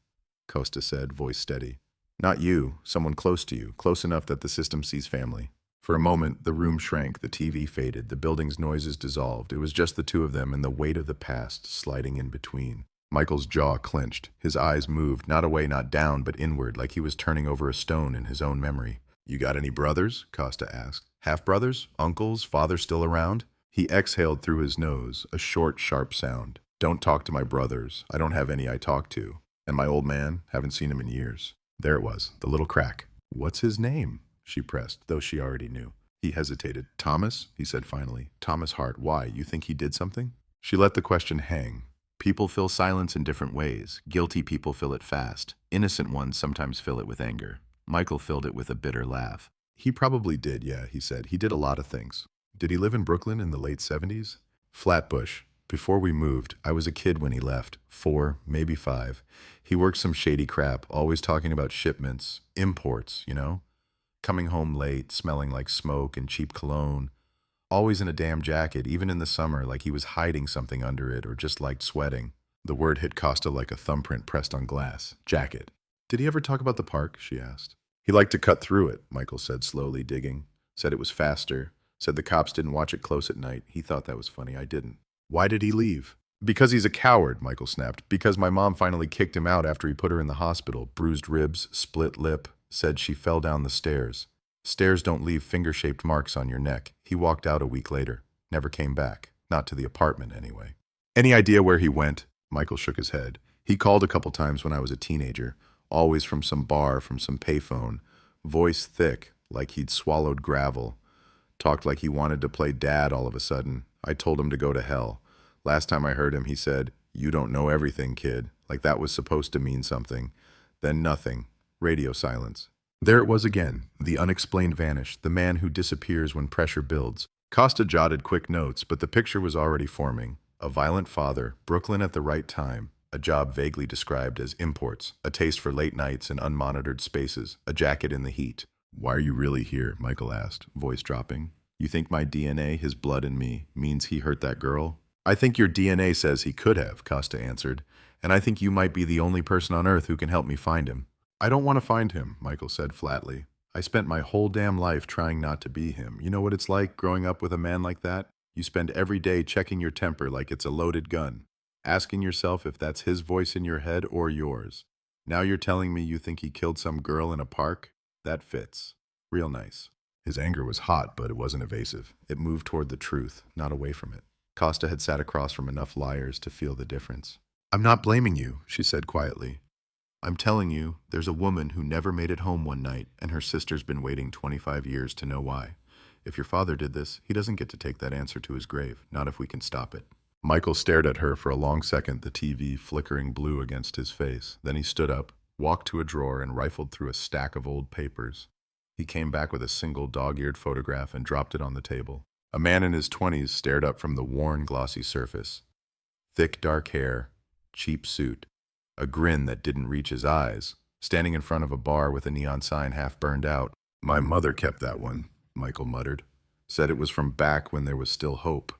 Speaker 15: Costa said, voice steady. "Not you. Someone close to you. Close enough that the system sees family." For a moment, the room shrank, the TV faded, the building's noises dissolved. It was just the two of them and the weight of the past sliding in between. Michael's jaw clenched. His eyes moved, not away, not down, but inward, like he was turning over a stone in his own memory. "You got any brothers?" Costa asked. "Half-brothers? Uncles? Father still around?" He exhaled through his nose, a short, sharp sound. "Don't talk to my brothers. I don't have any I talk to. And my old man? Haven't seen him in years." There it was, the little crack. "What's his name?" she pressed, though she already knew. He hesitated. "Thomas?" he said finally. "Thomas Hart. Why? You think he did something?" She let the question hang. People fill silence in different ways. Guilty people fill it fast. Innocent ones sometimes fill it with anger. Michael filled it with a bitter laugh. "He probably did, yeah," he said. "He did a lot of things." Did he live in Brooklyn in the late 70s? Flatbush. Before we moved, I was a kid when he left, 4, maybe 5. He worked some shady crap, always talking about shipments, imports, you know? Coming home late, smelling like smoke and cheap cologne. Always in a damn jacket, even in the summer, like he was hiding something under it or just liked sweating. The word hit Costa like a thumbprint pressed on glass. Jacket. Did he ever talk about the park? She asked. He liked to cut through it, Michael said, slowly digging. Said it was faster. Said the cops didn't watch it close at night. He thought that was funny. I didn't. Why did he leave? Because he's a coward, Michael snapped. Because my mom finally kicked him out after he put her in the hospital. Bruised ribs, split lip. Said she fell down the stairs. Stairs don't leave finger-shaped marks on your neck. He walked out a week later. Never came back. Not to the apartment, anyway. Any idea where he went? Michael shook his head. He called a couple times when I was a teenager. Always from some bar, from some payphone. Voice thick, like he'd swallowed gravel. Talked like he wanted to play dad all of a sudden. I told him to go to hell. Last time I heard him, he said, "You don't know everything, kid." Like that was supposed to mean something. Then nothing. Radio silence. There it was again, the unexplained vanish, the man who disappears when pressure builds. Costa jotted quick notes, but the picture was already forming. A violent father, Brooklyn at the right time, a job vaguely described as imports, a taste for late nights and unmonitored spaces, a jacket in the heat. "Why are you really here?" Michael asked, voice dropping. "You think my DNA, his blood in me, means he hurt that girl?" "I think your DNA says he could have," Costa answered, "and I think you might be the only person on Earth who can help me find him." "I don't want to find him," Michael said flatly. "I spent my whole damn life trying not to be him. You know what it's like growing up with a man like that? You spend every day checking your temper like it's a loaded gun, asking yourself if that's his voice in your head or yours. Now you're telling me you think he killed some girl in a park? That fits. Real nice." His anger was hot, but it wasn't evasive. It moved toward the truth, not away from it. Costa had sat across from enough liars to feel the difference. "I'm not blaming you," she said quietly. "I'm telling you, there's a woman who never made it home one night, and her sister's been waiting 25 years to know why. If your father did this, he doesn't get to take that answer to his grave, not if we can stop it." Michael stared at her for a long second, the TV flickering blue against his face. Then he stood up, walked to a drawer, and rifled through a stack of old papers. He came back with a single dog-eared photograph and dropped it on the table. A man in his 20s stared up from the worn, glossy surface. Thick, dark hair, cheap suit, a grin that didn't reach his eyes, standing in front of a bar with a neon sign half burned out. "My mother kept that one," Michael muttered. "Said it was from back when there was still hope.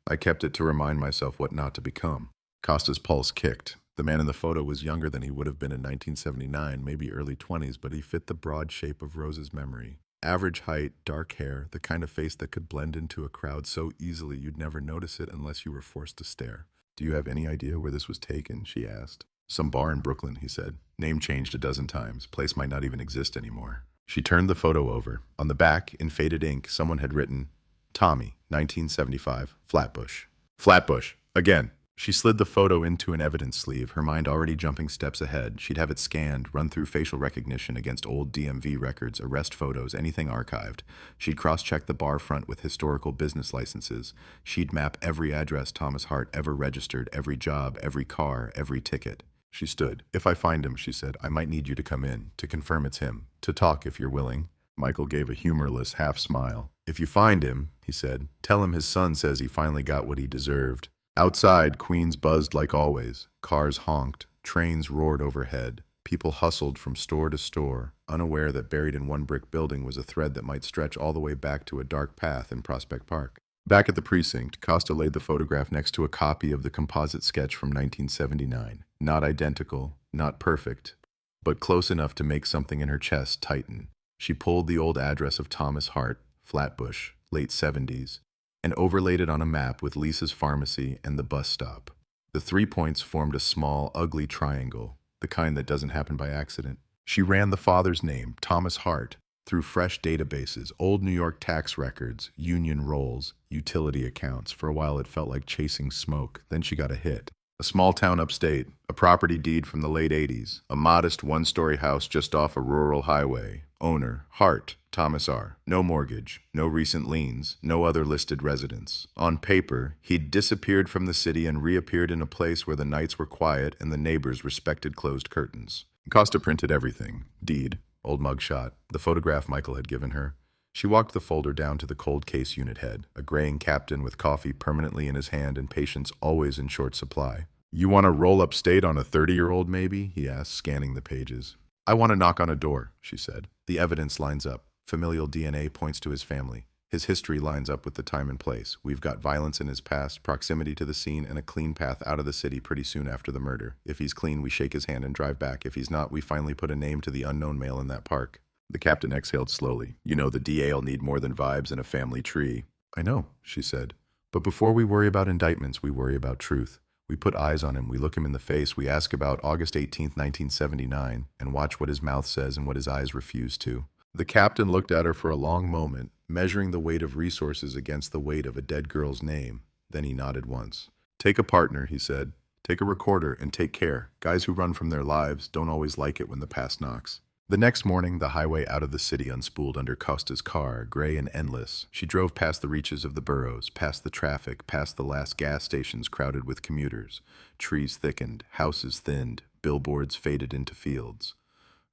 Speaker 15: I kept it to remind myself what not to become." Costa's pulse kicked. The man in the photo was younger than he would have been in 1979, maybe early 20s, but he fit the broad shape of Rose's memory. Average height, dark hair, the kind of face that could blend into a crowd so easily you'd never notice it unless you were forced to stare. "Do you have any idea where this was taken?" she asked. "Some bar in Brooklyn," he said. "Name changed a dozen times. Place might not even exist anymore." She turned the photo over. On the back, in faded ink, someone had written, "Tommy, 1975, Flatbush." Flatbush. Again. She slid the photo into an evidence sleeve, her mind already jumping steps ahead. She'd have it scanned, run through facial recognition against old DMV records, arrest photos, anything archived. She'd cross-check the bar front with historical business licenses. She'd map every address Thomas Hart ever registered, every job, every car, every ticket. She stood. "If I find him," she said, "I might need you to come in, to confirm it's him, to talk if you're willing." Michael gave a humorless half-smile. "If you find him," he said, "tell him his son says he finally got what he deserved." Outside, Queens buzzed like always. Cars honked. Trains roared overhead. People hustled from store to store, unaware that buried in one brick building was a thread that might stretch all the way back to a dark path in Prospect Park. Back at the precinct, Costa laid the photograph next to a copy of the composite sketch from 1979. Not identical, not perfect, but close enough to make something in her chest tighten. She pulled the old address of Thomas Hart, Flatbush, late 70s, and overlaid it on a map with Lisa's pharmacy and the bus stop. The 3 points formed a small, ugly triangle, the kind that doesn't happen by accident. She ran the father's name, Thomas Hart, through fresh databases, old New York tax records, union rolls, utility accounts. For a while it felt like chasing smoke. Then she got a hit. A small town upstate, a property deed from the late 80s, a modest one-story house just off a rural highway. Owner, Hart, Thomas R. No mortgage, no recent liens, no other listed residence. On paper, he'd disappeared from the city and reappeared in a place where the nights were quiet and the neighbors respected closed curtains. Costa printed everything. Deed, old mugshot, the photograph Michael had given her. She walked the folder down to the cold case unit head, a graying captain with coffee permanently in his hand and patience always in short supply. "You want to roll upstate on a 30-year-old maybe?" he asked, scanning the pages. "I want to knock on a door," she said. The evidence lines up. Familial DNA points to his family. His history lines up with the time and place. We've got violence in his past, proximity to the scene, and a clean path out of the city pretty soon after the murder. If he's clean, we shake his hand and drive back. If he's not, we finally put a name to the unknown male in that park. The captain exhaled slowly. "You know, the DA'll need more than vibes and a family tree." "I know," she said. "But before we worry about indictments, we worry about truth. We put eyes on him, we look him in the face, we ask about August 18th, 1979, and watch what his mouth says and what his eyes refuse to." The captain looked at her for a long moment, measuring the weight of resources against the weight of a dead girl's name. Then he nodded once. "Take a partner," he said. "Take a recorder and take care. Guys who run from their lives don't always like it when the past knocks." The next morning, the highway out of the city unspooled under Costa's car, gray and endless. She drove past the reaches of the boroughs, past the traffic, past the last gas stations crowded with commuters. Trees thickened, houses thinned, billboards faded into fields.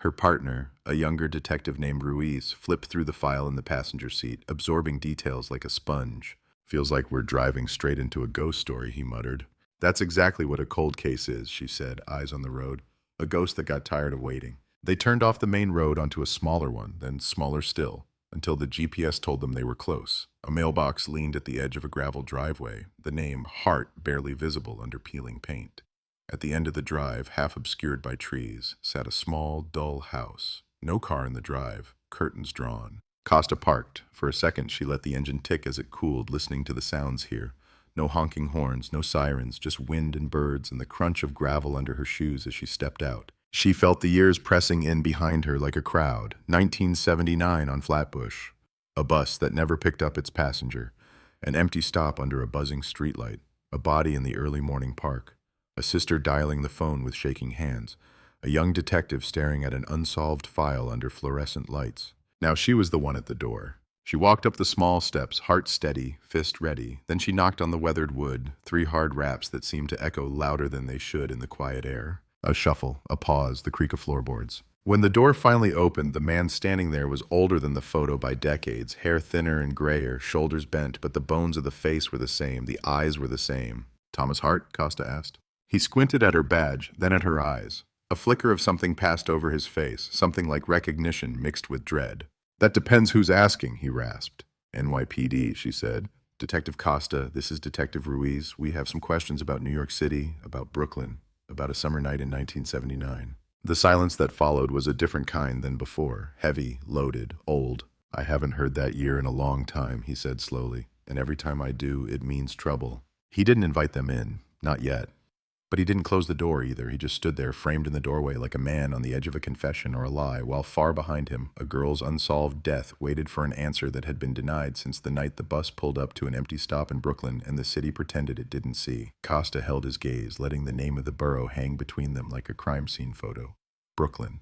Speaker 15: Her partner, a younger detective named Ruiz, flipped through the file in the passenger seat, absorbing details like a sponge. "Feels like we're driving straight into a ghost story," he muttered. "That's exactly what a cold case is," she said, eyes on the road. "A ghost that got tired of waiting." They turned off the main road onto a smaller one, then smaller still, until the GPS told them they were close. A mailbox leaned at the edge of a gravel driveway, the name Hart barely visible under peeling paint. At the end of the drive, half obscured by trees, sat a small, dull house. No car in the drive, curtains drawn. Costa parked. For a second, she let the engine tick as it cooled, listening to the sounds here. No honking horns, no sirens, just wind and birds and the crunch of gravel under her shoes as she stepped out. She felt the years pressing in behind her like a crowd. 1979 on Flatbush. A bus that never picked up its passenger. An empty stop under a buzzing streetlight. A body in the early morning park. A sister dialing the phone with shaking hands. A young detective staring at an unsolved file under fluorescent lights. Now she was the one at the door. She walked up the small steps, heart steady, fist ready. Then she knocked on the weathered wood, 3 hard raps that seemed to echo louder than they should in the quiet air. A shuffle, a pause, the creak of floorboards. When the door finally opened, the man standing there was older than the photo by decades, hair thinner and grayer, shoulders bent, but the bones of the face were the same, the eyes were the same. "Thomas Hart?" Costa asked. He squinted at her badge, then at her eyes. A flicker of something passed over his face, something like recognition mixed with dread. "That depends who's asking," he rasped. "NYPD," she said. "Detective Costa, this is Detective Ruiz. We have some questions about New York City, about Brooklyn, about a summer night in 1979. The silence that followed was a different kind than before, heavy, loaded, old. "I haven't heard that year in a long time," he said slowly, "and every time I do, it means trouble." He didn't invite them in, not yet. But he didn't close the door either. He just stood there, framed in the doorway like a man on the edge of a confession or a lie, while far behind him, a girl's unsolved death waited for an answer that had been denied since the night the bus pulled up to an empty stop in Brooklyn and the city pretended it didn't see. Costa held his gaze, letting the name of the borough hang between them like a crime scene photo. Brooklyn.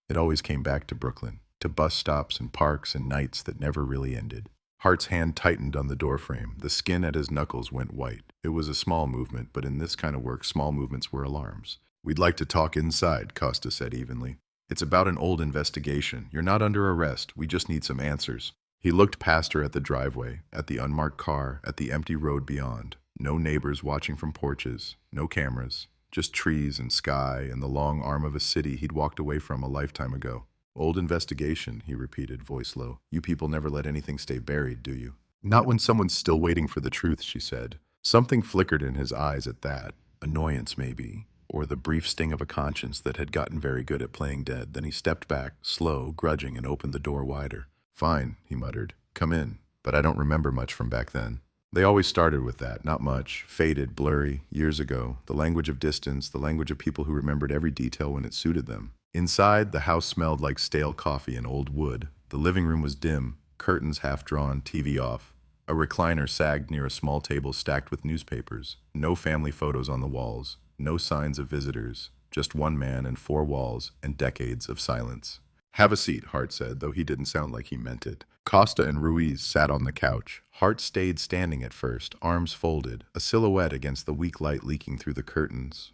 Speaker 15: It always came back to Brooklyn, to bus stops and parks and nights that never really ended. Hart's hand tightened on the doorframe. The skin at his knuckles went white. It was a small movement, but in this kind of work, small movements were alarms. "We'd like to talk inside," Costa said evenly. "It's about an old investigation. You're not under arrest. We just need some answers." He looked past her at the driveway, at the unmarked car, at the empty road beyond. No neighbors watching from porches, no cameras, just trees and sky and the long arm of a city he'd walked away from a lifetime ago. "Old investigation," he repeated, voice low. "You people never let anything stay buried, do you?" "Not when someone's still waiting for the truth," she said. Something flickered in his eyes at that. Annoyance, maybe, or the brief sting of a conscience that had gotten very good at playing dead. Then he stepped back, slow, grudging, and opened the door wider. "Fine," he muttered. "Come in." But I don't remember much from back then. They always started with that, not much, faded, blurry, years ago, the language of distance, the language of people who remembered every detail when it suited them. Inside, the house smelled like stale coffee and old wood. The living room was dim, curtains half drawn, TV off. A recliner sagged near a small table stacked with newspapers. No family photos on the walls, no signs of visitors, just one man and 4 walls and decades of silence. "Have a seat," Hart said, though he didn't sound like he meant it. Costa and Ruiz sat on the couch. Hart stayed standing at first, arms folded, a silhouette against the weak light leaking through the curtains.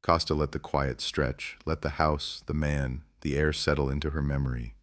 Speaker 15: Costa let the quiet stretch, let the house, the man, the air settle into her memory.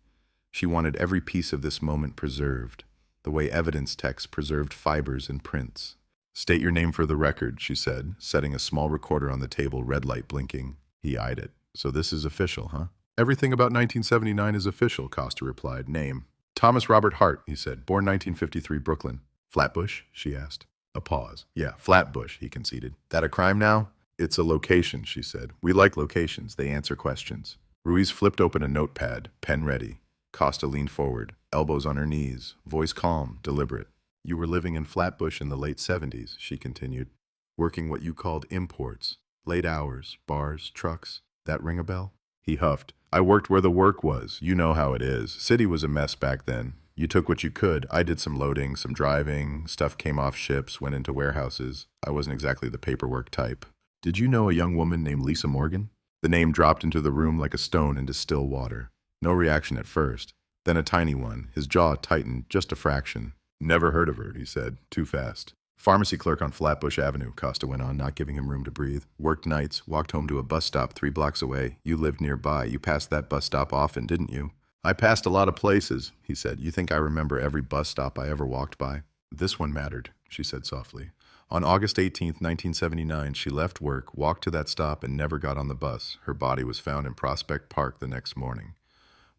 Speaker 15: She wanted every piece of this moment preserved, the way evidence text preserved fibers and prints. "State your name for the record," she said, setting a small recorder on the table, red light blinking. He eyed it. "So this is official, huh?" "Everything about 1979 is official," Costa replied. "Name?" "Thomas Robert Hart," he said. "Born 1953, Brooklyn." "Flatbush?" she asked. A pause. "Yeah, Flatbush," he conceded. "That a crime now?" "It's a location," she said. "We like locations. They answer questions." Ruiz flipped open a notepad, pen ready. Costa leaned forward, elbows on her knees, voice calm, deliberate. "You were living in Flatbush in the late 70s, she continued, "working what you called imports. Late hours, bars, trucks. That ring a bell?" He huffed. "I worked where the work was. You know how it is. City was a mess back then. You took what you could. I did some loading, some driving. Stuff came off ships, went into warehouses. I wasn't exactly the paperwork type." "Did you know a young woman named Lisa Morgan?" The name dropped into the room like a stone into still water. No reaction at first. Then a tiny one. His jaw tightened just a fraction. "Never heard of her," he said. "Too fast." "Pharmacy clerk on Flatbush Avenue," Costa went on, not giving him room to breathe. "Worked nights, walked home to a bus stop 3 blocks away. You lived nearby. You passed that bus stop often, didn't you?" "I passed a lot of places," he said. "You think I remember every bus stop I ever walked by?" "This one mattered," she said softly. "On August 18th, 1979, she left work, walked to that stop, and never got on the bus. Her body was found in Prospect Park the next morning.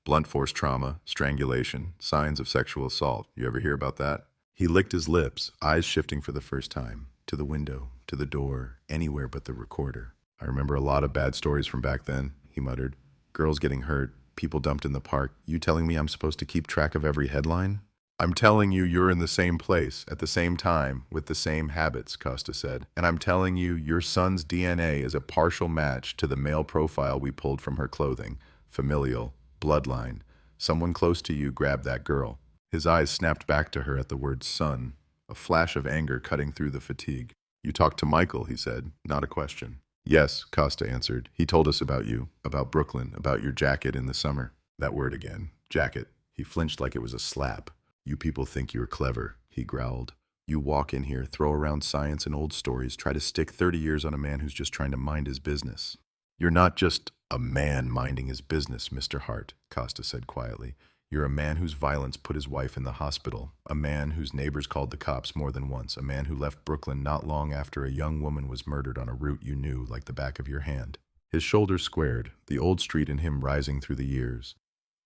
Speaker 15: Blunt force trauma, strangulation, signs of sexual assault. You ever hear about that?" He licked his lips, eyes shifting for the first time. To the window, to the door, anywhere but the recorder. "I remember a lot of bad stories from back then," he muttered. "Girls getting hurt, people dumped in the park. You telling me I'm supposed to keep track of every headline?" "I'm telling you you're in the same place, at the same time, with the same habits," Costa said. "And I'm telling you your son's DNA is a partial match to the male profile we pulled from her clothing. Familial, bloodline. Someone close to you grabbed that girl." His eyes snapped back to her at the word son, a flash of anger cutting through the fatigue. "You talked to Michael," he said, not a question. "Yes," Costa answered. "He told us about you, about Brooklyn, about your jacket in the summer." That word again, jacket. He flinched like it was a slap. "You people think you're clever," he growled. "You walk in here, throw around science and old stories, try to stick 30 years on a man who's just trying to mind his business." "You're not just a man minding his business, Mr. Hart," Costa said quietly. "You're a man whose violence put his wife in the hospital, a man whose neighbors called the cops more than once, a man who left Brooklyn not long after a young woman was murdered on a route you knew like the back of your hand." His shoulders squared, the old street in him rising through the years.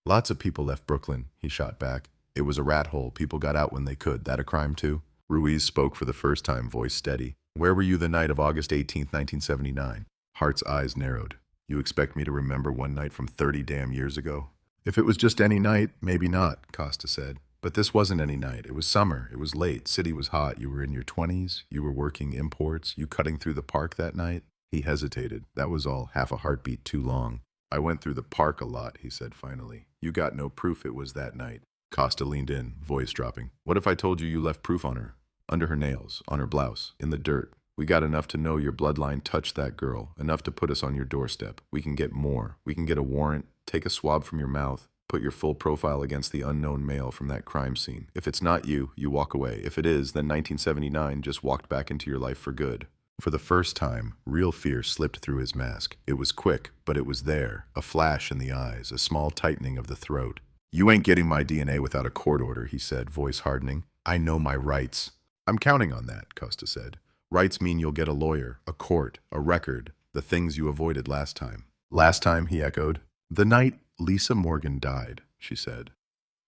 Speaker 15: "Lots of people left Brooklyn," he shot back. "It was a rat hole. People got out when they could. That a crime too?" Ruiz spoke for the first time, voice steady. "Where were you the night of August 18th, 1979? Hart's eyes narrowed. "You expect me to remember one night from 30 damn years ago?" "If it was just any night, maybe not," Costa said. "But this wasn't any night. It was summer. It was late. City was hot. You were in your 20s. You were working imports. You cutting through the park that night?" He hesitated. That was all, half a heartbeat too long. "I went through the park a lot," he said finally. "You got no proof it was that night." Costa leaned in, voice dropping. "What if I told you you left proof on her? Under her nails, on her blouse, in the dirt. We got enough to know your bloodline touched that girl, enough to put us on your doorstep. We can get more. We can get a warrant, take a swab from your mouth, put your full profile against the unknown male from that crime scene. If it's not you, you walk away. If it is, then 1979 just walked back into your life for good." For the first time, real fear slipped through his mask. It was quick, but it was there, a flash in the eyes, a small tightening of the throat. "You ain't getting my DNA without a court order," he said, voice hardening. "I know my rights." "I'm counting on that," Costa said. "Rights mean you'll get a lawyer, a court, a record, the things you avoided last time." "Last time," he echoed. "The night Lisa Morgan died," she said.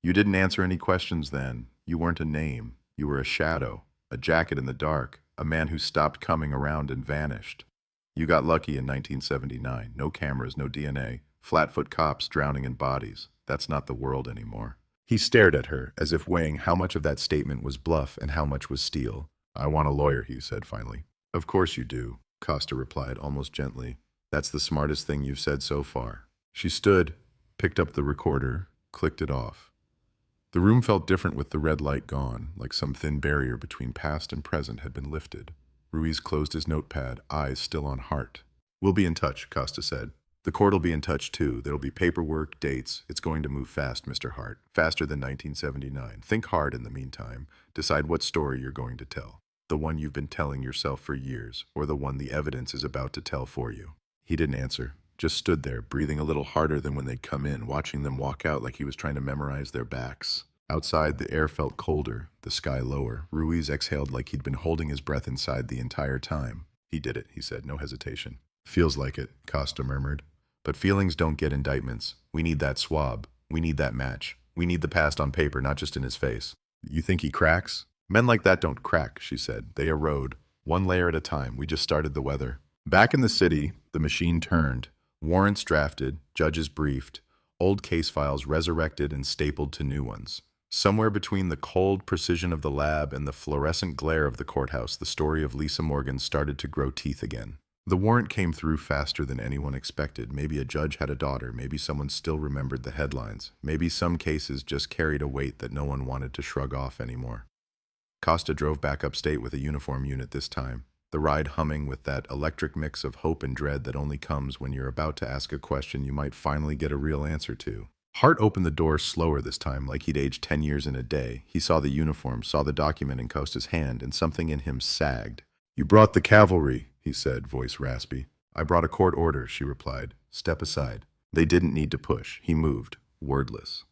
Speaker 15: "You didn't answer any questions then. You weren't a name. You were a shadow, a jacket in the dark, a man who stopped coming around and vanished. You got lucky in 1979. No cameras, no DNA. Flatfoot cops drowning in bodies. That's not the world anymore." He stared at her, as if weighing how much of that statement was bluff and how much was steel. "I want a lawyer," he said finally. "Of course you do," Costa replied almost gently. "That's the smartest thing you've said so far." She stood, picked up the recorder, clicked it off. The room felt different with the red light gone, like some thin barrier between past and present had been lifted. Ruiz closed his notepad, eyes still on Hart. "We'll be in touch," Costa said. "The court'll be in touch too. There'll be paperwork, dates. It's going to move fast, Mr. Hart. Faster than 1979. Think hard in the meantime. Decide what story you're going to tell. The one you've been telling yourself for years, or the one the evidence is about to tell for you." He didn't answer, just stood there, breathing a little harder than when they'd come in, watching them walk out like he was trying to memorize their backs. Outside, the air felt colder, the sky lower. Ruiz exhaled like he'd been holding his breath inside the entire time. He did it, he said, no hesitation. Feels like it, Costa murmured. But feelings don't get indictments. We need that swab. We need that match. We need the past on paper, not just in his face. You think he cracks? Men like that don't crack, she said. They erode. One layer at a time. We just started the weather. Back in the city, the machine turned. Warrants drafted, judges briefed, old case files resurrected and stapled to new ones. Somewhere between the cold precision of the lab and the fluorescent glare of the courthouse, the story of Lisa Morgan started to grow teeth again. The warrant came through faster than anyone expected. Maybe a judge had a daughter. Maybe someone still remembered the headlines. Maybe some cases just carried a weight that no one wanted to shrug off anymore. Costa drove back upstate with a uniform unit this time, the ride humming with that electric mix of hope and dread that only comes when you're about to ask a question you might finally get a real answer to. Hart opened the door slower this time, like he'd aged 10 years in a day. He saw the uniform, saw the document in Costa's hand, and something in him sagged. You brought the cavalry, he said, voice raspy. I brought a court order, she replied. Step aside. They didn't need to push. He moved, wordless.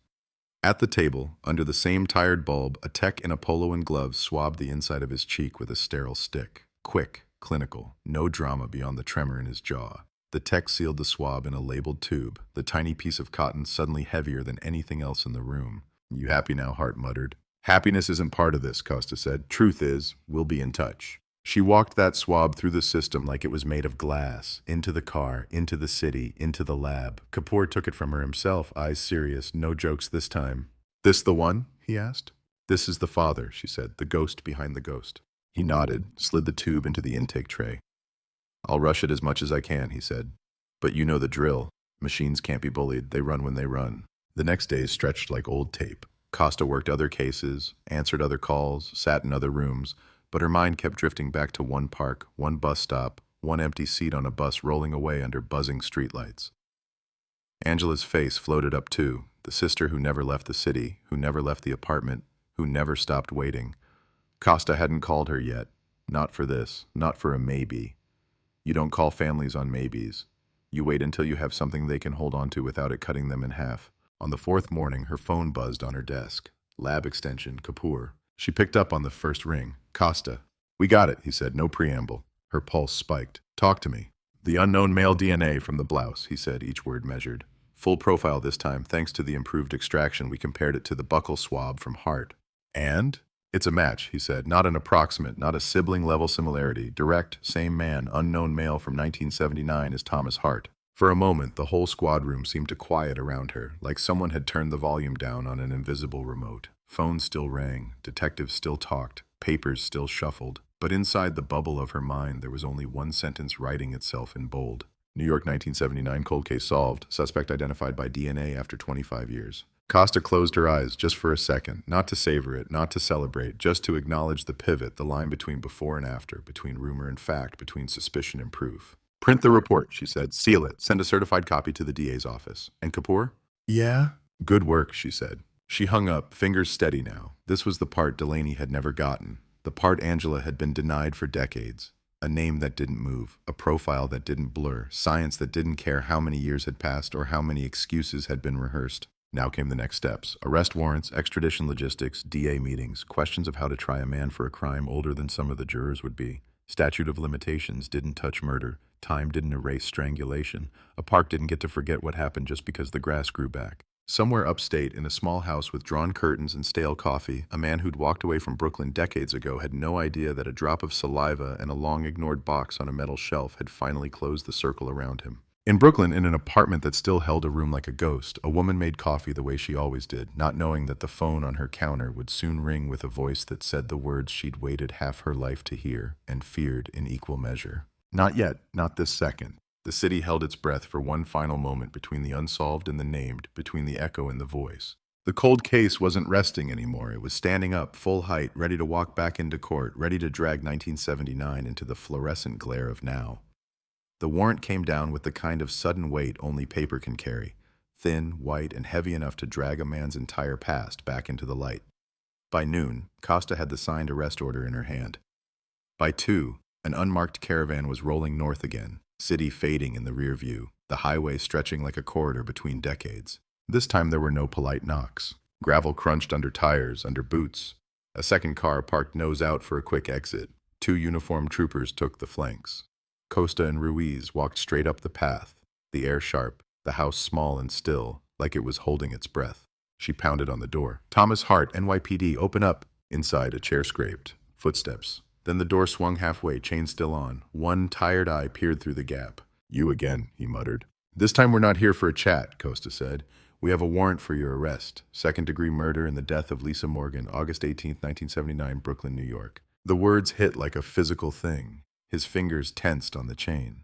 Speaker 15: At the table, under the same tired bulb, a tech in a polo and gloves swabbed the inside of his cheek with a sterile stick. Quick, clinical, no drama beyond the tremor in his jaw. The tech sealed the swab in a labeled tube, the tiny piece of cotton suddenly heavier than anything else in the room. You happy now, Hart muttered. Happiness isn't part of this, Costa said. Truth is, we'll be in touch. She walked that swab through the system like it was made of glass, into the car, into the city, into the lab. Kapoor took it from her himself, eyes serious, no jokes this time. This the one? He asked. This is the father, she said, the ghost behind the ghost. He nodded, slid the tube into the intake tray. I'll rush it as much as I can, he said. But you know the drill. Machines can't be bullied. They run when they run. The next days stretched like old tape. Costa worked other cases, answered other calls, sat in other rooms, but her mind kept drifting back to one park, one bus stop, one empty seat on a bus rolling away under buzzing streetlights. Angela's face floated up too, the sister who never left the city, who never left the apartment, who never stopped waiting. Costa hadn't called her yet. Not for this, not for a maybe. You don't call families on maybes. You wait until you have something they can hold on to without it cutting them in half. On the fourth morning, her phone buzzed on her desk. Lab extension, Kapoor. She picked up on the first ring. Costa. We got it, he said, no preamble. Her pulse spiked. Talk to me. The unknown male DNA from the blouse, he said, each word measured. Full profile this time, thanks to the improved extraction. We compared it to the buccal swab from Hart. And? It's a match, he said, not an approximate, not a sibling-level similarity. Direct, same man, unknown male from 1979 is Thomas Hart. For a moment, the whole squad room seemed to quiet around her, like someone had turned the volume down on an invisible remote. Phones still rang, detectives still talked, papers still shuffled. But inside the bubble of her mind, there was only one sentence writing itself in bold. New York 1979 cold case solved, suspect identified by DNA after 25 years. Costa closed her eyes just for a second, not to savor it, not to celebrate, just to acknowledge the pivot, the line between before and after, between rumor and fact, between suspicion and proof. Print the report, she said. Seal it. Send a certified copy to the DA's office. And Kapoor? Yeah? Good work, she said. She hung up, fingers steady now. This was the part Delaney had never gotten. The part Angela had been denied for decades. A name that didn't move, a profile that didn't blur, science that didn't care how many years had passed or how many excuses had been rehearsed. Now came the next steps. Arrest warrants, extradition logistics, DA meetings, questions of how to try a man for a crime older than some of the jurors would be. Statute of limitations didn't touch murder. Time didn't erase strangulation. A park didn't get to forget what happened just because the grass grew back. Somewhere upstate, in a small house with drawn curtains and stale coffee, a man who'd walked away from Brooklyn decades ago had no idea that a drop of saliva and a long-ignored box on a metal shelf had finally closed the circle around him. In Brooklyn, in an apartment that still held a room like a ghost, a woman made coffee the way she always did, not knowing that the phone on her counter would soon ring with a voice that said the words she'd waited half her life to hear and feared in equal measure. Not yet, not this second. The city held its breath for one final moment between the unsolved and the named, between the echo and the voice. The cold case wasn't resting anymore. It was standing up, full height, ready to walk back into court, ready to drag 1979 into the fluorescent glare of now. The warrant came down with the kind of sudden weight only paper can carry, thin, white, and heavy enough to drag a man's entire past back into the light. By noon, Costa had the signed arrest order in her hand. By 2, an unmarked caravan was rolling north again, city fading in the rear view, the highway stretching like a corridor between decades. This time there were no polite knocks. Gravel crunched under tires, under boots. A second car parked nose out for a quick exit. 2 uniformed troopers took the flanks. Costa and Ruiz walked straight up the path, the air sharp, the house small and still, like it was holding its breath. She pounded on the door. "Thomas Hart, NYPD, open up." Inside, a chair scraped. Footsteps. Then the door swung halfway, chain still on. One tired eye peered through the gap. "You again," he muttered. "This time we're not here for a chat," Costa said. "We have a warrant for your arrest. Second-degree murder in the death of Lisa Morgan, August 18th, 1979, Brooklyn, New York." The words hit like a physical thing. His fingers tensed on the chain.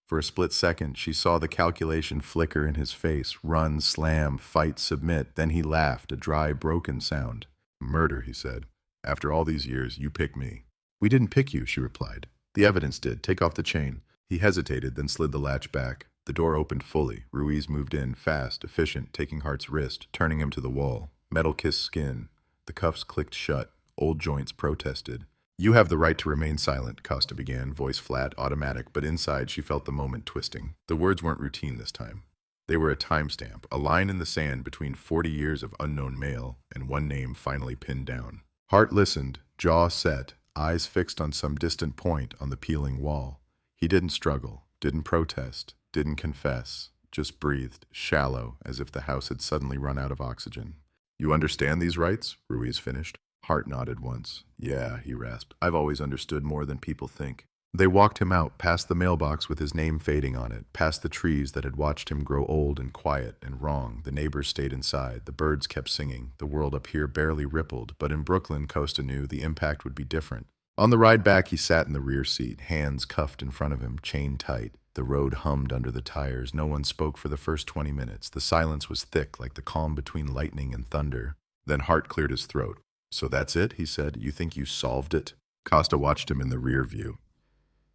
Speaker 15: For a split second, she saw the calculation flicker in his face. Run, slam, fight, submit. Then he laughed, a dry, broken sound. "Murder," he said. "After all these years, you pick me." "We didn't pick you," she replied. "The evidence did. Take off the chain." He hesitated, then slid the latch back. The door opened fully. Ruiz moved in, fast, efficient, taking Hart's wrist, turning him to the wall. Metal-kissed skin. The cuffs clicked shut. Old joints protested. "You have the right to remain silent," Costa began, voice flat, automatic, but inside she felt the moment twisting. The words weren't routine this time. They were a timestamp, a line in the sand between 40 years of unknown male and one name finally pinned down. Hart listened, jaw set, eyes fixed on some distant point on the peeling wall. He didn't struggle, didn't protest, didn't confess, just breathed, shallow, as if the house had suddenly run out of oxygen. "You understand these rights?" Ruiz finished. Hart nodded once. "Yeah," he rasped. "I've always understood more than people think." They walked him out, past the mailbox with his name fading on it, past the trees that had watched him grow old and quiet and wrong. The neighbors stayed inside. The birds kept singing. The world up here barely rippled, but in Brooklyn, Costa knew the impact would be different. On the ride back, he sat in the rear seat, hands cuffed in front of him, chain tight. The road hummed under the tires. No one spoke for the first 20 minutes. The silence was thick, like the calm between lightning and thunder. Then Hart cleared his throat. "So that's it?" he said. "You think you solved it?" Costa watched him in the rear view.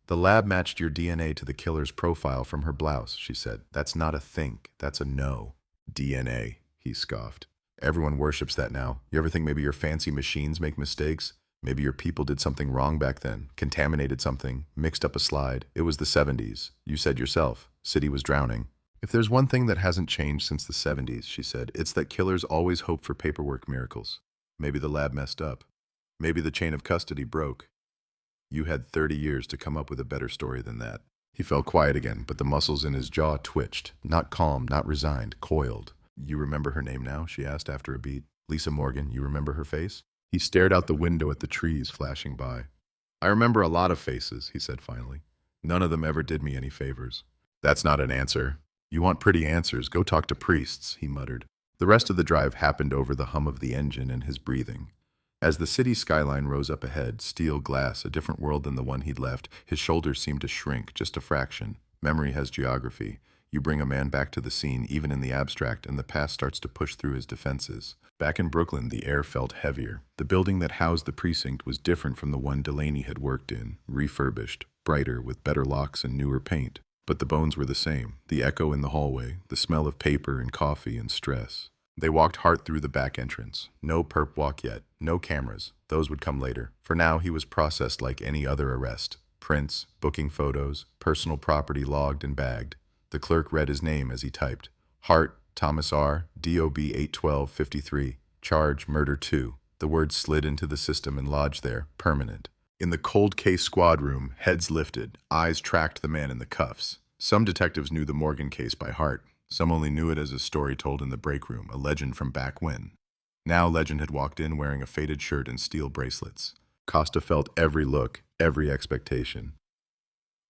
Speaker 15: "The lab matched your DNA to the killer's profile from her blouse," she said. "That's not a think. That's a no." "DNA," he scoffed. "Everyone worships that now. You ever think maybe your fancy machines make mistakes? Maybe your people did something wrong back then, contaminated something, mixed up a slide. It was the 70s. You said yourself, city was drowning." "If there's one thing that hasn't changed since the 70s, she said, "it's that killers always hope for paperwork miracles. Maybe the lab messed up. Maybe the chain of custody broke. You had 30 years to come up with a better story than that." He fell quiet again, but the muscles in his jaw twitched. Not calm, not resigned, coiled. "You remember her name now?" she asked after a beat. "Lisa Morgan, you remember her face?" He stared out the window at the trees flashing by. "I remember a lot of faces," he said finally. "None of them ever did me any favors." "That's not an answer. You want pretty answers, go talk to priests," he muttered. The rest of the drive happened over the hum of the engine and his breathing. As the city skyline rose up ahead, steel glass, a different world than the one he'd left, his shoulders seemed to shrink, just a fraction. Memory has geography. You bring a man back to the scene, even in the abstract, and the past starts to push through his defenses. Back in Brooklyn, the air felt heavier. The building that housed the precinct was different from the one Delaney had worked in, refurbished, brighter, with better locks and newer paint. But the bones were the same, the echo in the hallway, the smell of paper and coffee and stress. They walked Hart through the back entrance. No perp walk yet, no cameras. Those would come later. For now, he was processed like any other arrest. Prints, booking photos, personal property logged and bagged. The clerk read his name as he typed. Hart, Thomas R., DOB 81253, charge murder 2. The words slid into the system and lodged there, permanent. In the cold case squad room, heads lifted, eyes tracked the man in the cuffs. Some detectives knew the Morgan case by heart. Some only knew it as a story told in the break room, a legend from back when. Now Legend had walked in wearing a faded shirt and steel bracelets. Costa felt every look, every expectation.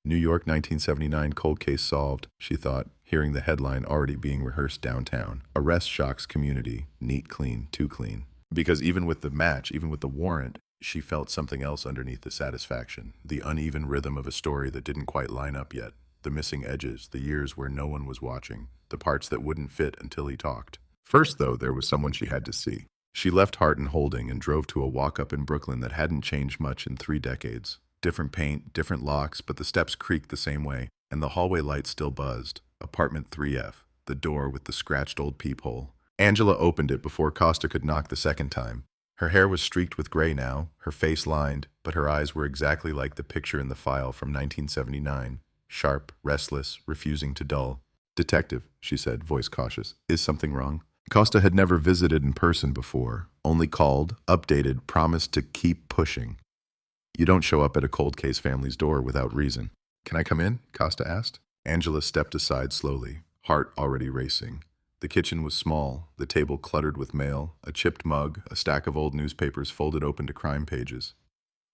Speaker 15: New York 1979 cold case solved, she thought, hearing the headline already being rehearsed downtown. Arrest shocks community, neat, clean, too clean. Because even with the match, even with the warrant, she felt something else underneath the satisfaction, the uneven rhythm of a story that didn't quite line up yet, the missing edges, the years where no one was watching, the parts that wouldn't fit until he talked. First, though, there was someone she had to see. She left Hart in holding and drove to a walk-up in Brooklyn that hadn't changed much in 3 decades. Different paint, different locks, but the steps creaked the same way, and the hallway light still buzzed. Apartment 3F, the door with the scratched old peephole. Angela opened it before Costa could knock the second time. Her hair was streaked with gray now, her face lined, but her eyes were exactly like the picture in the file from 1979. Sharp, restless, refusing to dull. "Detective," she said, voice cautious. "Is something wrong?" Costa had never visited in person before, only called, updated, promised to keep pushing. You don't show up at a cold case family's door without reason. "Can I come in?" Costa asked. Angela stepped aside slowly, heart already racing. The kitchen was small, the table cluttered with mail, a chipped mug, a stack of old newspapers folded open to crime pages.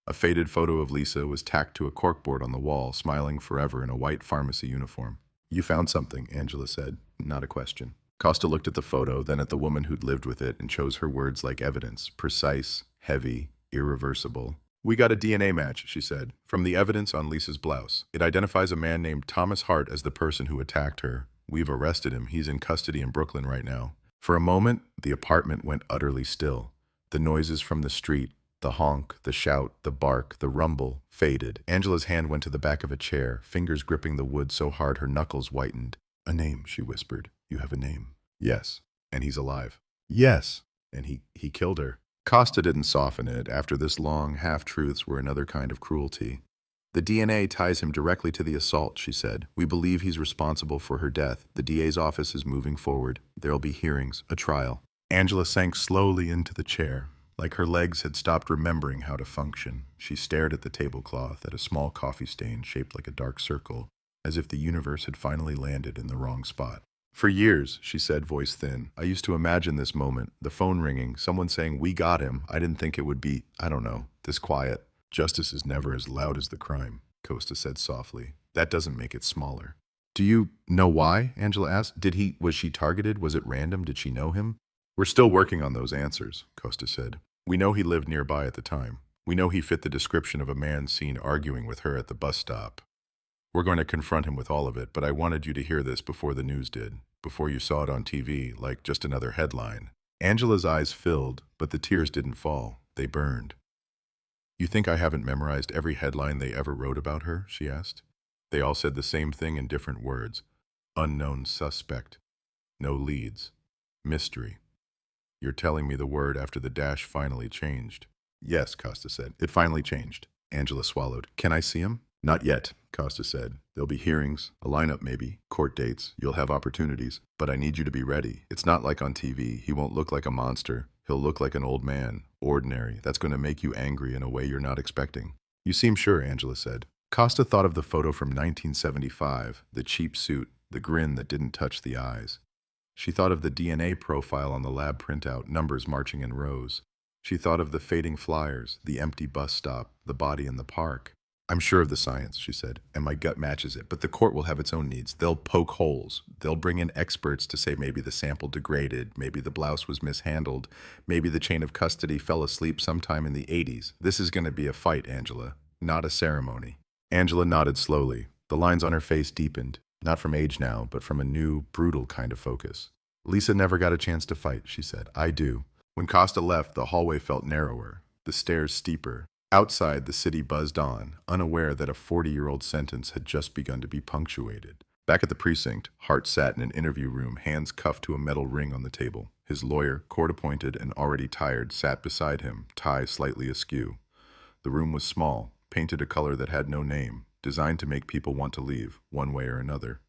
Speaker 15: A faded photo of Lisa was tacked to a corkboard on the wall, smiling forever in a white pharmacy uniform. "You found something," Angela said, not a question. Costa looked at the photo, then at the woman who'd lived with it, and chose her words like evidence, precise, heavy, irreversible. "We got a DNA match," she said, "from the evidence on Lisa's blouse. It identifies a man named Thomas Hart as the person who attacked her. We've arrested him. He's in custody in Brooklyn right now." For a moment, the apartment went utterly still. The noises from the street, the honk, the shout, the bark, the rumble, faded. Angela's hand went to the back of a chair, fingers gripping the wood so hard her knuckles whitened. "A name," she whispered. "You have a name." "Yes." "And he's alive." "Yes." "And he killed her." Costa didn't soften it. After this long, half-truths were another kind of cruelty. "The DNA ties him directly to the assault," she said. "We believe he's responsible for her death. The DA's office is moving forward. There'll be hearings, a trial." Angela sank slowly into the chair. Like her legs had stopped remembering how to function. She stared at the tablecloth, at a small coffee stain shaped like a dark circle, as if the universe had finally landed in the wrong spot. "For years," she said, voice thin, "I used to imagine this moment, the phone ringing, someone saying, 'We got him.' I didn't think it would be, I don't know, this quiet." "Justice is never as loud as the crime," Costa said softly. "That doesn't make it smaller." "Do you know why?" Angela asked. Was she targeted? Was it random? Did she know him?" "We're still working on those answers," Costa said. "We know he lived nearby at the time. We know he fit the description of a man seen arguing with her at the bus stop. We're going to confront him with all of it, but I wanted you to hear this before the news did, before you saw it on TV, like just another headline." Angela's eyes filled, but the tears didn't fall. They burned. "You think I haven't memorized every headline they ever wrote about her?" she asked. They all said the same thing in different words. Unknown suspect. No leads. Mystery. "You're telling me the word after the dash finally changed." "Yes," Costa said. "It finally changed." Angela swallowed. "Can I see him?" "Not yet," Costa said. "There'll be hearings, a lineup maybe, court dates. You'll have opportunities. But I need you to be ready. It's not like on TV. He won't look like a monster. He'll look like an old man. Ordinary. That's going to make you angry in a way you're not expecting." "You seem sure," Angela said. Costa thought of the photo from 1975, the cheap suit, the grin that didn't touch the eyes. She thought of the DNA profile on the lab printout, numbers marching in rows. She thought of the fading flyers, the empty bus stop, the body in the park. "I'm sure of the science," she said, "and my gut matches it, but the court will have its own needs. They'll poke holes. They'll bring in experts to say maybe the sample degraded, maybe the blouse was mishandled, maybe the chain of custody fell asleep sometime in the 80s. This is going to be a fight, Angela, not a ceremony." Angela nodded slowly. The lines on her face deepened. Not from age now, but from a new, brutal kind of focus. "Lisa never got a chance to fight," she said. "I do." When Costa left, the hallway felt narrower, the stairs steeper. Outside, the city buzzed on, unaware that a 40-year-old sentence had just begun to be punctuated. Back at the precinct, Hart sat in an interview room, hands cuffed to a metal ring on the table. His lawyer, court-appointed and already tired, sat beside him, tie slightly askew. The room was small, painted a color that had no name, designed to make people want to leave, one way or another.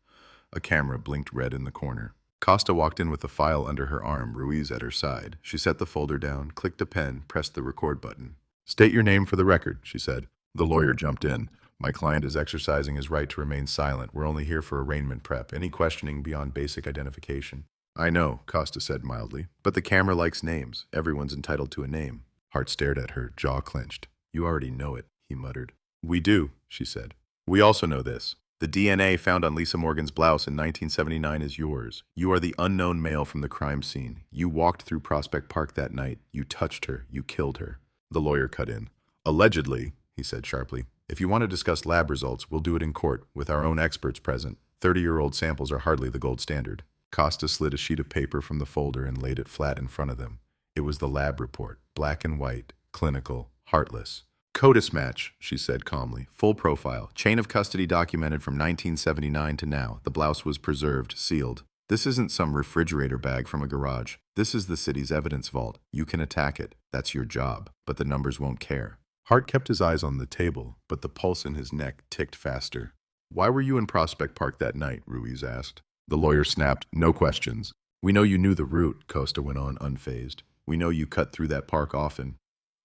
Speaker 15: A camera blinked red in the corner. Costa walked in with the file under her arm, Ruiz at her side. She set the folder down, clicked a pen, pressed the record button. "State your name for the record," she said. The lawyer jumped in. "My client is exercising his right to remain silent. We're only here for arraignment prep. Any questioning beyond basic identification." "I know," Costa said mildly, "but the camera likes names. Everyone's entitled to a name." Hart stared at her, jaw clenched. "You already know it," he muttered. "We do," she said. "We also know this. The DNA found on Lisa Morgan's blouse in 1979 is yours. You are the unknown male from the crime scene. You walked through Prospect Park that night. You touched her. You killed her." The lawyer cut in. "Allegedly," he said sharply. "If you want to discuss lab results, we'll do it in court, with our own experts present. 30-year-old samples are hardly the gold standard." Costa slid a sheet of paper from the folder and laid it flat in front of them. It was the lab report, black and white, clinical, heartless. "CODIS match," she said calmly. "Full profile. Chain of custody documented from 1979 to now. The blouse was preserved, sealed. This isn't some refrigerator bag from a garage. This is the city's evidence vault. You can attack it. That's your job. But the numbers won't care." Hart kept his eyes on the table, but the pulse in his neck ticked faster. "Why were you in Prospect Park that night?" Ruiz asked. The lawyer snapped, "No questions." "We know you knew the route," Costa went on, unfazed. "We know you cut through that park often.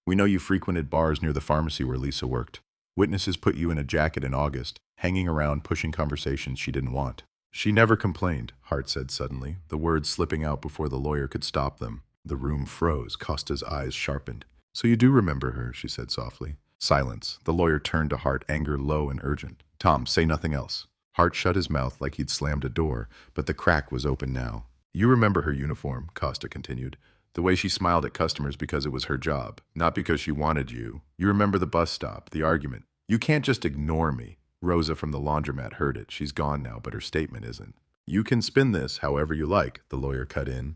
Speaker 15: We know you frequented bars near the pharmacy where Lisa worked. Witnesses put you in a jacket in August, hanging around pushing conversations she didn't want." "She never complained," Hart said suddenly, the words slipping out before the lawyer could stop them. The room froze. Costa's eyes sharpened. "So you do remember her," she said softly. Silence. The lawyer turned to Hart, anger low and urgent. "Tom, say nothing else." Hart shut his mouth like he'd slammed a door, but the crack was open now. "You remember her uniform," Costa continued. "The way she smiled at customers because it was her job, not because she wanted you. You remember the bus stop, the argument. You can't just ignore me." Rosa from the laundromat heard it. She's gone now, but her statement isn't. "You can spin this however you like," the lawyer cut in.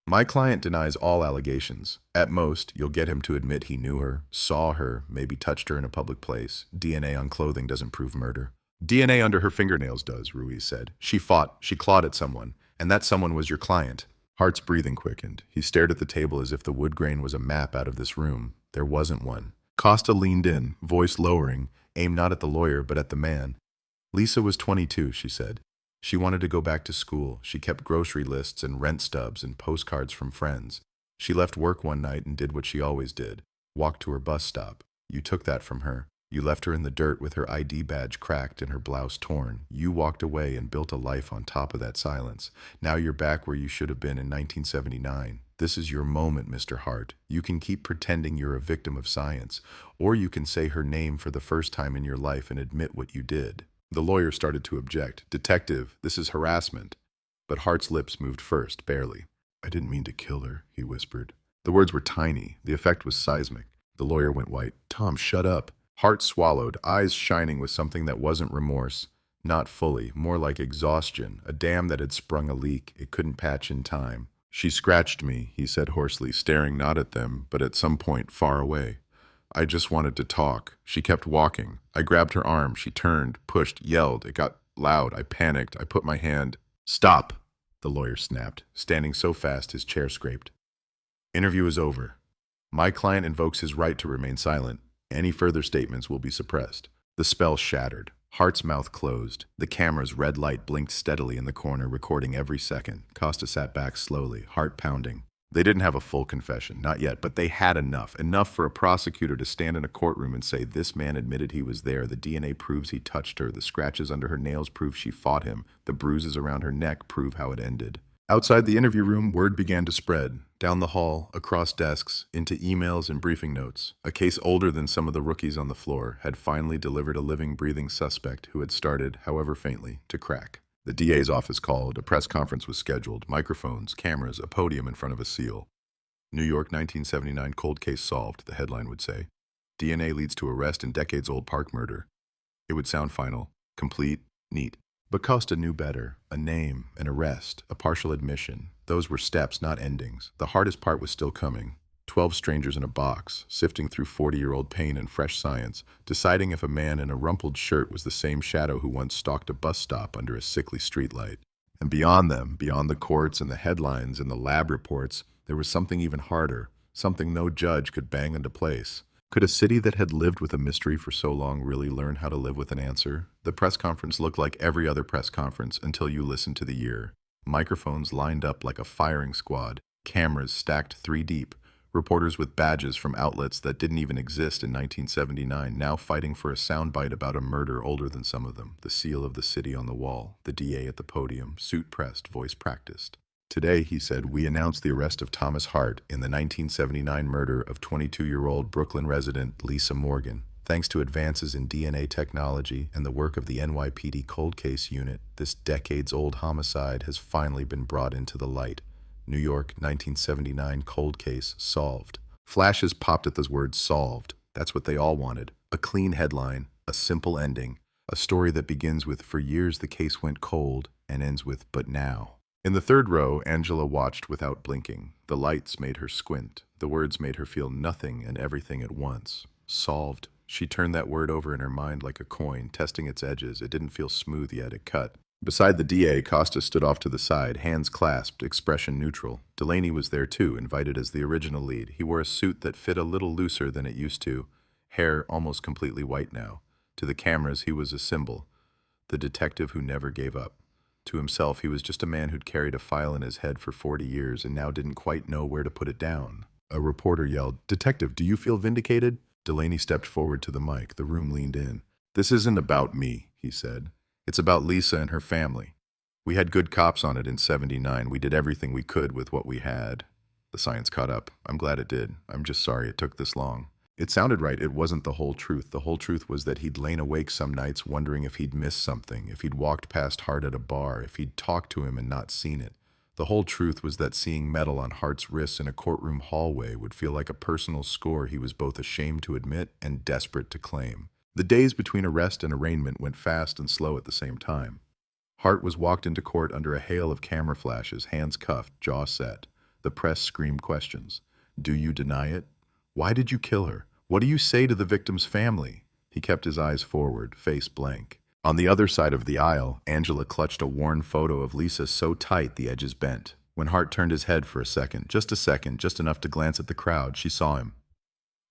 Speaker 15: "My client denies all allegations. At most, you'll get him to admit he knew her, saw her, maybe touched her in a public place. DNA on clothing doesn't prove murder." "DNA under her fingernails does," Ruiz said. "She fought, she clawed at someone, and that someone was your client." Hart's breathing quickened. He stared at the table as if the wood grain was a map out of this room. There wasn't one. Costa leaned in, voice lowering, aimed not at the lawyer but at the man. "Lisa was 22, she said. She wanted to go back to school. She kept grocery lists and rent stubs and postcards from friends. She left work one night and did what she always did, walked to her bus stop. You took that from her. You left her in the dirt with her ID badge cracked and her blouse torn. You walked away and built a life on top of that silence. Now you're back where you should have been in 1979. This is your moment, Mr. Hart. You can keep pretending you're a victim of science, or you can say her name for the first time in your life and admit what you did." The lawyer started to object. "Detective, this is harassment." But Hart's lips moved first, barely. "I didn't mean to kill her," he whispered. The words were tiny. The effect was seismic. The lawyer went white. "Tom, shut up." Hart swallowed, eyes shining with something that wasn't remorse. Not fully, more like exhaustion, a dam that had sprung a leak it couldn't patch in time. "She scratched me," he said hoarsely, staring not at them, but at some point far away. "I just wanted to talk." She kept walking. I grabbed her arm. She turned, pushed, yelled. It got loud. I panicked. I put my hand. "Stop," the lawyer snapped, standing so fast his chair scraped. "Interview is over. My client invokes his right to remain silent. Any further statements will be suppressed." The spell shattered. Hart's mouth closed. The camera's red light blinked steadily in the corner, recording every second. Costa sat back slowly, heart pounding. They didn't have a full confession, not yet, but they had enough for a prosecutor to stand in a courtroom and say, "This man admitted he was there. The DNA proves he touched her. The scratches under her nails prove she fought him. The bruises around her neck prove how it ended." Outside the interview room, word began to spread. Down the hall, across desks, into emails and briefing notes. A case older than some of the rookies on the floor had finally delivered a living, breathing suspect who had started, however faintly, to crack. The DA's office called. A press conference was scheduled. Microphones, cameras, a podium in front of a seal. "New York 1979 cold case solved," the headline would say. "DNA leads to arrest in decades-old park murder." It would sound final, complete, neat. But Costa knew better. A name, an arrest, a partial admission. Those were steps, not endings. The hardest part was still coming. 12 strangers in a box, sifting through 40-year-old pain and fresh science, deciding if a man in a rumpled shirt was the same shadow who once stalked a bus stop under a sickly streetlight. And beyond them, beyond the courts and the headlines and the lab reports, there was something even harder, something no judge could bang into place. Could a city that had lived with a mystery for so long really learn how to live with an answer? The press conference looked like every other press conference until you listened to the year. Microphones lined up like a firing squad, cameras stacked 3 deep, reporters with badges from outlets that didn't even exist in 1979, now fighting for a soundbite about a murder older than some of them, the seal of the city on the wall, the DA at the podium, suit pressed, voice practiced. "Today," he said, "we announced the arrest of Thomas Hart in the 1979 murder of 22-year-old Brooklyn resident Lisa Morgan. Thanks to advances in DNA technology and the work of the NYPD Cold Case Unit, this decades-old homicide has finally been brought into the light. New York 1979 cold case solved." Flashes popped at the word solved. That's what they all wanted. A clean headline, a simple ending, a story that begins with "For years the case went cold" and ends with "But now." In the third row, Angela watched without blinking. The lights made her squint. The words made her feel nothing and everything at once. Solved. She turned that word over in her mind like a coin, testing its edges. It didn't feel smooth yet. It cut. Beside the DA, Costa stood off to the side, hands clasped, expression neutral. Delaney was there too, invited as the original lead. He wore a suit that fit a little looser than it used to, hair almost completely white now. To the cameras, he was a symbol, the detective who never gave up. To himself, he was just a man who'd carried a file in his head for 40 years and now didn't quite know where to put it down. A reporter yelled, "Detective, do you feel vindicated?" Delaney stepped forward to the mic. The room leaned in. "This isn't about me," he said. "It's about Lisa and her family. We had good cops on it in '79. We did everything we could with what we had." The science caught up. "I'm glad it did. I'm just sorry it took this long." It sounded right. It wasn't the whole truth. The whole truth was that he'd lain awake some nights wondering if he'd missed something, if he'd walked past Hart at a bar, if he'd talked to him and not seen it. The whole truth was that seeing metal on Hart's wrists in a courtroom hallway would feel like a personal score he was both ashamed to admit and desperate to claim. The days between arrest and arraignment went fast and slow at the same time. Hart was walked into court under a hail of camera flashes, hands cuffed, jaw set. The press screamed questions. "Do you deny it? Why did you kill her? What do you say to the victim's family?" He kept his eyes forward, face blank. On the other side of the aisle, Angela clutched a worn photo of Lisa so tight the edges bent. When Hart turned his head for a second, just enough to glance at the crowd, she saw him.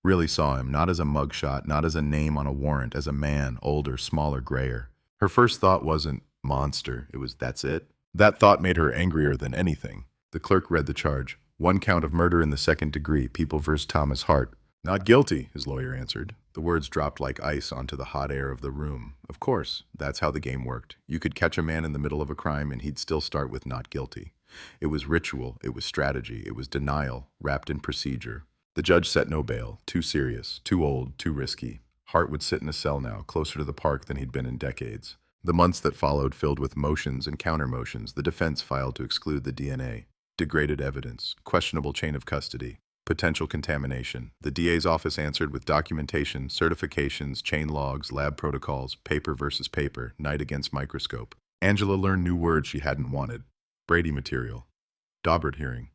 Speaker 15: Really saw him, not as a mugshot, not as a name on a warrant, as a man, older, smaller, grayer. Her first thought wasn't, "Monster," it was, "That's it." That thought made her angrier than anything. The clerk read the charge. 1 count of murder in the 2nd degree, People vs. Thomas Hart. "Not guilty," his lawyer answered. The words dropped like ice onto the hot air of the room. Of course, that's how the game worked. You could catch a man in the middle of a crime and he'd still start with "not guilty." It was ritual, it was strategy, it was denial, wrapped in procedure. The judge set no bail. Too serious, too old, too risky. Hart would sit in a cell now, closer to the park than he'd been in decades. The months that followed filled with motions and counter-motions. The defense filed to exclude the DNA. Degraded evidence, questionable chain of custody, potential contamination. The DA's office answered with documentation, certifications, chain logs, lab protocols, paper versus paper, night against microscope. Angela learned new words she hadn't wanted. Brady material. Daubert hearing.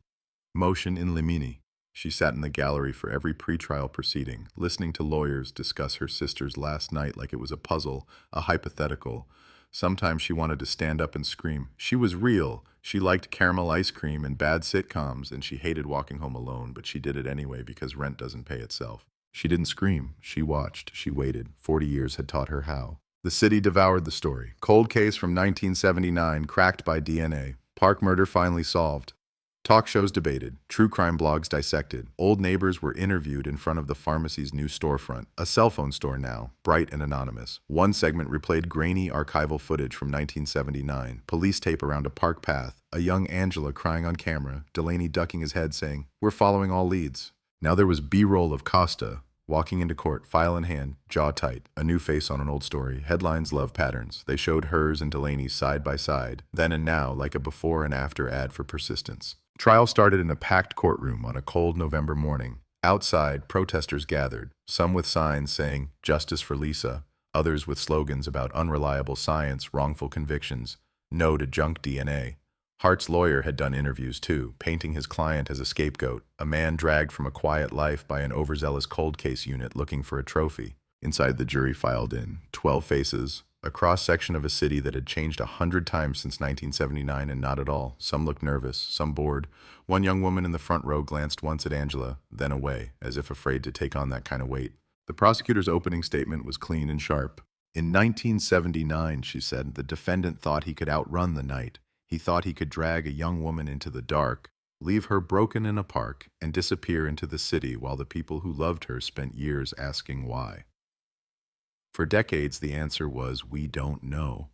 Speaker 15: Motion in limine. She sat in the gallery for every pretrial proceeding, listening to lawyers discuss her sister's last night like it was a puzzle, a hypothetical. Sometimes she wanted to stand up and scream. She was real. She liked caramel ice cream and bad sitcoms, and she hated walking home alone, but she did it anyway because rent doesn't pay itself. She didn't scream. She watched. She waited. 40 years had taught her how. The city devoured the story. Cold case from 1979, cracked by DNA. Park murder finally solved. Talk shows debated, true crime blogs dissected, old neighbors were interviewed in front of the pharmacy's new storefront, a cell phone store now, bright and anonymous. One segment replayed grainy archival footage from 1979, police tape around a park path, a young Angela crying on camera, Delaney ducking his head saying, "We're following all leads." Now there was B-roll of Costa, walking into court, file in hand, jaw tight, a new face on an old story, headlines, love patterns. They showed hers and Delaney's side by side, then and now, like a before and after ad for persistence. Trial started in a packed courtroom on a cold November morning. Outside, protesters gathered, some with signs saying, "Justice for Lisa," others with slogans about unreliable science, wrongful convictions, no to junk DNA. Hart's lawyer had done interviews too, painting his client as a scapegoat, a man dragged from a quiet life by an overzealous cold case unit looking for a trophy. Inside, the jury filed in, 12 faces, a cross-section of a city that had changed 100 times since 1979 and not at all. Some looked nervous, some bored. One young woman in the front row glanced once at Angela, then away, as if afraid to take on that kind of weight. The prosecutor's opening statement was clean and sharp. "In 1979, she said, the defendant thought he could outrun the night. He thought he could drag a young woman into the dark, leave her broken in a park, and disappear into the city while the people who loved her spent years asking why. For decades, the answer was, we don't know.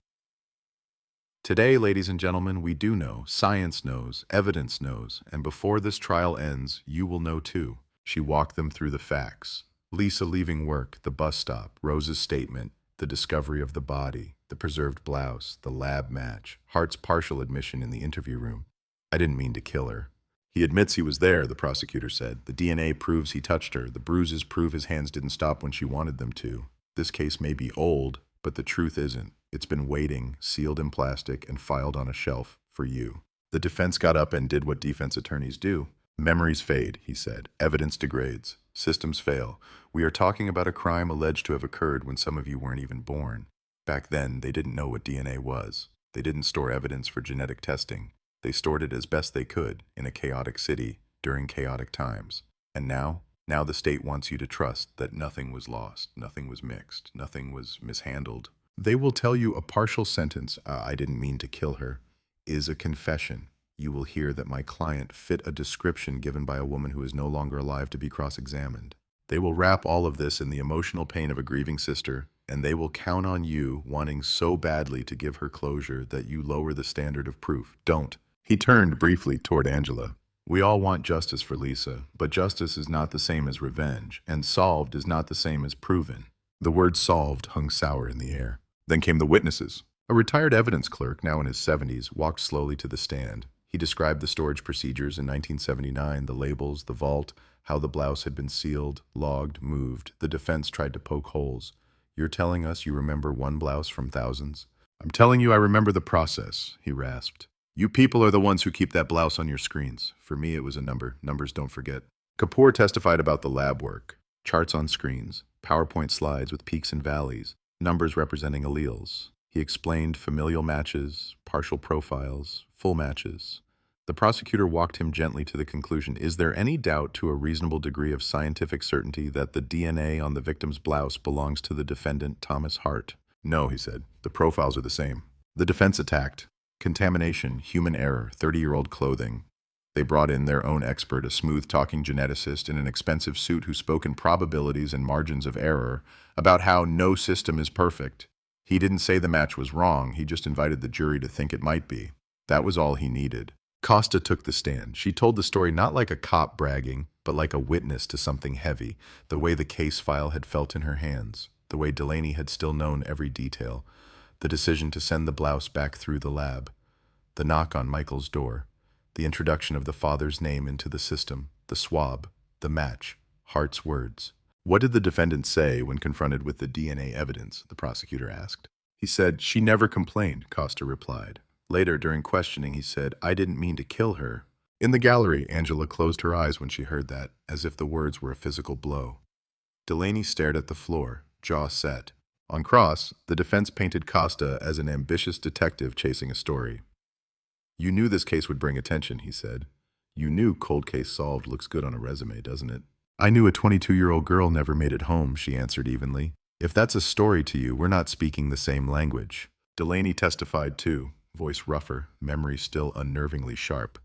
Speaker 15: Today, ladies and gentlemen, we do know. Science knows. Evidence knows. And before this trial ends, you will know too." She walked them through the facts. Lisa leaving work, the bus stop, Rose's statement, the discovery of the body, the preserved blouse, the lab match, Hart's partial admission in the interview room. "I didn't mean to kill her." "He admits he was there," the prosecutor said. "The DNA proves he touched her. The bruises prove his hands didn't stop when she wanted them to. This case may be old, but the truth isn't. It's been waiting, sealed in plastic, and filed on a shelf for you." The defense got up and did what defense attorneys do. "Memories fade," he said. "Evidence degrades. Systems fail. We are talking about a crime alleged to have occurred when some of you weren't even born. Back then, they didn't know what DNA was. They didn't store evidence for genetic testing. They stored it as best they could in a chaotic city during chaotic times. And now the state wants you to trust that nothing was lost, nothing was mixed, nothing was mishandled. They will tell you a partial sentence, I didn't mean to kill her, is a confession. You will hear that my client fit a description given by a woman who is no longer alive to be cross-examined. They will wrap all of this in the emotional pain of a grieving sister, and they will count on you wanting so badly to give her closure that you lower the standard of proof. Don't. He turned briefly toward Angela. We all want justice for Lisa, but justice is not the same as revenge, and solved is not the same as proven. The word solved hung sour in the air. Then came the witnesses. A retired evidence clerk, now in his 70s, walked slowly to the stand. He described the storage procedures in 1979, the labels, the vault, how the blouse had been sealed, logged, moved. The defense tried to poke holes. You're telling us you remember one blouse from thousands? I'm telling you I remember the process, he rasped. You people are the ones who keep that blouse on your screens. For me, it was a number. Numbers don't forget. Kapoor testified about the lab work. Charts on screens, PowerPoint slides with peaks and valleys, numbers representing alleles. He explained familial matches, partial profiles, full matches. The prosecutor walked him gently to the conclusion. Is there any doubt to a reasonable degree of scientific certainty that the DNA on the victim's blouse belongs to the defendant, Thomas Hart? No, he said. The profiles are the same. The defense attacked. Contamination, human error, 30-year-old clothing. They brought in their own expert, a smooth-talking geneticist in an expensive suit who spoke in probabilities and margins of error about how no system is perfect. He didn't say the match was wrong, he just invited the jury to think it might be. That was all he needed. Costa took the stand. She told the story not like a cop bragging, but like a witness to something heavy, the way the case file had felt in her hands, the way Delaney had still known every detail, the decision to send the blouse back through the lab, the knock on Michael's door, the introduction of the father's name into the system, the swab, the match, Hart's words. What did the defendant say when confronted with the DNA evidence? The prosecutor asked. He said, she never complained, Costa replied. Later, during questioning, he said, I didn't mean to kill her. In the gallery, Angela closed her eyes when she heard that, as if the words were a physical blow. Delaney stared at the floor, jaw set. On cross, the defense painted Costa as an ambitious detective chasing a story. You knew this case would bring attention, he said. You knew cold case solved looks good on a resume, doesn't it? I knew a 22-year-old girl never made it home, she answered evenly. If that's a story to you, we're not speaking the same language. Delaney testified too, voice rougher, memory still unnervingly sharp.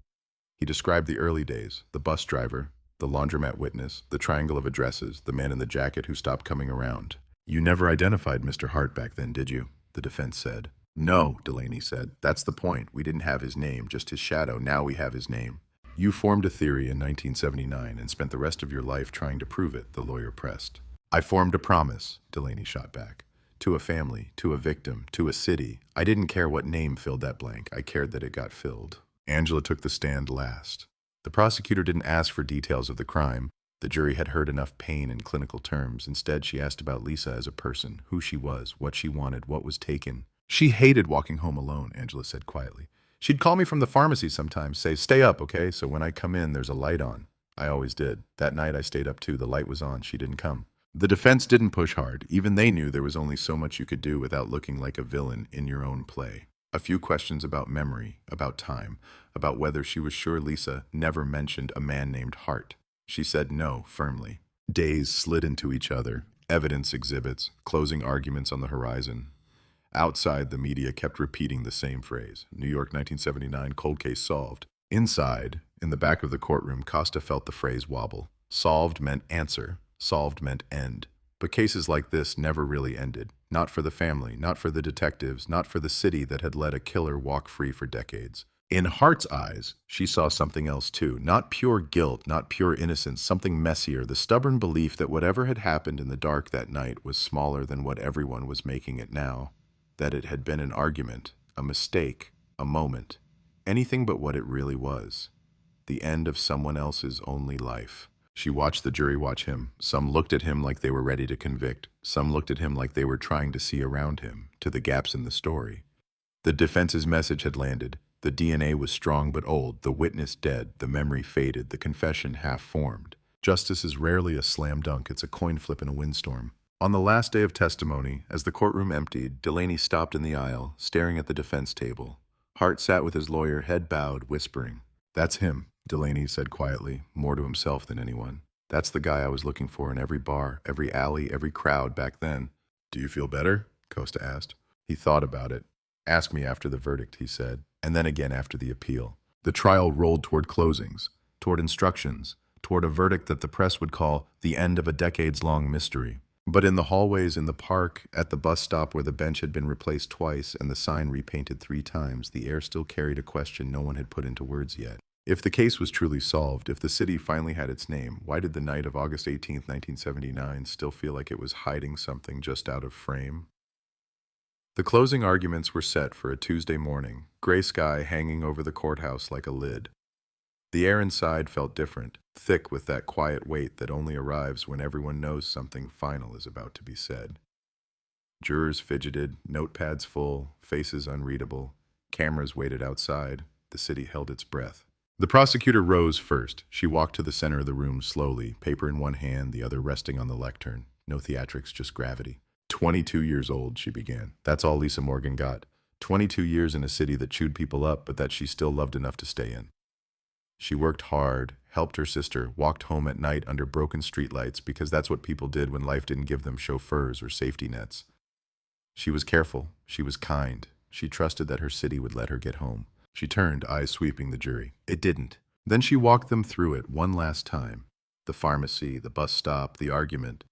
Speaker 15: He described the early days, the bus driver, the laundromat witness, the triangle of addresses, the man in the jacket who stopped coming around. You never identified Mr. Hart back then, did you? The defense said. No, Delaney said. That's the point. We didn't have his name, just his shadow. Now we have his name. You formed a theory in 1979 and spent the rest of your life trying to prove it, the lawyer pressed. I formed a promise, Delaney shot back. To a family, to a victim, to a city. I didn't care what name filled that blank. I cared that it got filled. Angela took the stand last. The prosecutor didn't ask for details of the crime. The jury had heard enough pain in clinical terms. Instead, she asked about Lisa as a person, who she was, what she wanted, what was taken. She hated walking home alone, Angela said quietly. She'd call me from the pharmacy sometimes, say, stay up, okay? So when I come in, there's a light on. I always did. That night I stayed up too. The light was on. She didn't come. The defense didn't push hard. Even they knew there was only so much you could do without looking like a villain in your own play. A few questions about memory, about time, about whether she was sure Lisa never mentioned a man named Hart. She said no, firmly. Days slid into each other, evidence exhibits, closing arguments on the horizon. Outside, the media kept repeating the same phrase. New York, 1979, cold case solved. Inside, in the back of the courtroom, Costa felt the phrase wobble. Solved meant answer. Solved meant end. But cases like this never really ended. Not for the family, not for the detectives, not for the city that had let a killer walk free for decades. In Hart's eyes, she saw something else too. Not pure guilt, not pure innocence, something messier. The stubborn belief that whatever had happened in the dark that night was smaller than what everyone was making it now. That it had been an argument, a mistake, a moment. Anything but what it really was. The end of someone else's only life. She watched the jury watch him. Some looked at him like they were ready to convict. Some looked at him like they were trying to see around him, to the gaps in the story. The defense's message had landed. The DNA was strong but old, the witness dead, the memory faded, the confession half-formed. Justice is rarely a slam dunk, it's a coin flip in a windstorm. On the last day of testimony, as the courtroom emptied, Delaney stopped in the aisle, staring at the defense table. Hart sat with his lawyer, head bowed, whispering. That's him, Delaney said quietly, more to himself than anyone. That's the guy I was looking for in every bar, every alley, every crowd back then. Do you feel better? Costa asked. He thought about it. Ask me after the verdict, he said, and then again after the appeal. The trial rolled toward closings, toward instructions, toward a verdict that the press would call the end of a decades-long mystery. But in the hallways, in the park, at the bus stop where the bench had been replaced twice and the sign repainted 3 times, the air still carried a question no one had put into words yet. If the case was truly solved, if the city finally had its name, why did the night of August 18, 1979 still feel like it was hiding something just out of frame? The closing arguments were set for a Tuesday morning, gray sky hanging over the courthouse like a lid. The air inside felt different, thick with that quiet weight that only arrives when everyone knows something final is about to be said. Jurors fidgeted, notepads full, faces unreadable. Cameras waited outside. The city held its breath. The prosecutor rose first. She walked to the center of the room slowly, paper in one hand, the other resting on the lectern. No theatrics, just gravity. 22 years old, she began. That's all Lisa Morgan got. 22 years in a city that chewed people up, but that she still loved enough to stay in. She worked hard, helped her sister, walked home at night under broken streetlights because that's what people did when life didn't give them chauffeurs or safety nets. She was careful. She was kind. She trusted that her city would let her get home. She turned, eyes sweeping the jury. It didn't. Then she walked them through it one last time. The pharmacy, the bus stop, the argument.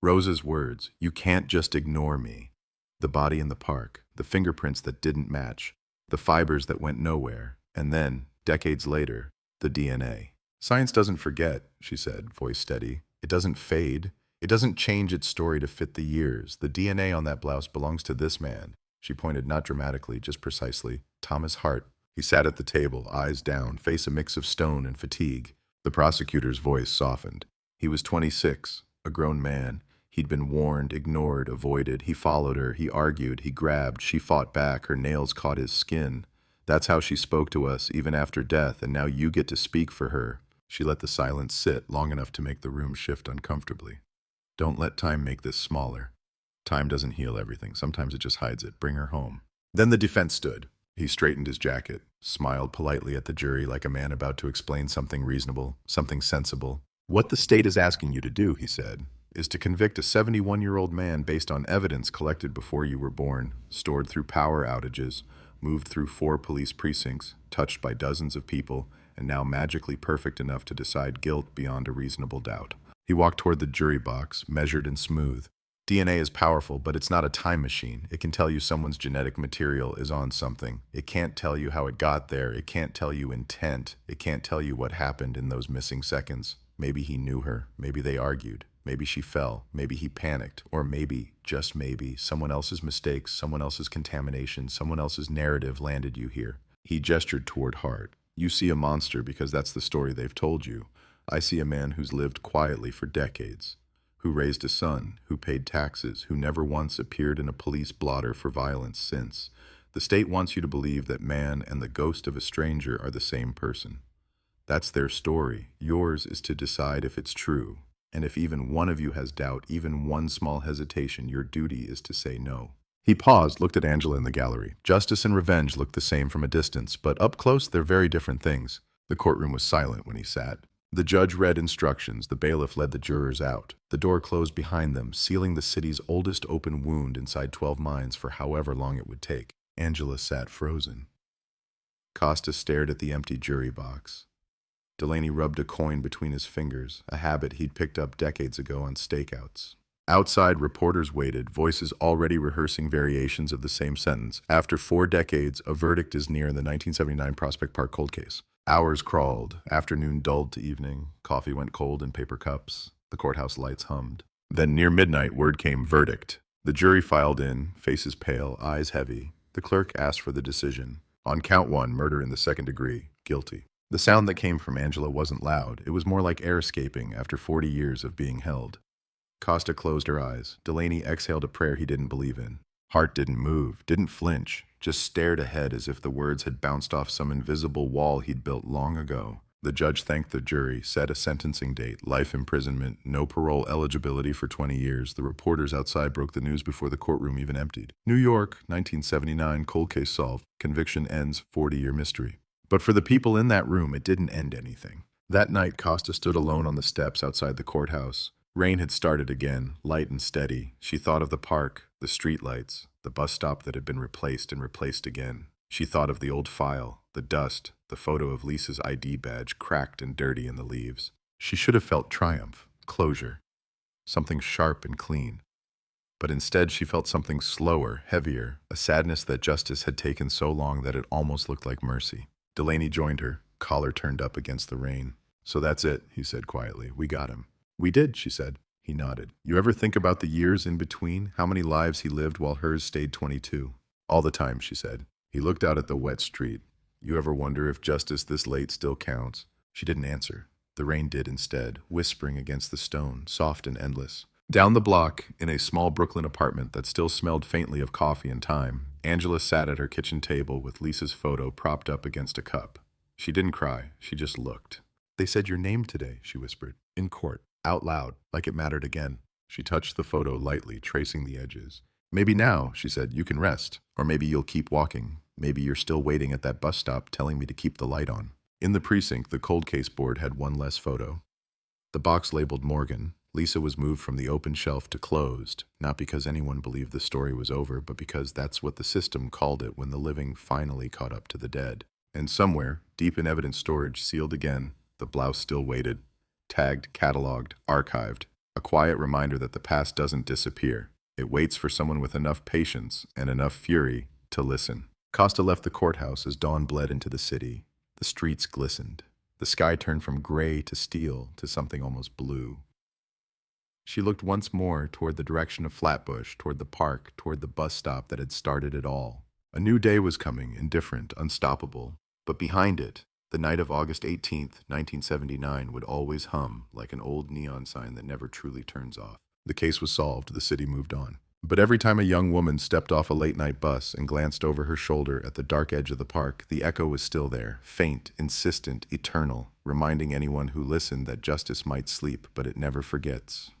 Speaker 15: Rosa's words, "You can't just ignore me." The body in the park, the fingerprints that didn't match, the fibers that went nowhere, and then, decades later, the DNA. Science doesn't forget, she said, voice steady. It doesn't fade. It doesn't change its story to fit the years. The DNA on that blouse belongs to this man. She pointed not dramatically, just precisely. Thomas Hart. He sat at the table, eyes down, face a mix of stone and fatigue. The prosecutor's voice softened. He was 26, a grown man. He'd been warned, ignored, avoided. He followed her. He argued. He grabbed. She fought back. Her nails caught his skin. That's how she spoke to us, even after death, and now you get to speak for her. She let the silence sit long enough to make the room shift uncomfortably. Don't let time make this smaller. Time doesn't heal everything. Sometimes it just hides it. Bring her home. Then the defense stood. He straightened his jacket, smiled politely at the jury like a man about to explain something reasonable, something sensible. What the state is asking you to do, he said, is to convict a 71-year-old man based on evidence collected before you were born, stored through power outages, moved through 4 police precincts, touched by dozens of people, and now magically perfect enough to decide guilt beyond a reasonable doubt. He walked toward the jury box, measured and smooth. DNA is powerful, but it's not a time machine. It can tell you someone's genetic material is on something. It can't tell you how it got there. It can't tell you intent. It can't tell you what happened in those missing seconds. Maybe he knew her. Maybe they argued. Maybe she fell. Maybe he panicked. Or maybe, just maybe, someone else's mistakes, someone else's contamination, someone else's narrative landed you here. He gestured toward Hart. You see a monster because that's the story they've told you. I see a man who's lived quietly for decades, who raised a son, who paid taxes, who never once appeared in a police blotter for violence since. The state wants you to believe that man and the ghost of a stranger are the same person. That's their story. Yours is to decide if it's true. And if even one of you has doubt, even one small hesitation, your duty is to say no. He paused, looked at Angela in the gallery. Justice and revenge looked the same from a distance, but up close they're very different things. The courtroom was silent when he sat. The judge read instructions. The bailiff led the jurors out. The door closed behind them, sealing the city's oldest open wound inside 12 mines for however long it would take. Angela sat frozen. Costa stared at the empty jury box. Delaney rubbed a coin between his fingers, a habit he'd picked up decades ago on stakeouts. Outside, reporters waited, voices already rehearsing variations of the same sentence. After 4 decades, a verdict is near in the 1979 Prospect Park cold case. Hours crawled, afternoon dulled to evening, coffee went cold in paper cups, the courthouse lights hummed. Then near midnight, word came, verdict. The jury filed in, faces pale, eyes heavy. The clerk asked for the decision. On count 1, murder in the 2nd degree, guilty. The sound that came from Angela wasn't loud. It was more like air escaping after 40 years of being held. Costa closed her eyes. Delaney exhaled a prayer he didn't believe in. Hart didn't move, didn't flinch, just stared ahead as if the words had bounced off some invisible wall he'd built long ago. The judge thanked the jury, set a sentencing date, life imprisonment, no parole eligibility for 20 years. The reporters outside broke the news before the courtroom even emptied. New York, 1979, cold case solved. Conviction ends, 40-year mystery. But for the people in that room, it didn't end anything. That night, Costa stood alone on the steps outside the courthouse. Rain had started again, light and steady. She thought of the park, the streetlights, the the bus stop that had been replaced and replaced again. She thought of the old file, the dust, the photo of Lisa's ID badge cracked and dirty in the leaves. She should have felt triumph, closure, something sharp and clean. But instead she felt something slower, heavier, a sadness that justice had taken so long that it almost looked like mercy. Delaney joined her, collar turned up against the rain. "So that's it," he said quietly. "We got him." "We did," she said. He nodded. "You ever think about the years in between? How many lives he lived while hers stayed 22? "All the time," she said. He looked out at the wet street. "You ever wonder if justice this late still counts?" She didn't answer. The rain did instead, whispering against the stone, soft and endless. Down the block, in a small Brooklyn apartment that still smelled faintly of coffee and thyme, Angela sat at her kitchen table with Lisa's photo propped up against a cup. She didn't cry, she just looked. "They said your name today," she whispered, in court, out loud, like it mattered again. She touched the photo lightly, tracing the edges. "Maybe now," she said, "you can rest. Or maybe you'll keep walking. Maybe you're still waiting at that bus stop telling me to keep the light on." In the precinct, the cold case board had one less photo. The box labeled Morgan. Lisa was moved from the open shelf to closed, not because anyone believed the story was over, but because that's what the system called it when the living finally caught up to the dead. And somewhere, deep in evidence storage, sealed again, the blouse still waited, tagged, cataloged, archived, a quiet reminder that the past doesn't disappear. It waits for someone with enough patience and enough fury to listen. Costa left the courthouse as dawn bled into the city. The streets glistened. The sky turned from gray to steel to something almost blue. She looked once more toward the direction of Flatbush, toward the park, toward the bus stop that had started it all. A new day was coming, indifferent, unstoppable. But behind it, the night of August 18th, 1979 would always hum like an old neon sign that never truly turns off. The case was solved, the city moved on. But every time a young woman stepped off a late-night bus and glanced over her shoulder at the dark edge of the park, the echo was still there, faint, insistent, eternal, reminding anyone who listened that justice might sleep, but it never forgets.